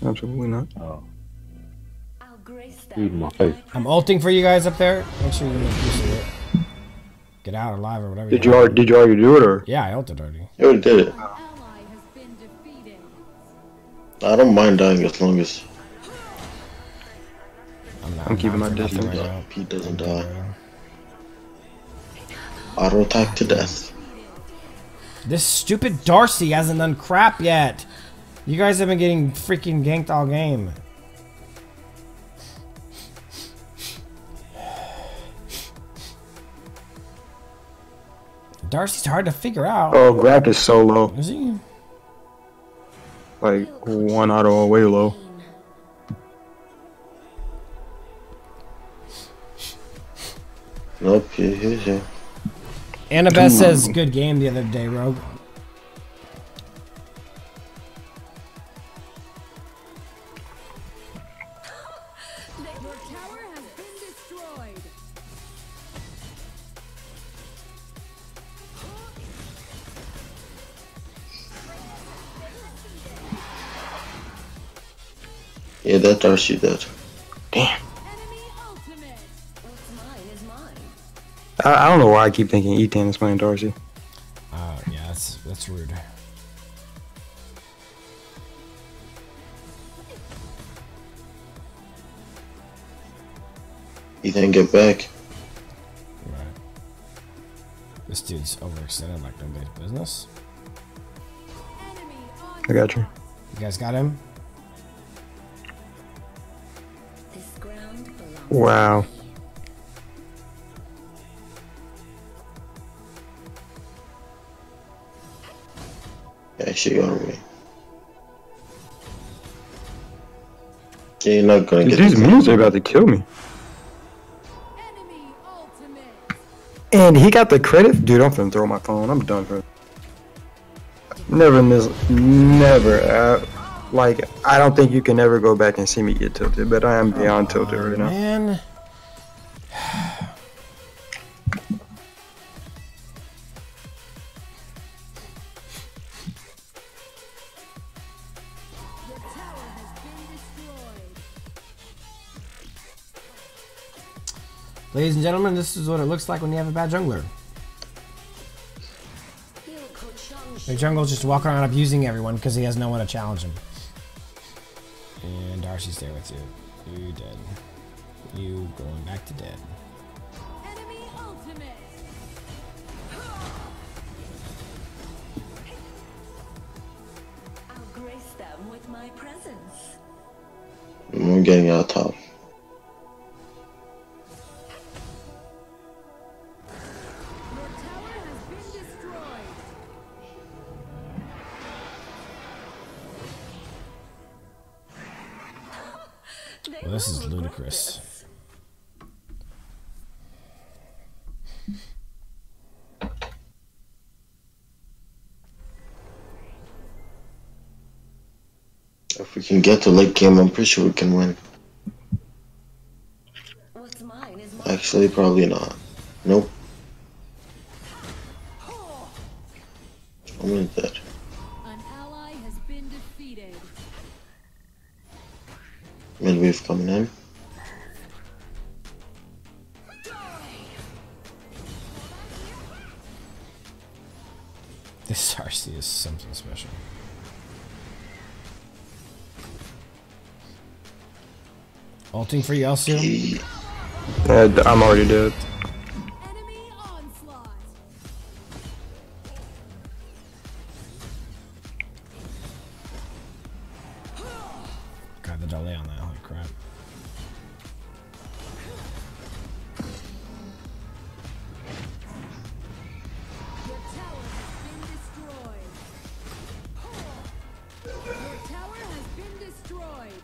Absolutely not. Oh. I'll grace Feed my face. I'm ulting for you guys up there. Make sure you make use of it. Get out alive or whatever. Did you already do it or? Yeah, I ulted already. You already did it. I don't mind dying as long as I'm keeping my distance. Right Pete doesn't die. Auto attack to death. This stupid Darcy hasn't done crap yet. You guys have been getting freaking ganked all game. Darcy's hard to figure out. Oh, Grab is so low. Is he? Like 1 auto away low. Nope, he's here. Annabeth says good game the other day, Rogue. Your tower has been destroyed. Yeah, that Darcy dead. Damn. Enemy ultimate. What's mine is mine. I don't know why I keep thinking E10 is playing Darcy. Yeah, that's rude. Ethan, get back. Right. This dude's overextended like nobody's business. I got you. You guys got him? This ground belongs Wow. to me. Yeah, she got me. Yeah, you're not gonna get These this. minions are about to kill me. Enemy ultimate. And he got the credit? Dude, I'm finna throw my phone. I'm done for. Never miss. Never. Like, I don't think you can ever go back and see me get tilted, but I am beyond tilted right now. Man. Your tower has been destroyed. Ladies and gentlemen, this is what it looks like when you have a bad jungler. The jungle's just walking around abusing everyone because he has no one to challenge him. And Darcy's there with you. You dead. You going back to dead. Enemy ultimate. I'll grace them with my presence. I'm getting out top. Your tower has been destroyed. Well, this is ludicrous. If we can get to late game, I'm pretty sure we can win. What's mine is mine. Actually, probably not. Nope. I'm gonna dead. An ally has been defeated. Mid wave coming in. This RC is something special. Ulting for you, Elsu? I'm already dead. Enemy onslaught. God, the delay on that, holy crap. Your tower has been destroyed. Your tower has been destroyed.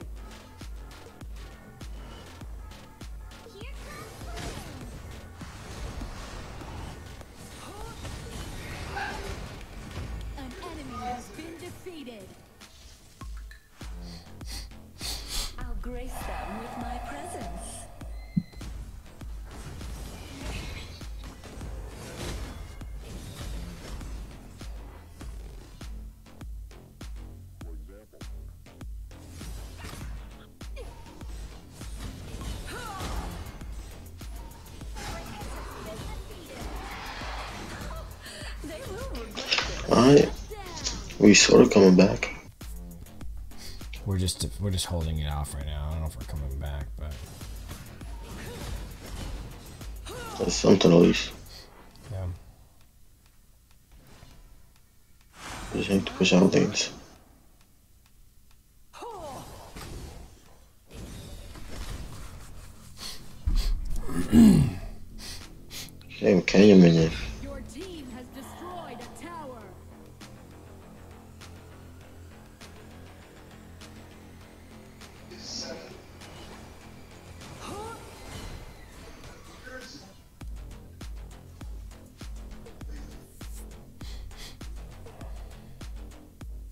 An enemy has been defeated. I'll grace them with my presence. They will regret this. Alright. We sort of coming back. We're just holding it off right now. I don't know if we're coming back, but That's something at least. yeah. Just have to push out things. Shame Kenya minion. Your team has destroyed a tower.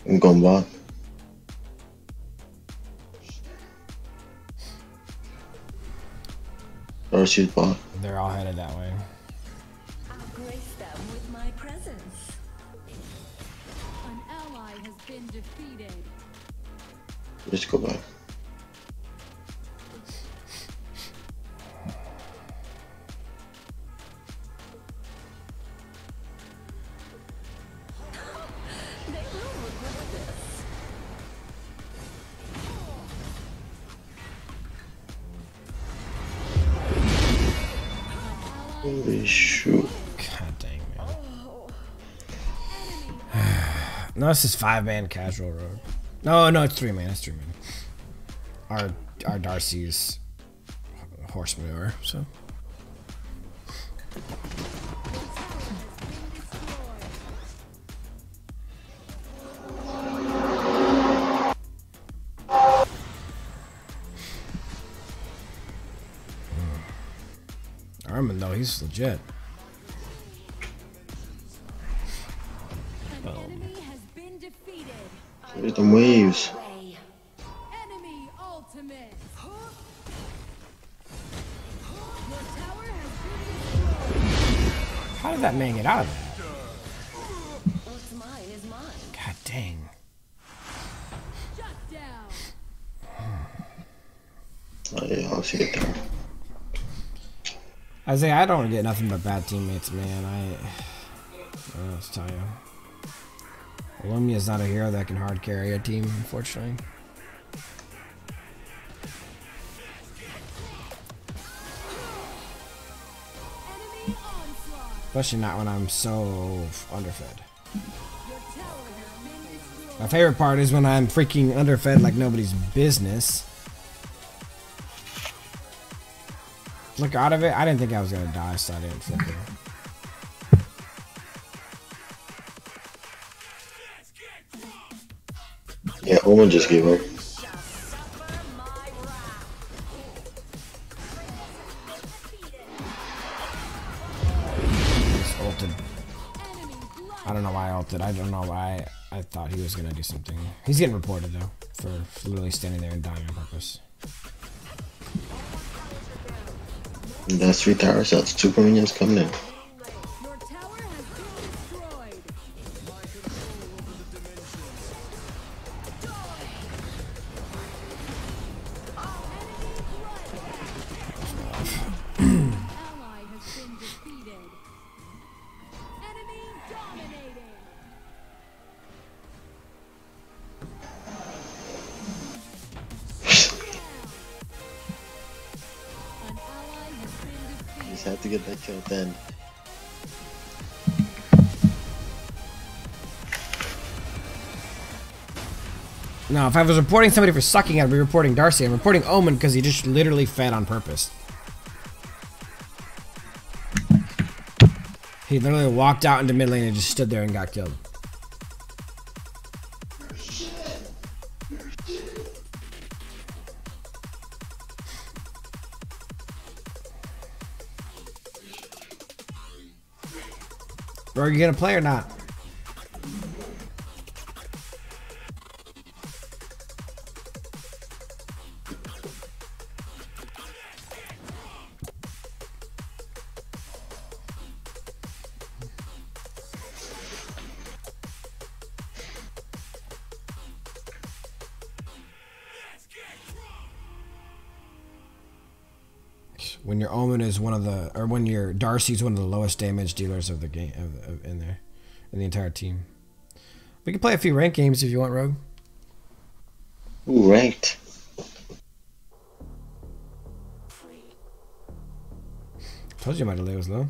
I'm going back. Darcy's bot. They're all headed that way. I'll grace them with my presence. An ally has been defeated. Let's go back. They will regret this. Holy shoot. God dang, man. No, this is 5-man casual road. No, it's 3-man. It's 3-man. Our Darcy's horse manure, so. Armin, though, he's legit. Enemy has been defeated. There's them waves. Enemy ultimate. Your tower has been destroyed. How did that man get out of that? What's mine is mine. God dang. Shut down. Oh, yeah, I'll see it there. Isaiah, I don't get nothing but bad teammates, man. I let's tell you. Lumia is not a hero that can hard carry a team, unfortunately. Especially not when I'm so underfed. My favorite part is when I'm freaking underfed like nobody's business. Look out of it. I didn't think I was gonna die, so I didn't flicker. Yeah, Omen just gave up. Ulted. I don't know why I ulted. I don't know why I thought he was gonna do something. He's getting reported though for literally standing there and dying on purpose. And that's 3 towers. That's 2 minions coming in. Just have to get that kill then. No, if I was reporting somebody for sucking, I'd be reporting Darcy. I'm reporting Omen because he just literally fed on purpose. He literally walked out into mid lane and just stood there and got killed. Bro, are you gonna play or not? When your Omen is one of the, or when your Darcy's one of the lowest damage dealers of the game, in the entire team. We can play a few ranked games if you want, Rogue. Ooh, ranked. Told you my delay was low.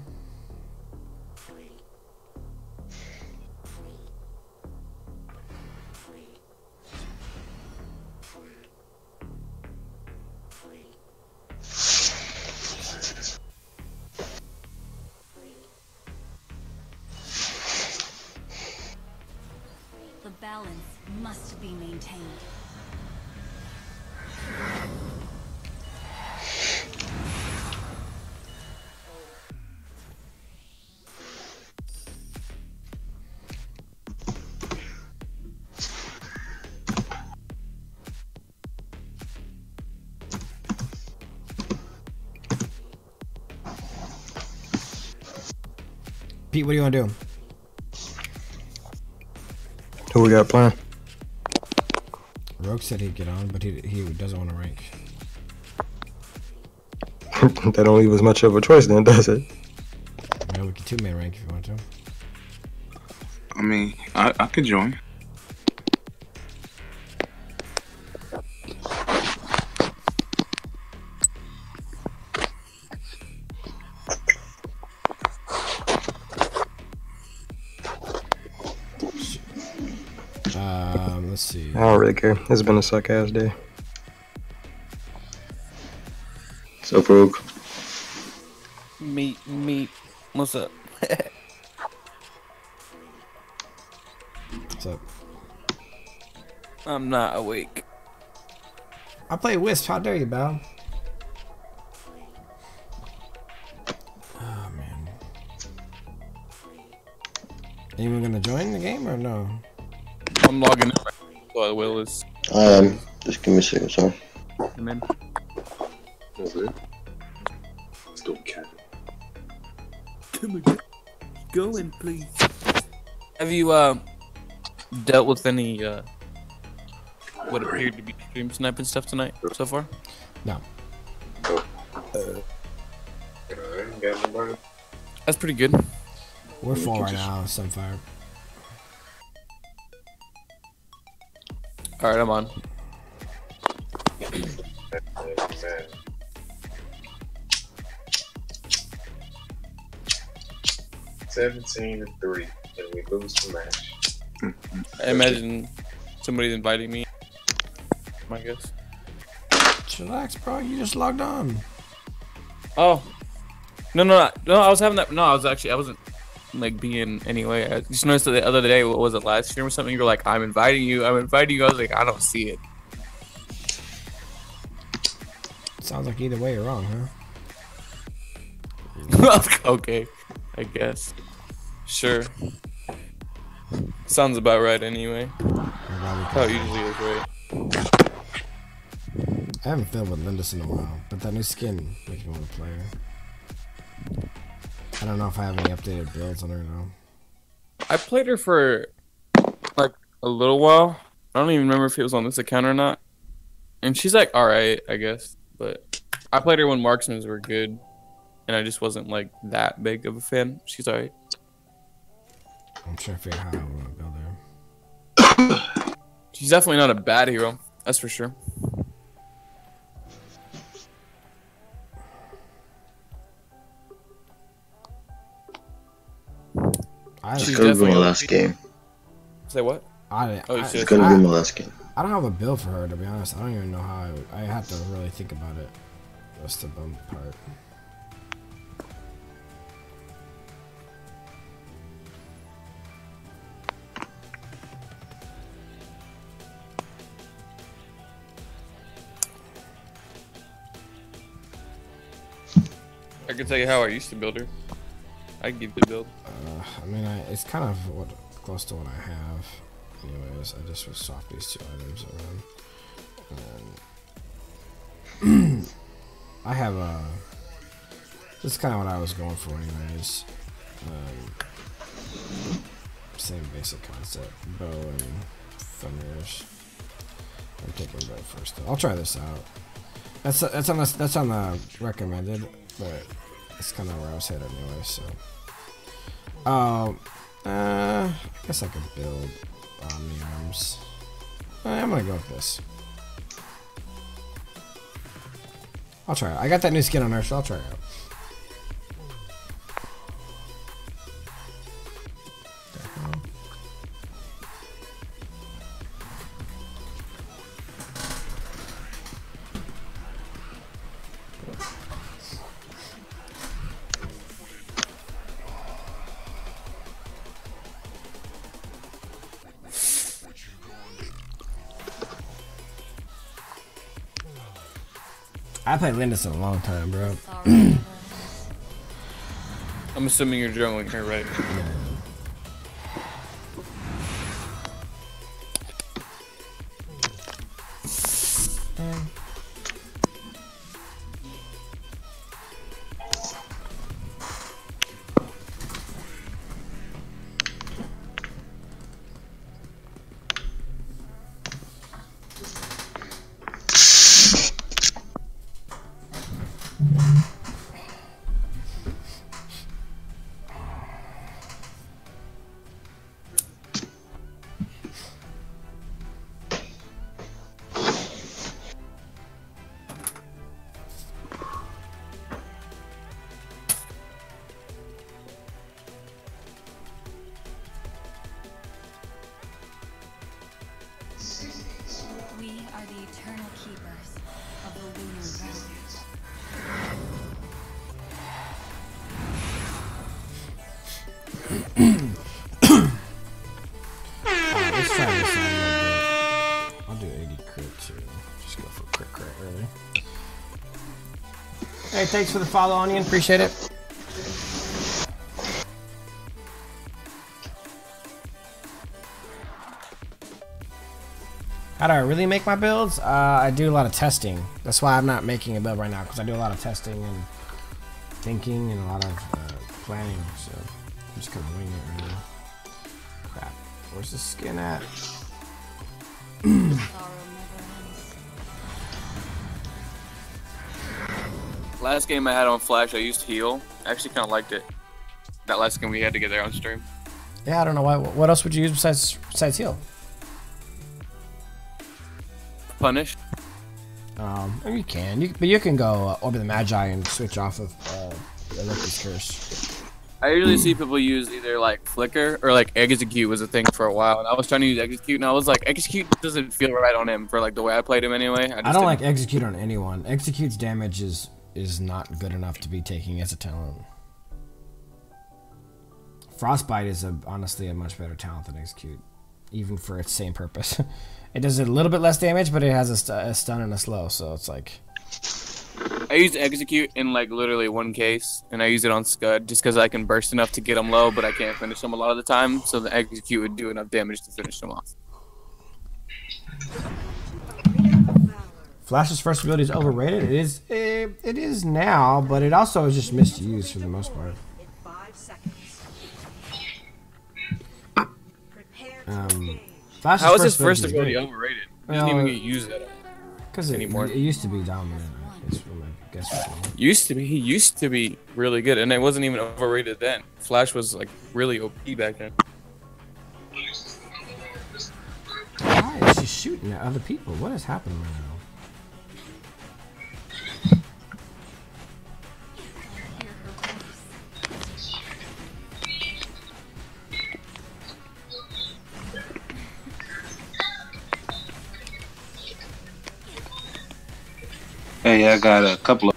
The balance must be maintained. Pete, what do you want to do? Who we got playing? Rogue said he'd get on, but he doesn't want to rank. That don't leave as much of a choice then, does it? Yeah, we can 2-man rank if you want to. I mean, I could join. Let's see. I don't really care. It's been a suck ass day. So, Rogue. Meet. What's up? What's up? I'm not awake. I play Wisp. How dare you, Bow? Oh man. Anyone gonna join the game or no? I'm logging in. So Will is. Just give me a second, sorry. I'm in. That's it. Still cat. Come on, go in, please. Have you dealt with any what appeared to be stream sniping stuff tonight so far? No. That's pretty good. We're full right now, Sunfire. Alright, I'm on. 17-3, and we lose the match. I imagine somebody's inviting me. I guess. Chillax, bro. You just logged on. Oh. No. I was having that. No, I wasn't like being anyway. I just noticed that the other day, what was it, last stream or something? You were like, I'm inviting you. I was like, I don't see it. Sounds like either way you're wrong, huh? Okay, I guess. Sure. Sounds about right anyway. How it usually is, right? I haven't filmed with Lindis in a while, but that new skin makes me want to play her. I don't know if I have any updated builds on her now. I played her for like a little while. I don't even remember if it was on this account or not. And she's like alright, I guess. But I played her when marksmans were good. And I just wasn't like that big of a fan. She's alright. I'm trying to figure out how I want to build her. She's definitely not a bad hero. That's for sure. She's gonna be my last game. Say what? She's gonna be my last game. I don't have a build for her, to be honest. I don't even know how I have to really think about it. That's the bum part. I can tell you how I used to build her. I can give you the build. I mean, it's kind of close to what I have. Anyways, I just would swap these two items around. I have a. This is kind of what I was going for, anyways. Same basic concept. Bow and thunders. I'm taking bow first. Though. I'll try this out. That's on the recommended, but it's kind of where I was headed anyway. So, I guess I could build on the arms. I'm gonna go with this. I'll try it. I got that new skin on her, so I'll try it out. I played Lindis in a long time, bro. I'm assuming you're jungling her, right? I'll do 80 crit too. Just go for crit early. Hey, thanks for the follow, Onion. Appreciate it. How do I really make my builds? I do a lot of testing. That's why I'm not making a build right now, because I do a lot of testing and thinking and a lot of planning. So I'm just kind of winging it right now. Crap. Where's the skin at? Last game I had on Flash, I used heal. I actually kind of liked it. That last game we had together on stream. Yeah, I don't know why. What else would you use besides heal? Punish. You can. But you can go Orbit the Magi and switch off of Loki's Curse. I usually see people use either like flicker or like execute was a thing for a while, and I was trying to use execute, and I was like, execute doesn't feel right on him for like the way I played him anyway. I don't like execute on anyone. Execute's damage is not good enough to be taking as a talent. Frostbite is honestly a much better talent than execute, even for its same purpose. It does a little bit less damage, but it has a stun and a slow, so it's like. I use execute in like literally one case, and I use it on Scud just because I can burst enough to get him low, but I can't finish him a lot of the time. So the execute would do enough damage to finish him off. Flash's first ability is overrated. It is now, but it also is just misused for the most part. Flash's How is his first ability overrated? He doesn't even get used anymore. It used to be dominant. He used to be really good, and it wasn't even overrated then. Flash was like really OP back then. Why is she shooting at other people? What is happening right now? Hey, I got a couple of.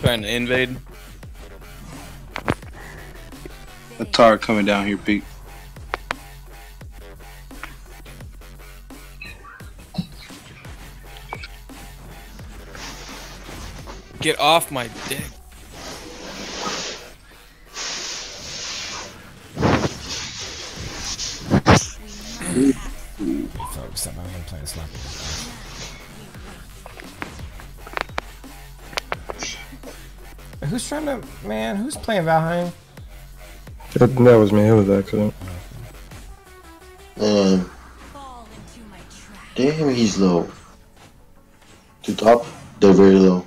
Trying to invade. A turret coming down here, Pete. Get off my dick. Folks, I'm gonna play a slap. Who's trying to, man? Who's playing Valheim? That was me. It was an accident. Damn, he's low. To top, they're very low.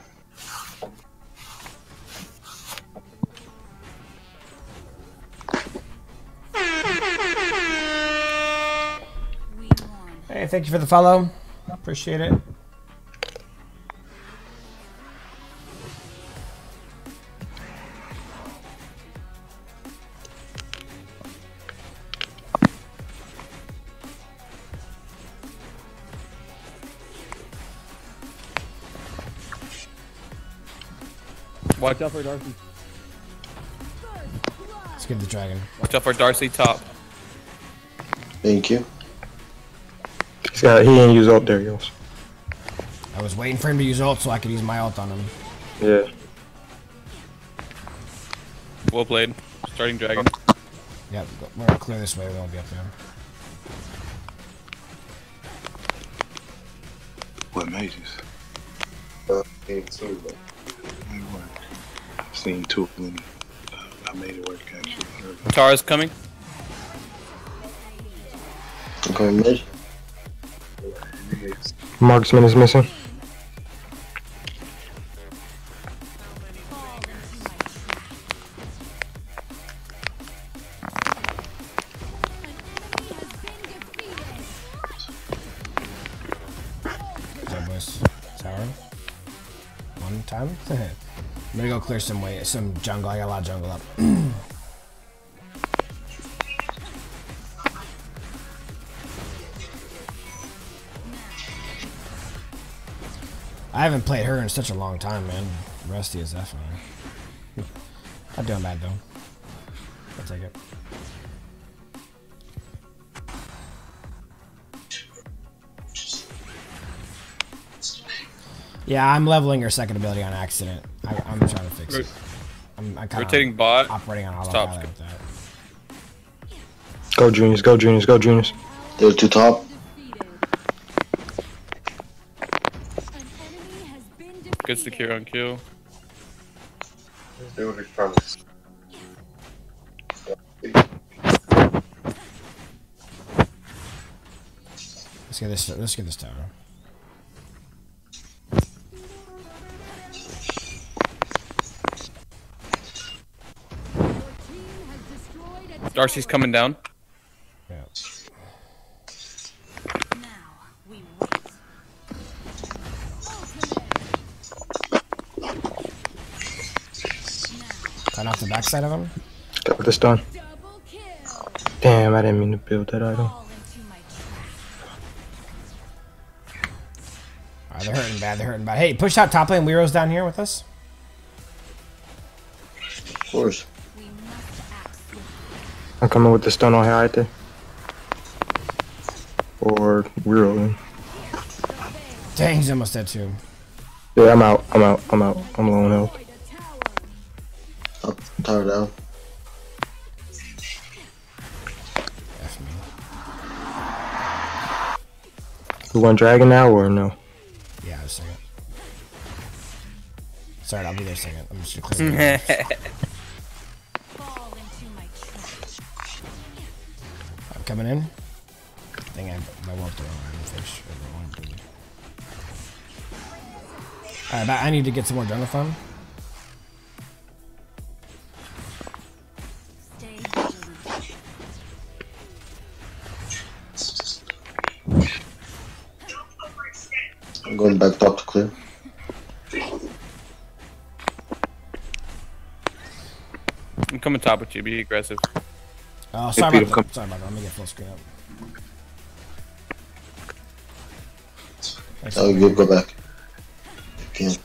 Hey, thank you for the follow. Appreciate it. Watch out for Darcy. Let's get the dragon. Watch out for Darcy top. Thank you. He ain't use ult. There he goes. I was waiting for him to use ult so I could use my ult on him. Yeah. Well played. Starting dragon. Yep, we're gonna clear this way. We won't be up there. What mages? I've seen two of them. I made it work actually. Tara's coming. I'm coming mid. Marksman is missing. Tower. One time. I'm gonna go clear some jungle. I got a lot of jungle up. I haven't played her in such a long time, man. Rusty as F. Not doing bad though. I'll take it. Yeah, I'm leveling her second ability on accident. I'm trying to fix it. I'm kind rotating bot. Operating on autopilot with that. Go juniors, go juniors, go juniors. They're two top. Good secure on kill. Let's get this tower. Darcy's coming down. Yeah. Cut off the backside of him. Got the stun. Damn, I didn't mean to build that item. Alright, they're hurting bad. They're hurting bad. Hey, push out top lane. Weero's down here with us. Of course. I'm coming with the stun on here right there. Or Weiro. Dang, he's almost dead too. Yeah, I'm out. I'm low on health. Up, tower down. We want dragon now or no? Yeah, just a second. Sorry, I'll be there a second. I'm just gonna clear the I'm coming in. I think I walked the wrong item fish. Alright, I need to get some more jungle fun. I'm going back top to clear. I'm coming top with you. Be aggressive. Oh, sorry about that. Sorry about that. Let me get full screen up. Oh, you go back. Again.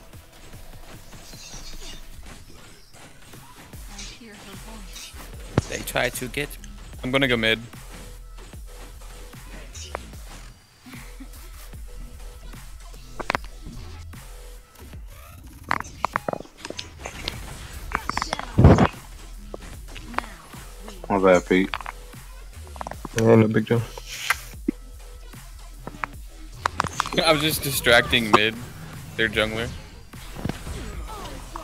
They try to get. I'm gonna go mid. My bad, Pete. Yeah, no big deal. I was just distracting mid. Their jungler.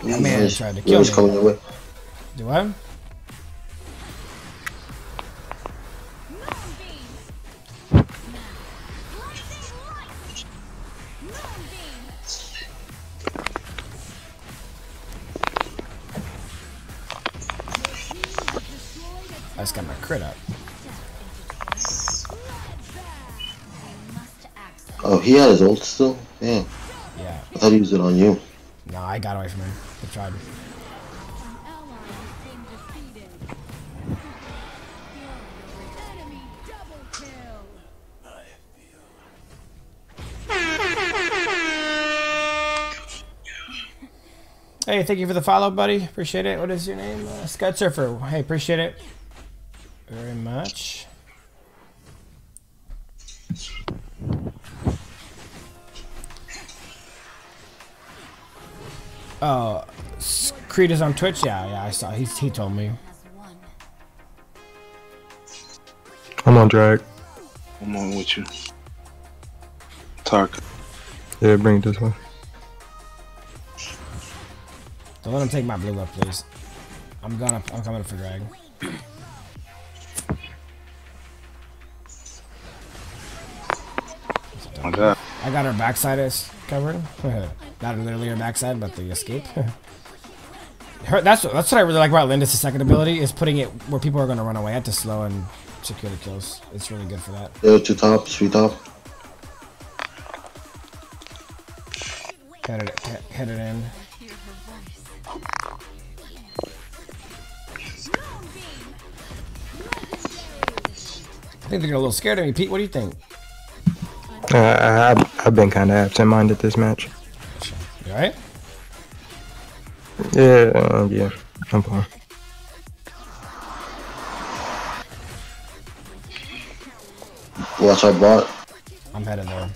That man tried to kill me. Coming your way. Do I? I just got my crit up. Oh, he had his ult still? Yeah. Yeah. I thought he used it on you. No, I got away from him. I tried. Hey, thank you for the follow, buddy. Appreciate it. What is your name? Scud Surfer. Hey, appreciate it very much. Oh, Creed is on Twitch? Yeah, I saw. He told me. I'm on drag. I'm on with you. Tark. Yeah, bring it this way. Don't let him take my blue up, please. I'm coming for drag. My God. I got her backside is covered. Not literally her backside, but the escape. That's what I really like about Lindis' second ability, is putting it where people are going to run away at to slow and secure the kills. It's really good for that. Yeah, 2 top, 3 top. Head it in. I think they're getting a little scared of me. Pete, what do you think? I've been kind of absent-minded this match. You alright? Yeah, yeah, I'm fine. Watch our bot. I'm headed there.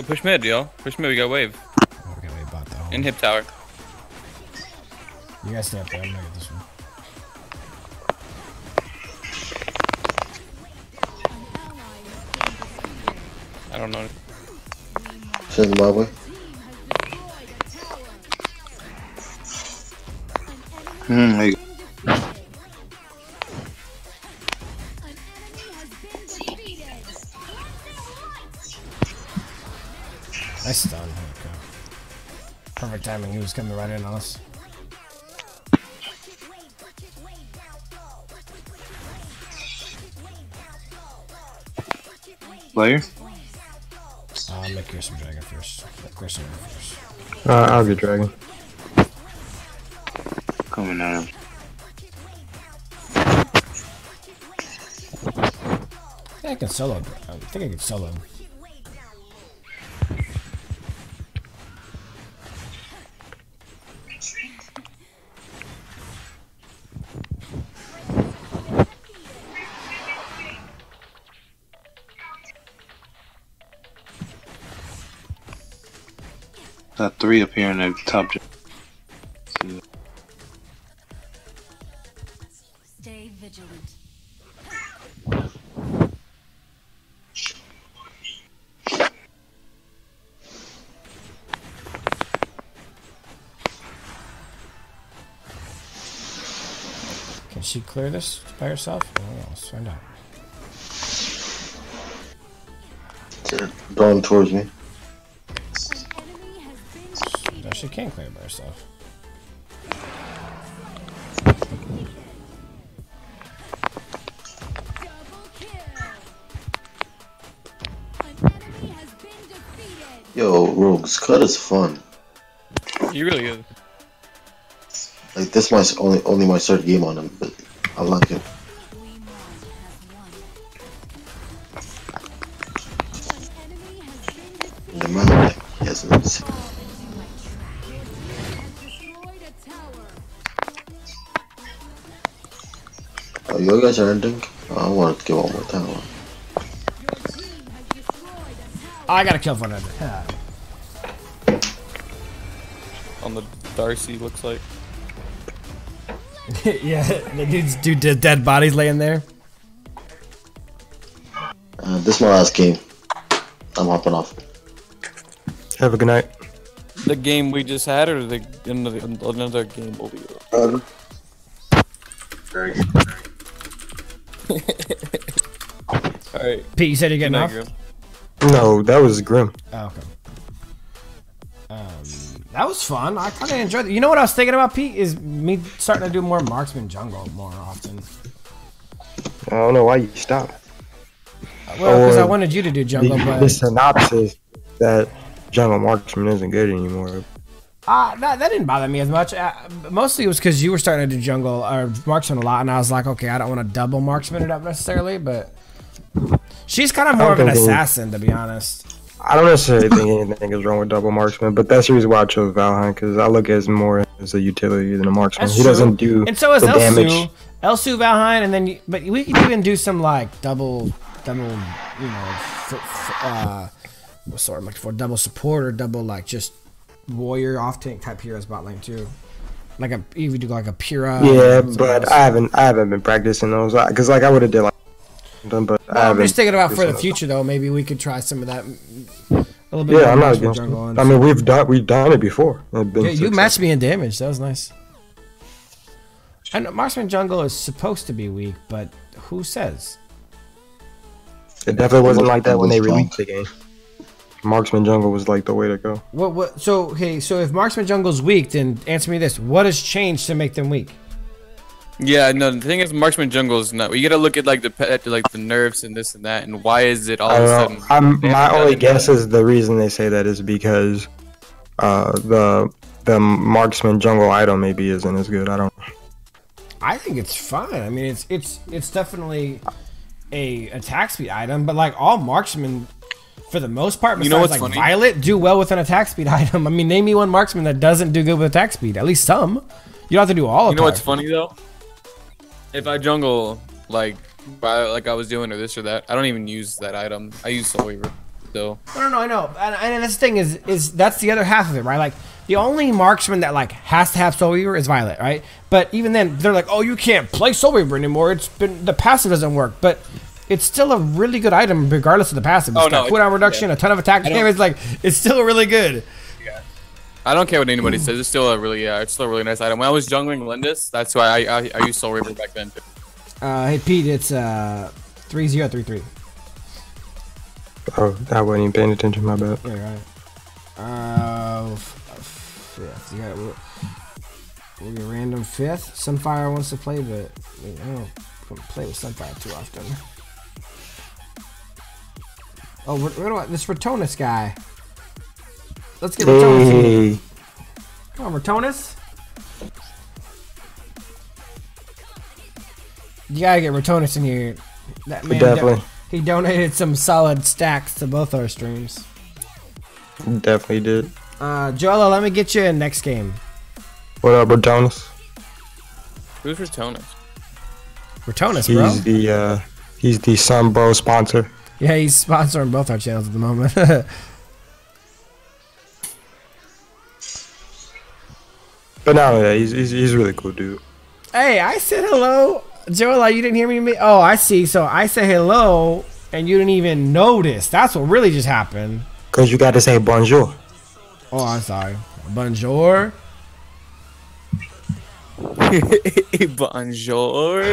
push mid, yo. Push mid, we got wave. Oh, we got wave bot though. And hip tower. You guys stay up there, I'm gonna get this one. I don't know. Zimbabwe. There you go. Nice stun. Okay. Perfect timing. He was coming right in on us. Player? Make here some dragon first. Question first. I'll get dragon. Coming out. I can solo. I think I can solo. Got 3 up here in the top. Stay vigilant. Can she clear this by herself? Oh, let's find out. They're going towards me. No, she can't clear it by herself. Yo, Rogue's cut is fun. You really good. Like this my only my third game on him, but I like it. The amount that he has in his oh, you guys are ending? Oh, I wanted to get one more tower. Oh, I got a kill for another. On the Darcy, looks like. Yeah, the dude's dead bodies laying there. This is my last game. I'm hopping off. Have a good night. The game we just had, or another game will be. Very good. Alright. Pete, you said you're getting off? No, that was Grim. Oh, okay. That was fun. I kind of enjoyed it. You know what I was thinking about, Pete? Is me starting to do more marksman jungle more often. I don't know why you stopped. Well, because I wanted you to do jungle, but the synopsis that jungle marksman isn't good anymore. that didn't bother me as much. Mostly it was because you were starting to do jungle or marksman a lot, and I was like, okay, I don't want to double marksman it up necessarily, but she's kind of more of an assassin, to be honest. I don't necessarily think anything is wrong with double marksman, but that's the reason why I chose Valheim, because I look at it more as a utility than a marksman. That's he doesn't do and so is the damage. Elsu, Valheim, and then but we could even do some like double, you know, what's the word I'm looking for? Double support or double like just warrior off tank type heroes bot lane too. Like you do like a Pura. Yeah, but I haven't been practicing those because like I would have did like. But I'm just thinking about for the future though. Maybe we could try some of that. A little bit. Yeah, I'm not against it. I mean, we've done it before. Yeah, you matched me in damage. That was nice. I know marksman jungle is supposed to be weak, but who says? It definitely wasn't like that when they released the game. Marksman jungle was like the way to go. What? So okay, so if marksman jungle's weak, then answer me this: what has changed to make them weak? Yeah, no. The thing is, marksman jungle is not. You gotta look at like the nerfs and this and that, and why is it all of a sudden? My only guess is the reason they say that is because the marksman jungle item maybe isn't as good. I don't. I think it's fine. I mean, it's definitely a attack speed item, but like all marksmen, for the most part, besides like funny? Violet, do well with an attack speed item. I mean, name me one marksman that doesn't do good with attack speed. At least some. You don't have to do all of it. You know what's funny though? If I jungle like I was doing or this or that, I don't even use that item. I use Soul Weaver. So. No, I know. And this thing is that's the other half of it, right? Like, the only marksman that like has to have Soul Reaver is Violet, right? But even then, they're like, oh, you can't play Soul Reaver anymore. The passive doesn't work, but it's still a really good item regardless of the passive. It's got cooldown reduction, a ton of attack damage. Like, it's still really good. Yeah. I don't care what anybody says. It's still a really, it's still a really nice item. When I was jungling Lindis, that's why I used Soul Reaver back then too. Hey Pete, it's 3033. Oh, I wasn't even paying attention. My bad. Yeah, right. Fifth. You got we'll be random fifth. Sunfire wants to play, but I don't play with Sunfire too often. Oh, what about this Ratonus guy? Let's get Ratonus in here. Come on, Ratonus. You gotta get Ratonus in here. That man definitely. He donated some solid stacks to both our streams. Definitely did. Joella, let me get you in next game. What up, Ratonus? Who's Ratonus? Ratonus, bro. He's the Sunbro sponsor. Yeah, he's sponsoring both our channels at the moment. But no, yeah, he's a really cool dude. Hey, I said hello. Joella, you didn't hear me? Oh, I see. So I said hello, and you didn't even notice. That's what really just happened. Because you got to say bonjour. Oh, I'm sorry. Bonjour. Bonjour. He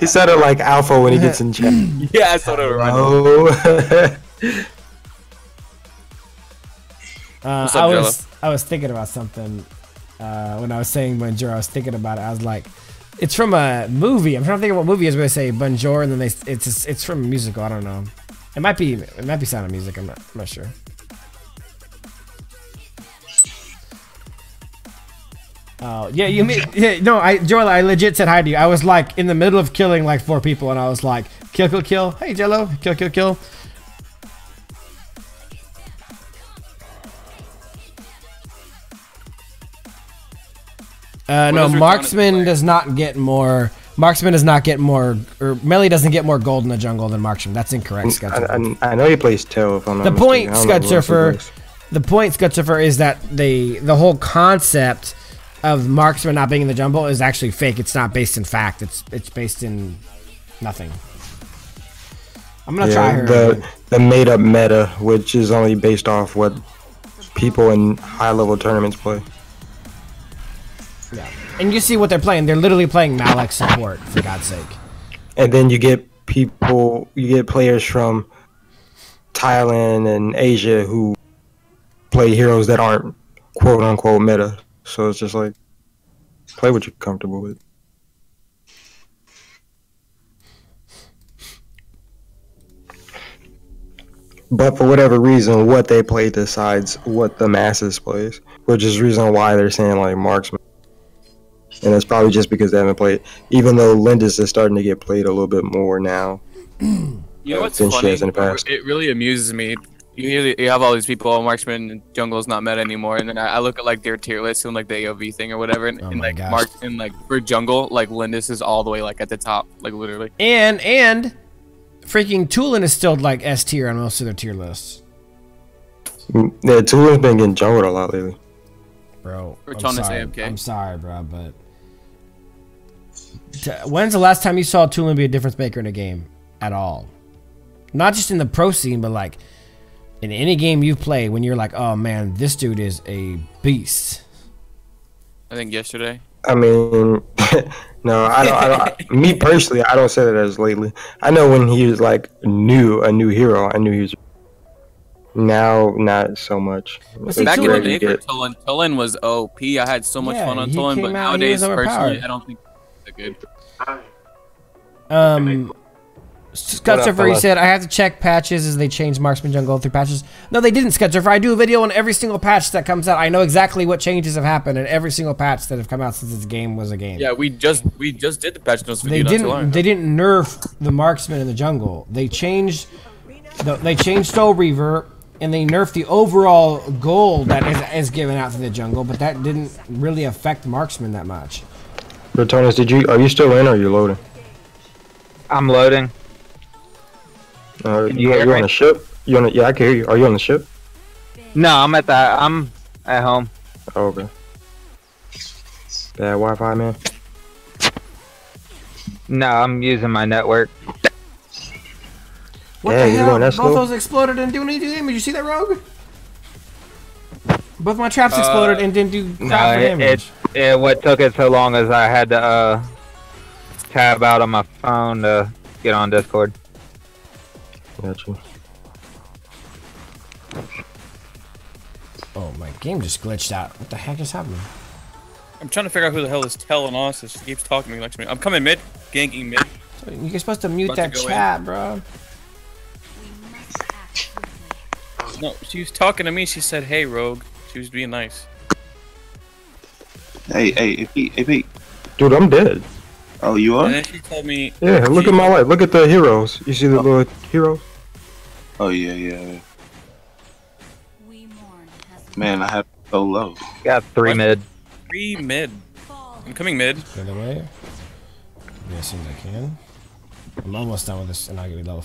said it like Alpha when he gets in chat. Yeah, I thought it right. I was thinking about something when I was saying bonjour. I was thinking about it. I was like, it's from a movie. I'm trying to think of what movie is going to say bonjour, and then it's from a musical. I don't know. It might be Sound of Music. I'm not sure. Oh yeah, Joel, I legit said hi to you. I was like in the middle of killing like 4 people, and I was like, kill. Hey Jello, kill. No, Marksman does not get more. Marksman does not get more, or Melee doesn't get more gold in the jungle than Marksman. That's incorrect, Scud Surfer. I know he plays Tail. If I'm not the point, mistaken. Scud Surfer, is that the whole concept of Marksman not being in the jungle is actually fake. It's not based in fact. It's based in nothing. I'm gonna try her. The made up meta, which is only based off what people in high level tournaments play. Yeah. And you see what they're playing. They're literally playing Malek support, for God's sake. And then you get players from Thailand and Asia who play heroes that aren't quote unquote meta. So it's just like, play what you're comfortable with. But for whatever reason, what they play decides what the masses plays, which is the reason why they're saying like Marksman. And it's probably just because they haven't played, even though Lindis is starting to get played a little bit more now. You know what's funny? In the past. It really amuses me. You have all these people, oh, Marksman and Jungle's not meta anymore, and then I look at like their tier list and like the AoV thing or whatever, and like for Jungle, like Lindis is all the way like at the top, like literally. And freaking Tulin is still like S tier on most of their tier lists. Yeah, Tulin's been getting jungled a lot lately. Bro, I'm sorry, bro, but when's the last time you saw Tulin be a difference maker in a game at all? Not just in the pro scene, but like in any game you've played when you're like, oh man, this dude is a beast. I think yesterday. I mean, no, I don't. Me personally, I don't say that as lately. I know when he was like a new hero, I knew he was. Now, not so much. Back in the day for Tulin was OP. I had so much fun on Tulin, but nowadays, personally, I don't think it's that good. Scud Surfer, he said, I have to check patches as they change Marksman Jungle through patches. No, they didn't, Scud Surfer. I do a video on every single patch that comes out. I know exactly what changes have happened in every single patch that have come out since this game was a game. Yeah, we just did the patch notes video. They didn't nerf the Marksman in the jungle. They changed Soul Reaver, and they nerfed the overall gold that is given out to the jungle, but that didn't really affect Marksman that much. Ratonus, are you still in or are you loading? I'm loading. You on the ship? You on the, yeah, I can hear you. Are you on the ship? No, I'm at home. Oh, okay. Bad Wi-Fi, man. No, I'm using my network. What the hell? Both those exploded and didn't do damage. You see that, Rogue? Both my traps exploded and didn't do crap for damage. What took it so long is I had to tab out on my phone to get on Discord. Gotcha. Oh, my game just glitched out. What the heck is happening? I'm trying to figure out who the hell is telling us. She keeps talking to me like to me. I'm coming mid, ganking mid. So you're supposed to mute that chat, bro. No, she was talking to me. She said, "Hey, Rogue." She was being nice. Hey, Pete. Dude, I'm dead. Oh, you are? And then she told me. Yeah, look at my life. Look at the heroes. You see the little heroes? Oh yeah. Man, I have so low. Got 3 mid. 3 mid. I'm coming mid. Get away. Yeah, as soon as I can. I'm almost done with this, and I'll give you level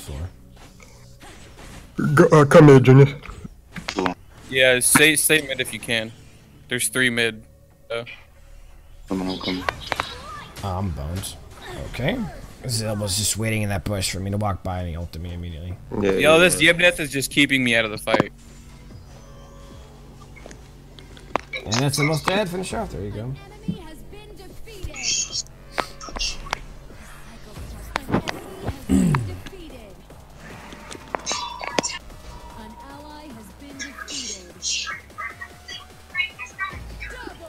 4. Come here, Junior. Yeah, stay mid if you can. There's 3 mid. Come on. I'm boned. Okay. Zell was just waiting in that bush for me to walk by, and he ulted me immediately. Yo, this Yebneth is just keeping me out of the fight. And that's almost dead. Finish off. There you go.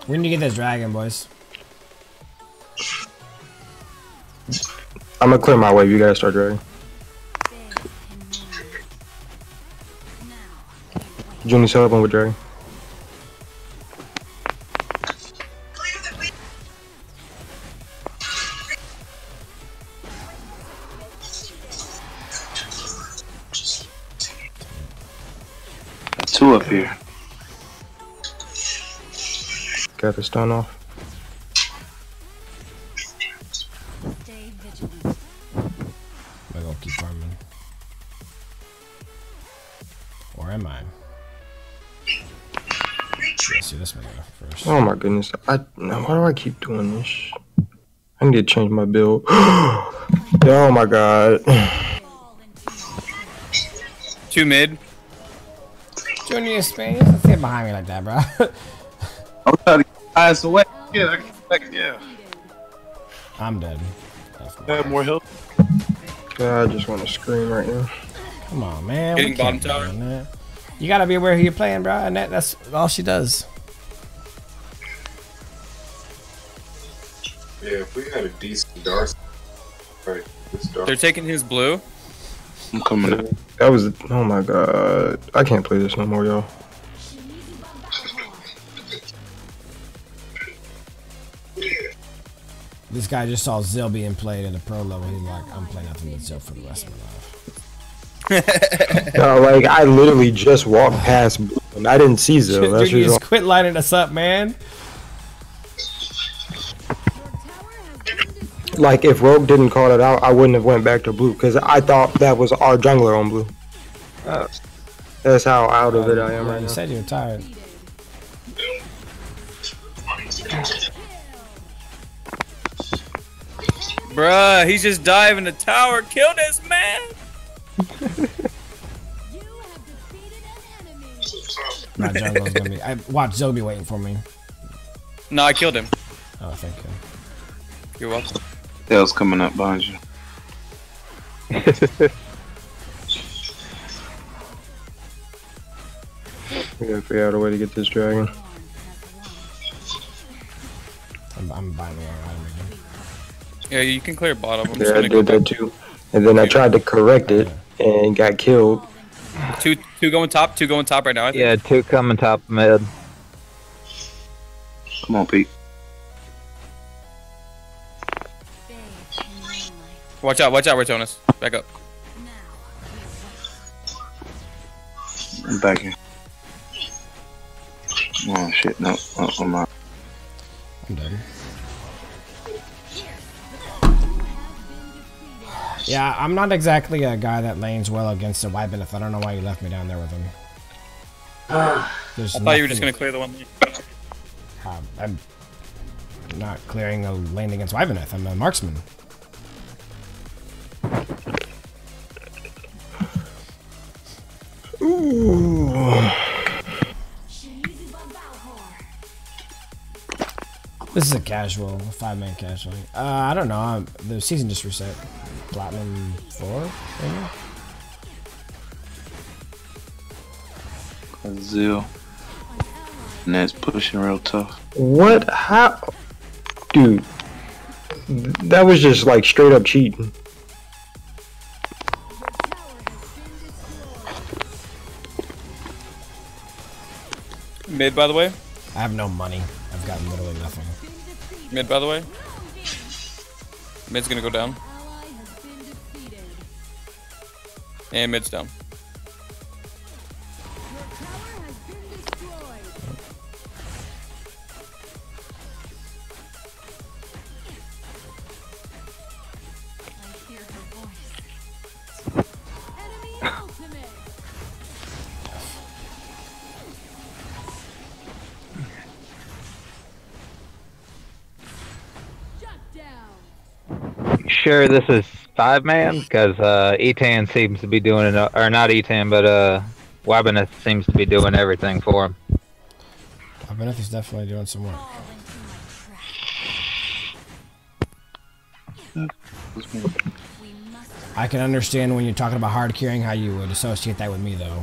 We need to get this dragon, boys. I'm gonna clear my way. You guys start dragging. Junior, set up on with dragon. Two up here. Got the stun off. Stay vigilant. I'm gonna keep farming. Or am I? Let's see this one first. Oh my goodness. Why do I keep doing this? I need to change my build. Oh my god. 2 mid. Junior Spain, don't sit behind me like that, bro. I'm trying to get eyes away. Yeah. I'm dead. Have more health. God, I just want to scream right now. Come on, man. Getting bottom tower. That. You gotta be aware who you're playing, bro, and that's all she does. Yeah, if we had a decent Darcy, right? They're taking his blue. I'm coming in. That was, oh my god. I can't play this no more, y'all. This guy just saw Zill being played at a pro level. He's like, I'm playing nothing but Zill for the rest of my life. No, like, I literally just walked past Blue and I didn't see Zill. That's Dude, you just quit lining us up, man. Like, if Rogue didn't call it out, I wouldn't have went back to Blue because I thought that was our jungler on Blue. That's how out of it I am right now. You said you were tired. Bruh, he's just diving the tower. Kill this man! My jungle's gonna be. Watch Zoe be waiting for me. No, I killed him. Oh, thank you. You're welcome. Tails coming up behind you. We gotta figure out a way to get this dragon. I'm buying the wrong item again. Yeah, you can clear bottom. Yeah, I did that too. And then I tried to correct it and got killed. Two going top right now, I think. Yeah, 2 coming top mid. Come on, Pete. Watch out, Ratonis. Back up. I'm back in. Oh shit, no, I'm not. I'm done. Yeah, I'm not exactly a guy that lanes well against a Wybeneth. I don't know why you left me down there with him. I thought you were just going to clear the one lane. I'm not clearing a lane against Wybeneth. I'm a marksman. Ooh. This is a casual, 5-man casual. I don't know. The season just reset. Platinum 4, maybe? Zeal. Ned's pushing real tough. What? How? Dude. That was just like straight up cheating. Mid, by the way. I have no money. I've got literally nothing. Mid, by the way. Mid's gonna go down. And mid's down. Sure, this is 5-man because Etan seems to be doing it, or not Etan, but Wybeneth seems to be doing everything for him. Wybeneth is definitely doing some work. I can understand when you're talking about hard carrying how you would associate that with me, though.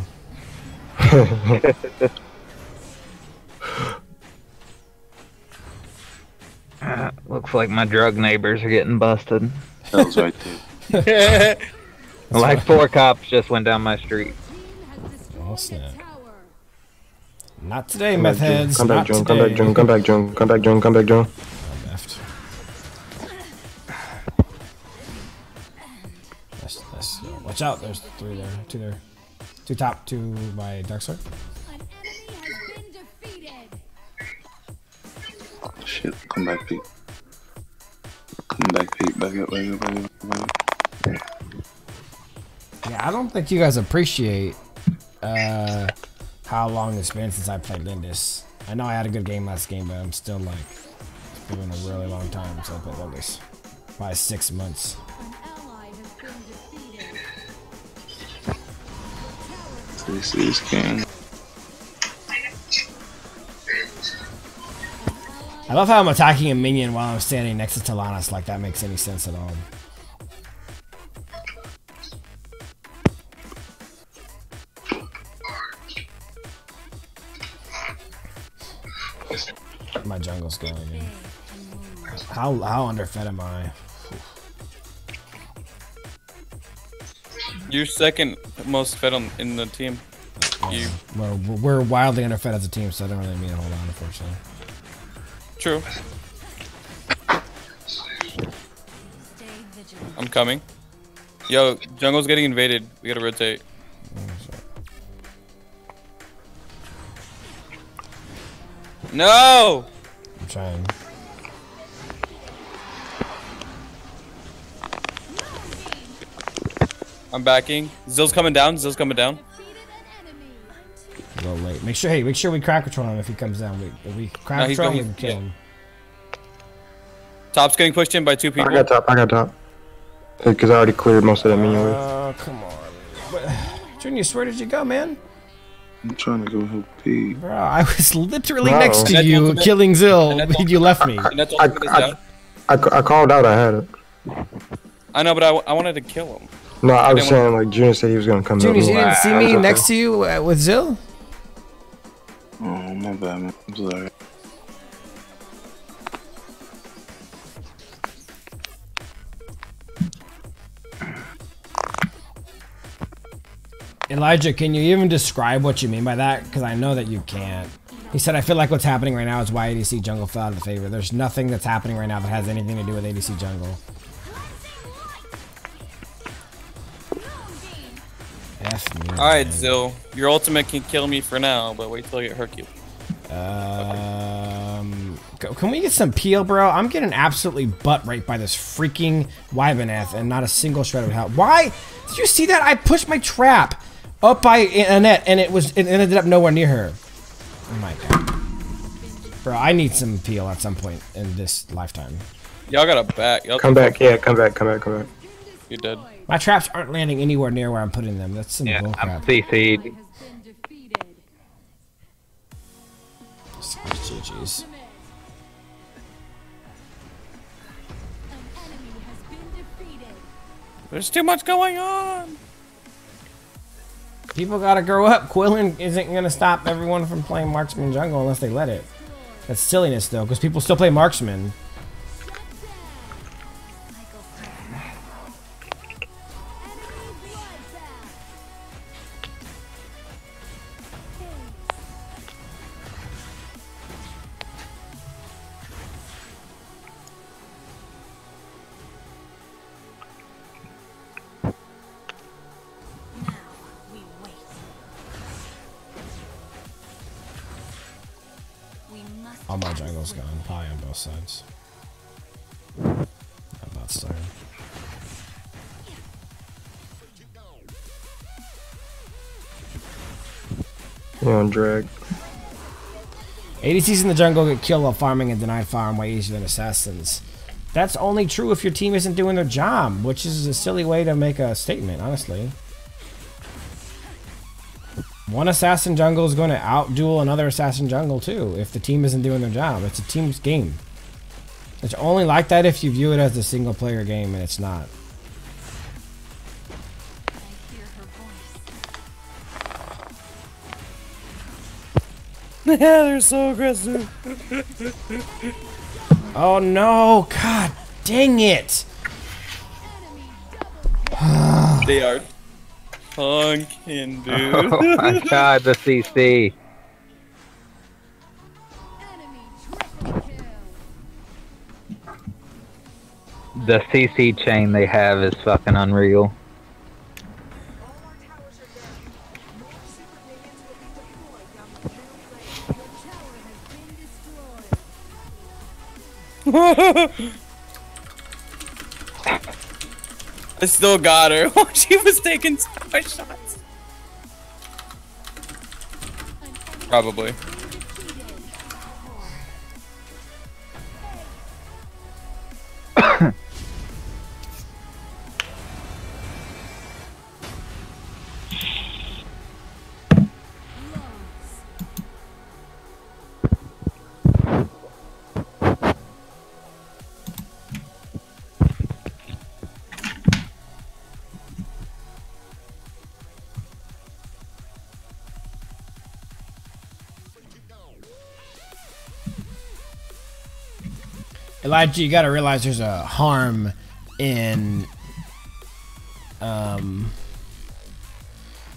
Looks like my drug neighbors are getting busted. That was right there. Like 4 cops just went down my street. Oh snap! Not today, meth heads. Come back, June. Come back, June. Come back, June. Come back, June. Come back, June. I left. Let's watch out. There's 3 there. 2 there. 2 top. 2 by Dark Sword. Shit, come back, Pete. Come back, Pete. Back up, back up, back up, back up. Yeah, I don't think you guys appreciate how long it's been since I played Lindis. I know I had a good game last game, but I'm still like, it's been a really long time since I played Lindis. Probably 6 months. This is king. I love how I'm attacking a minion while I'm standing next to Talanis, like that makes any sense at all. My jungle's going in. How underfed am I? You're second most fed in the team. Well, we're wildly underfed as a team, so I don't really mean a whole lot, unfortunately. True. I'm coming. Yo, jungle's getting invaded. We gotta rotate. No! I'm trying. I'm backing. Zill's coming down. Zill's coming down. A little late. Make sure we crack control him if he comes down. If we crack control him, we can kill him. Top's getting pushed in by 2 people. I got top. Because I already cleared most of that minion wave. Come on. Junius, where did you go, man? I'm trying to go help Pete. Bro, I was literally next to you killing Zill. You left me. I called out I had it. I know, but I wanted to kill him. No, I was saying like Junior said he was gonna come. Junior, you didn't see me next to you with Zill? Oh, my bad, man. I'm sorry. Elijah, can you even describe what you mean by that? Because I know that you can't. He said, I feel like what's happening right now is why ADC jungle fell out of favor. There's nothing that's happening right now that has anything to do with ADC jungle. F me. Alright, Zill. Your ultimate can kill me for now, but wait till I get Hercule. Can we get some peel, bro? I'm getting absolutely butt raped by this freaking Wybaneth and not a single shred of help. Why? Did you see that? I pushed my trap up by Annette and it ended up nowhere near her. Oh my god. Bro, I need some peel at some point in this lifetime. Y'all got a back. Come back, yeah, come back. You're dead. My traps aren't landing anywhere near where I'm putting them. That's some bullcrap. I'm CC'd. GG's. There's too much going on. People gotta grow up. Quillen isn't gonna stop everyone from playing Marksman Jungle unless they let it. That's silliness though, because people still play Marksman. All my jungle's gone, probably on both sides. I'm about started. You're on drag. ADCs in the jungle get killed while farming and denied farm way easier than assassins. That's only true if your team isn't doing their job, which is a silly way to make a statement, honestly. One assassin jungle is going to outduel another assassin jungle too if the team isn't doing their job. It's a team's game. It's only like that if you view it as a single player game, and it's not. Yeah, they're so aggressive. Oh no, god dang it. They are punkin', dude. Oh my god, the CC. The CC chain they have is fucking unreal. I still got her while she was taking tower shots. Probably. Elijah, you gotta realize there's a harm in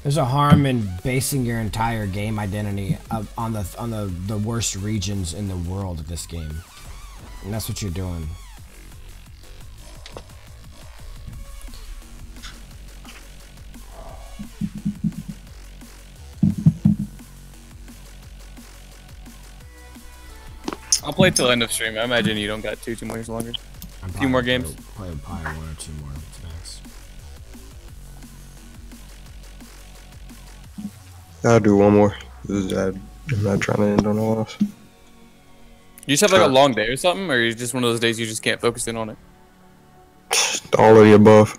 there's a harm in basing your entire game identity on the worst regions in the world of this game, and that's what you're doing. I'll play till end of stream. I imagine you don't got too much longer. A few more games. Probably one or two more max. I'll do one more. I'm not trying to end on a loss. You just have like a long day or something, or is just one of those days you just can't focus in on it? All of the above.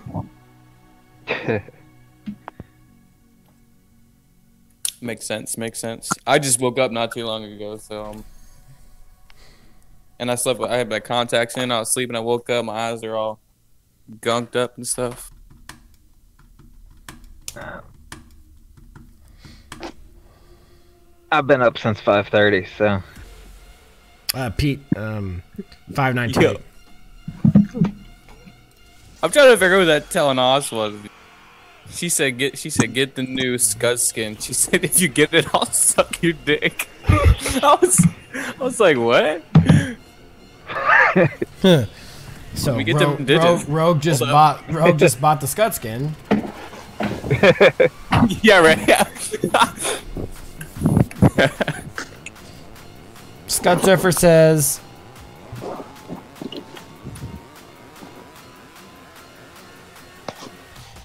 Makes sense. Makes sense. I just woke up not too long ago, so. And I slept. I had my contacts in. I was sleeping. I woke up. My eyes are all gunked up and stuff. I've been up since 5:30, so. Pete, 519. I'm trying to figure out who that telling Oz was. She said get the new Scud skin. She said if you get it, I'll suck your dick. I was like, what? So we get them digits. Rogue just bought the Scud skin. Yeah, right. Scud Surfer says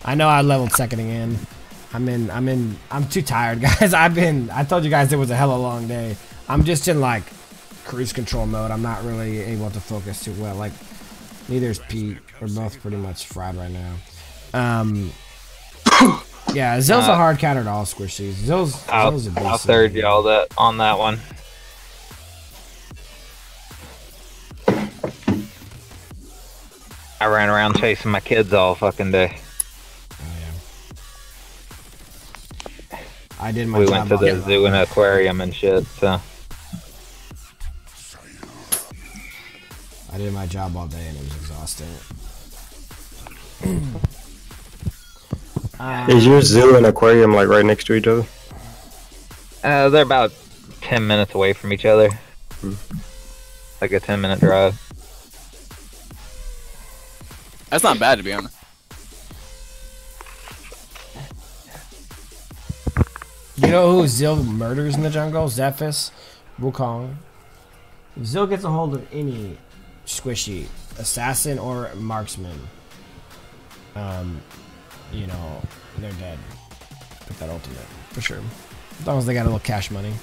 I know I leveled second again. I'm too tired, guys. I told you guys it was a hella long day. I'm just in like cruise control mode. I'm not really able to focus too well. Like, neither is Pete. We're both pretty much fried right now. Yeah, Zill's a hard counter to all squishies. Zill's a beast. I'll third y'all on that one. I ran around chasing my kids all fucking day. I did my We job. went to the zoo and aquarium and shit, so. I did my job all day and it was exhausting. Is your zoo and aquarium like right next to each other? They're about 10 minutes away from each other. Like a 10-minute drive. That's not bad, to be honest. You know who Zill murders in the jungle? Zephys, Wukong. If Zill gets a hold of any squishy, assassin or marksman, you know, they're dead. Put that ultimate, for sure. As long as they got a little cash money.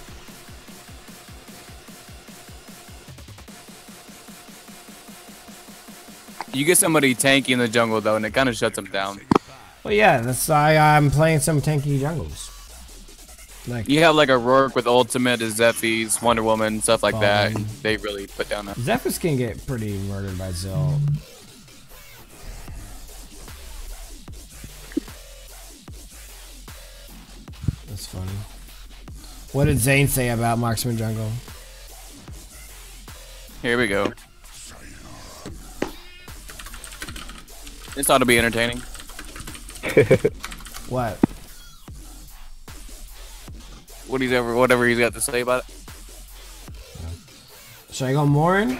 You get somebody tanky in the jungle, though, and it kind of shuts them down. Well, yeah, that's why I'm playing some tanky jungles. Like, You have like a Rourke with ultimate, a Zephys, Wonder Woman, stuff like that. They really put down that. Zephys can get pretty murdered by Zill. That's funny. What did Zane say about Marksman Jungle? Here we go. This ought to be entertaining. What? Whatever he's got to say about it. Should I go Morin?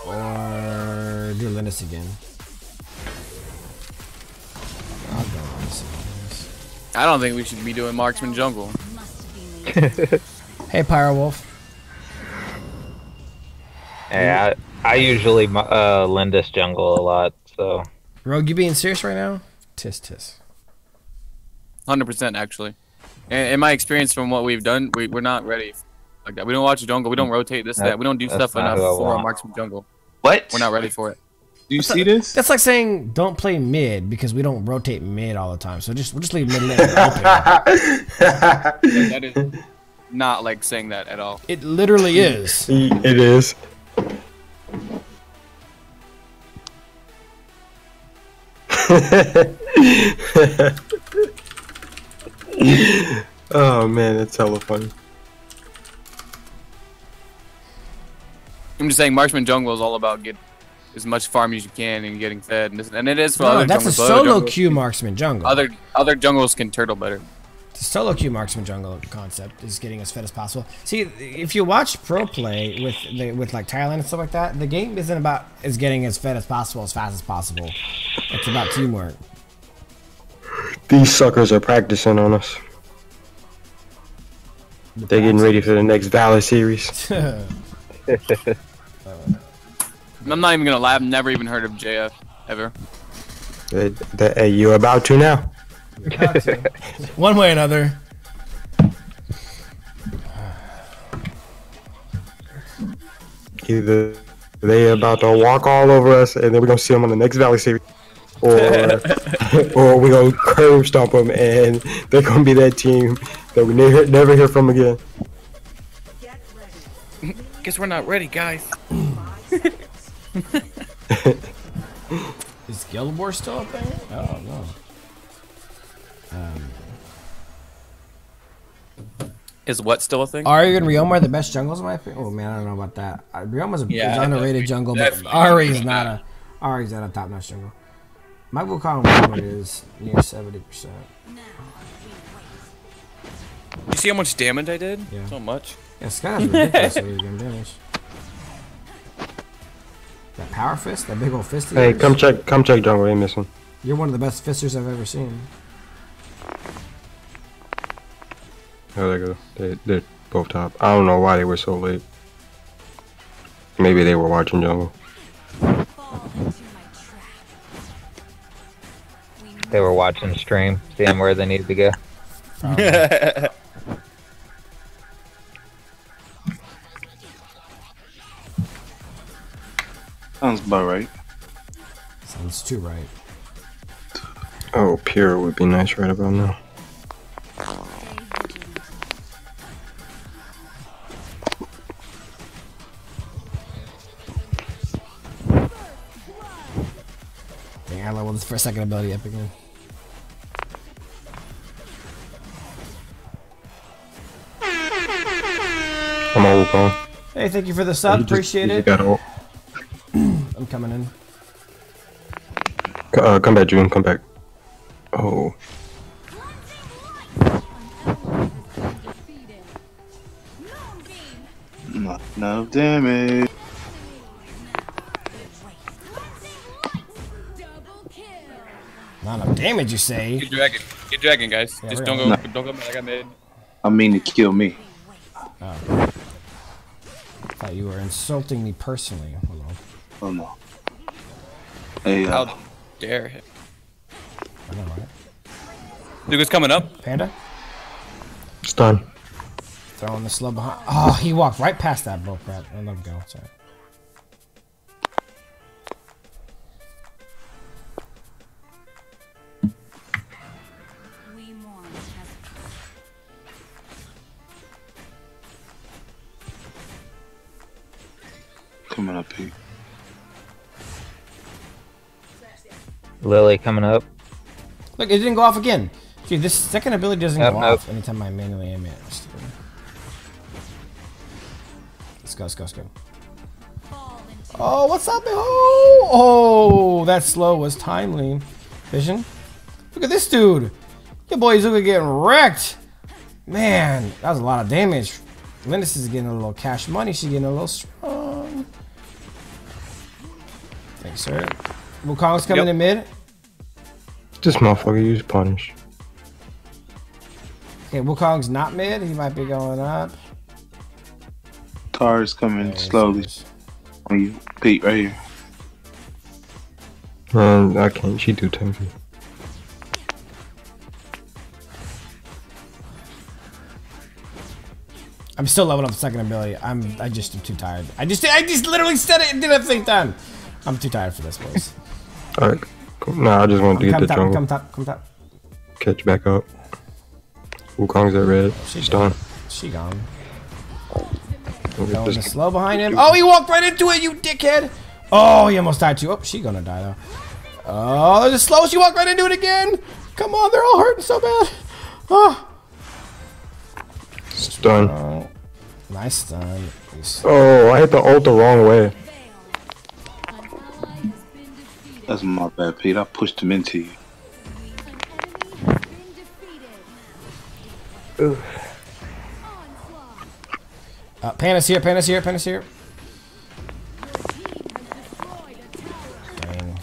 Or do Linus again? I'll go Linus again. I don't think we should be doing Marksman Jungle. Hey, Pyro Wolf. Hey, I usually Lindis jungle a lot, so. Rogue, you being serious right now? Tis. 100% actually. In my experience from what we've done, we're not ready like that. We don't watch the jungle. We don't rotate this, that. We don't do stuff enough for a Marksman Jungle. What? We're not ready for it. Do you see this? That's like saying don't play mid because we don't rotate mid all the time. So we'll just leave mid lane open. That is not like saying that at all. It literally is. It is. Oh man, that's hella funny. I'm just saying, Marksman Jungle is all about getting as much farm as you can and getting fed, and it is for other that's jungles. a solo queue Marksman Jungle. Other jungles can turtle better. The solo queue Marksman Jungle concept is getting as fed as possible. See, if you watch pro play with like Thailand and stuff like that, the game isn't about getting as fed as possible as fast as possible. It's about teamwork. These suckers are practicing on us. They're getting ready for the next Valor series. I'm not even gonna lie. I've never even heard of JF ever. Hey, you're about to now. One way or another. Either they about to walk all over us, and then we're gonna see them on the next Valley series, or we're gonna curb stomp them, and they're gonna be that team that we never hear from again. Guess we're not ready, guys. Is Gilbor still up there? Oh no. Is what still a thing? Ari and Ryoma are the best jungles in my opinion. Oh man, I don't know about that. Ryoma's an underrated jungle, but Ari's not a top-notch jungle. My Wukong movement is near 70%. You see how much damage I did? Yeah. So much. Yeah, Sky's ridiculously damage. That power fist, that big old fist. Hey, come check jungle. Ain't missing. You're one of the best fisters I've ever seen. Oh, they go. They're both top. I don't know why they were so late. Maybe they were watching jungle. They were watching stream, seeing where they needed to go. Sounds about right. Sounds too right. Oh, pure would be nice right about now. Dang, I leveled this for a second ability up again. I'm all gone. Hey, thank you for the sub. Appreciate it. I'm coming in. Come back, June. Come back. Oh. Not enough damage. Not enough damage, you say? Get dragging, guys. Yeah, Just don't go back. I got mid. I mean to kill me. Oh. Thought you were insulting me personally. Hello. Oh no. Hey, How dare him? I know, right? Duke is coming up. Panda? Stun. Throwing the slow behind. Oh, he walked right past that bull crap. I let him go. Sorry. coming up here. Lily coming up. Look, it didn't go off again. Dude, this second ability doesn't go off anytime I manually aim it. Let's go, let's go, let's go. Oh, what's up? Oh, that slow was timely. Vision. Look at this dude. Your boy's looking getting wrecked. Man, that was a lot of damage. Lindis is getting a little cash money. She's getting a little strong. Thanks, sir. Wukong's coming in mid. This motherfucker use punish. Okay, Wukong's not mid. He might be going up. Car's coming slowly. On you, Pete, right here. I can't. She do 10 feet. I'm still leveling up the second ability. I just am too tired. I just literally said it and did it at the same time. I'm too tired for this, boys. Alright, cool. Nah, I just want to get the jungle. Come top, come top. Catch back up. Wukong's at red. She's done. She gone. Going to slow behind him. Oh, he walked right into it, you dickhead. Oh, he almost died too. Oh, she gonna die though. Oh, there's a slow. She walked right into it again. Come on, they're all hurting so bad. Oh. Stun. Oh, nice stun. Oh, I hit the ult the wrong way. That's my bad, Pete. I pushed him into you. Oof. Panda's here, Panda's here, Panda's here. Dang.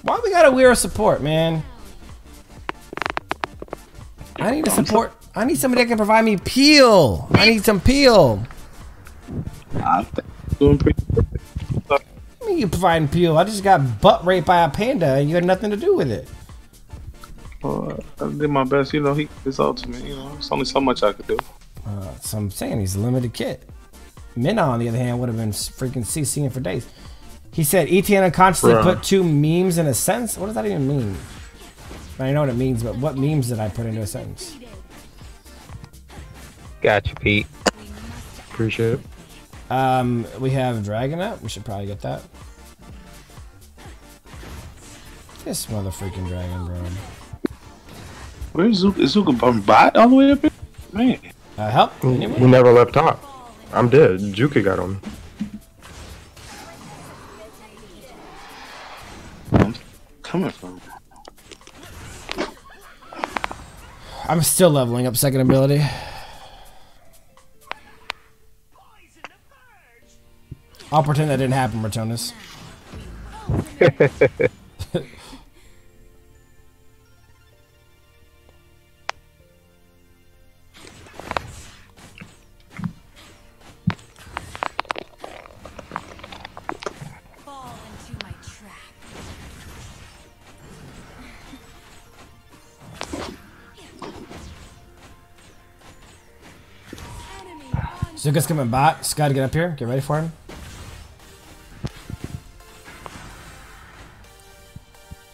Why we gotta wear a support, man? I need a support. I need somebody that can provide me peel. I need some peel. I think doing pretty good. I mean, you providing peel. I just got butt raped by a panda and you had nothing to do with it. I did my best, you know, he it's all to me, you know. There's only so much I could do. So I'm saying he's a limited kit. Minna, on the other hand, would have been freaking CCing for days. He said ETN unconsciously put 2 memes in a sentence. What does that even mean? I know what it means, but what memes did I put into a sentence? Gotcha, Pete. Appreciate it. We have Dragon up. We should probably get that. This mother freaking dragon, bro. Where's Zuka? Is Zuka bot all the way up here? Man. Help? Anyway? He never left top. I'm dead. Juki got him. I'm coming from. I'm still leveling up second ability. I'll pretend that didn't happen, Rotonus. Zuka's coming bot. Scott, get up here. Get ready for him.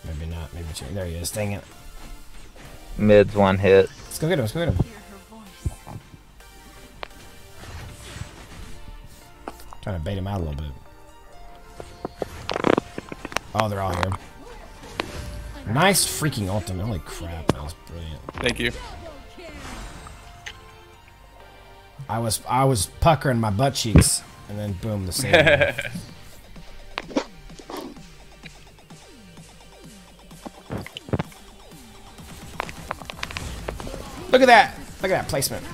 Maybe not. Maybe change. There he is. Dang it. Mid's one hit. Let's go get him. Let's go get him. Trying to bait him out a little bit. Oh, they're all here. Nice freaking ultimate. Holy crap, that was brilliant. Thank you. I was puckering my butt cheeks, and then boom, the same. Look at that! Look at that placement.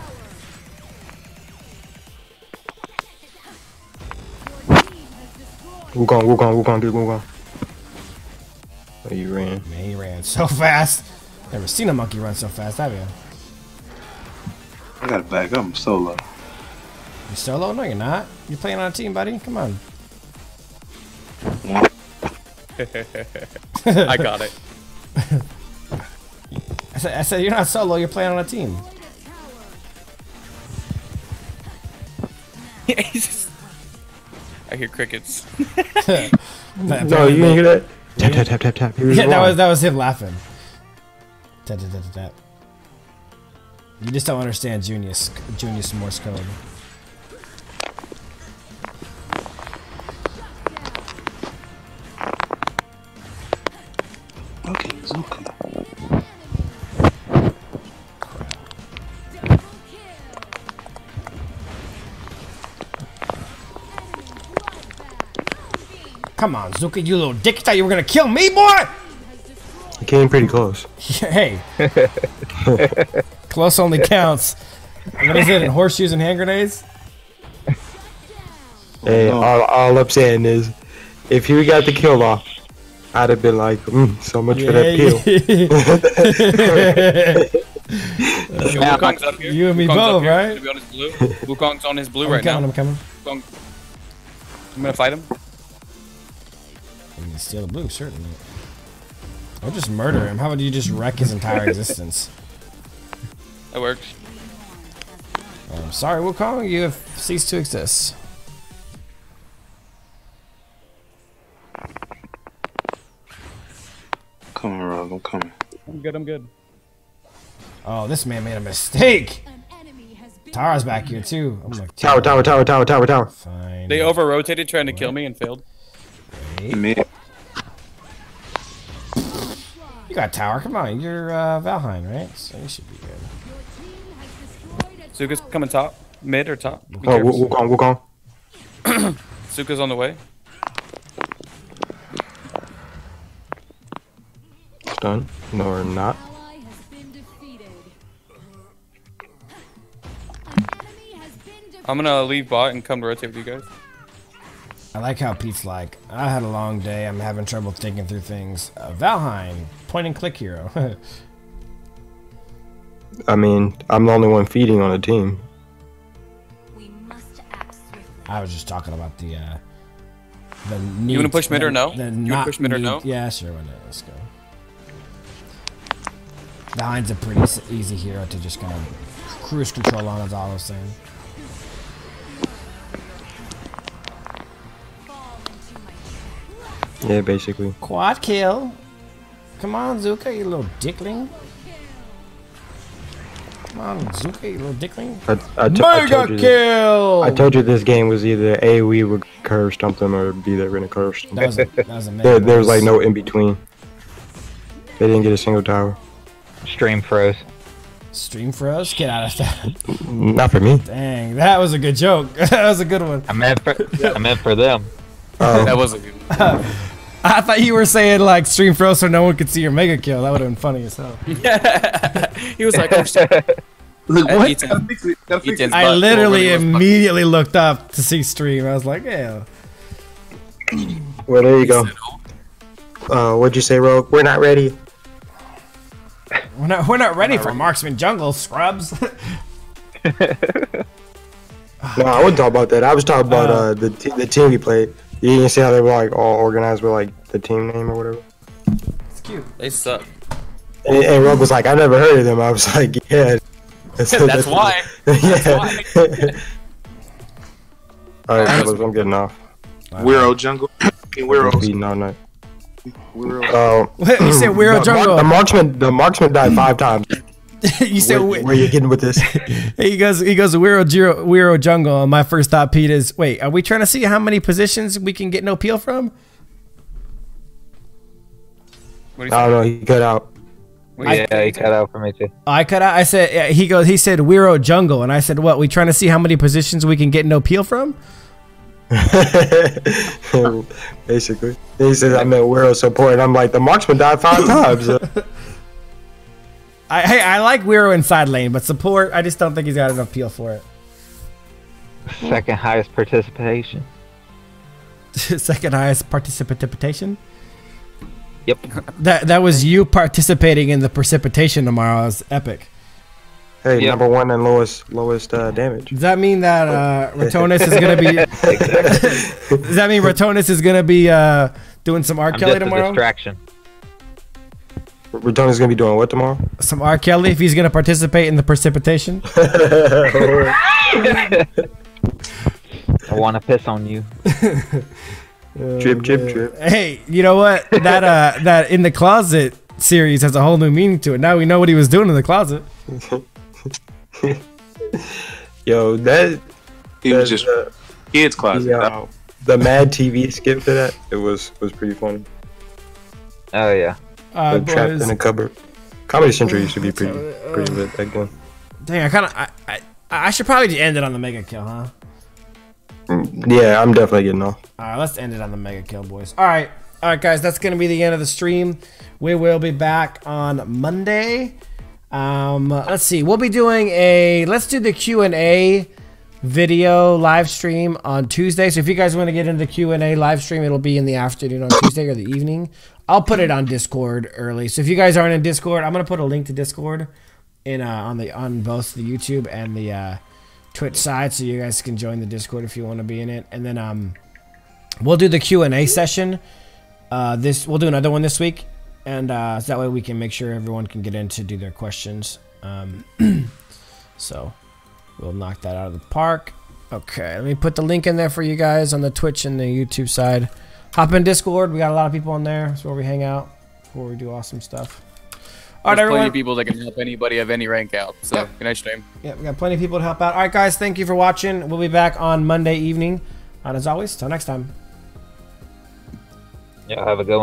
Wukong, dude, Wukong. Oh, you ran. Man, he ran so fast. Never seen a monkey run so fast, have you? I gotta back up. I'm solo. You solo? No, you're not. You're playing on a team, buddy. Come on. I got it. I said you're not solo. You're playing on a team. I hear crickets. No, you didn't hear that? Tap, tap, tap, tap, tap. Yeah, that was him laughing. Tap, tap, tap, tap, tap. You just don't understand Junius Morse code. Okay, it's okay. Come on, Zuka, you little dick. You thought you were gonna kill me, boy? You came pretty close. Hey. Close only counts. What is it, in horseshoes and hand grenades? Hey, all I'm saying is, if you got the kill off, I'd have been like, so much for that kill. You and me both, right? Wukong's on his blue right now. I'm coming. I'm gonna fight him. You can steal the blue, certainly. Or just murder him. How about you just wreck his entire existence? That works. I'm sorry, Wukong, you have ceased to exist. Come on, Rob, I'm coming. I'm good. Oh, this man made a mistake. Tara's back here too. I'm like, tower. Fine. They over-rotated trying to kill me and failed. Me. You got tower. Come on, you're Valheim, right? So you should be good. Zuka's coming top, mid or top. Oh, Wukong. Zuka's on the way. Done. No, or not. I'm gonna leave bot and come to rotate with you guys. I like how Pete's like, I had a long day. I'm having trouble thinking through things. Valheim, point and click hero. I mean, I'm the only one feeding on the team. I was just talking about the neat, you wanna push mid or no? You wanna push mid or no? Yeah, sure. Why not? Let's go. Valheim's a pretty easy hero to just kind of cruise control on, is all I was saying. Yeah, basically. Quad kill. Come on, Zuka, you little dickling. Come on, Zuka, you little dickling. Mega kill! I told you this game was either AoV would curve stomp them or be they're gonna curve stomp. That was a mega there was like no in between. They didn't get a single tower. Stream froze. Stream froze? Get out of that. Not for me. Dang, that was a good joke. That was a good one. I meant for them. That was a good one. I thought you were saying like stream froze so no one could see your mega kill. That would have been funny as hell. He was like, oh shit. Look, what? I literally immediately looked up to see stream. I was like, yeah. Well, there you go. What'd you say, Rogue? We're not ready. We're not ready for Marksman Jungle, scrubs. No, I wasn't talking about that. I was talking about the team we played. You didn't see how they were like all organized with like the team name or whatever. It's cute. They suck. And Rob was like, I never heard of them. I was like, yeah. That's why. Yeah. Alright, fellas, I'm getting off. Weiro jungle. Weiro beating all night. You said Weiro jungle. The marksman died 5 times. You said where you getting with this? He goes Weiro jungle. And my first thought, Pete, is wait, are we trying to see how many positions we can get no peel from? I don't know. He cut out. Yeah, he cut out for me too. I cut out. I said he said Weiro jungle, and I said what? We trying to see how many positions we can get no peel from? Basically, he said I meant Weiro support, and I'm like the marksman died 5 times. I like Weiro inside lane, but support I just don't think he's got enough peel for it. Second highest participation. Second highest participation. Yep. That was you participating in the precipitation tomorrow. It was epic. Hey, number 1 and lowest damage. Does that mean that Ratonis is gonna be? Does that mean Ratonis is gonna be doing some R. Kelly tomorrow? A distraction. Ratonis is gonna be doing what tomorrow? Some R. Kelly if he's gonna participate in the precipitation. I want to piss on you. Drip, drip, drip. Hey, you know what? That in the closet series has a whole new meaning to it. Now we know what he was doing in the closet. Yo, he was just kids closet. The Mad TV skip to that, it was pretty funny. Oh yeah. Trapped in a cupboard. Comedy Central used to be pretty lit back then. Dang, I should probably just end it on the mega kill, huh? Yeah, I'm definitely getting off. All right, let's end it on the mega kill, boys. All right, guys, that's gonna be the end of the stream. We will be back on Monday. Let's see. We'll be doing let's do the Q&A video live stream on Tuesday. So if you guys want to get into the Q&A live stream, it'll be in the afternoon on Tuesday or the evening. I'll put it on Discord early. So if you guys aren't in Discord, I'm gonna put a link to Discord on both the YouTube and the Twitch side, so you guys can join the Discord if you want to be in it. And then we'll do the Q&A session. We'll do another one this week, and so that way we can make sure everyone can get in to do their questions. So we'll knock that out of the park. Okay, let me put the link in there for you guys on the Twitch and the YouTube side. Hop in Discord. We got a lot of people in there. That's where we hang out before we do awesome stuff. All right, everyone. Plenty of people that can help anybody of any rank out. So, good night, stream. Yeah, we got plenty of people to help out. All right, guys, thank you for watching. We'll be back on Monday evening. And as always, till next time. Yeah, have a good one.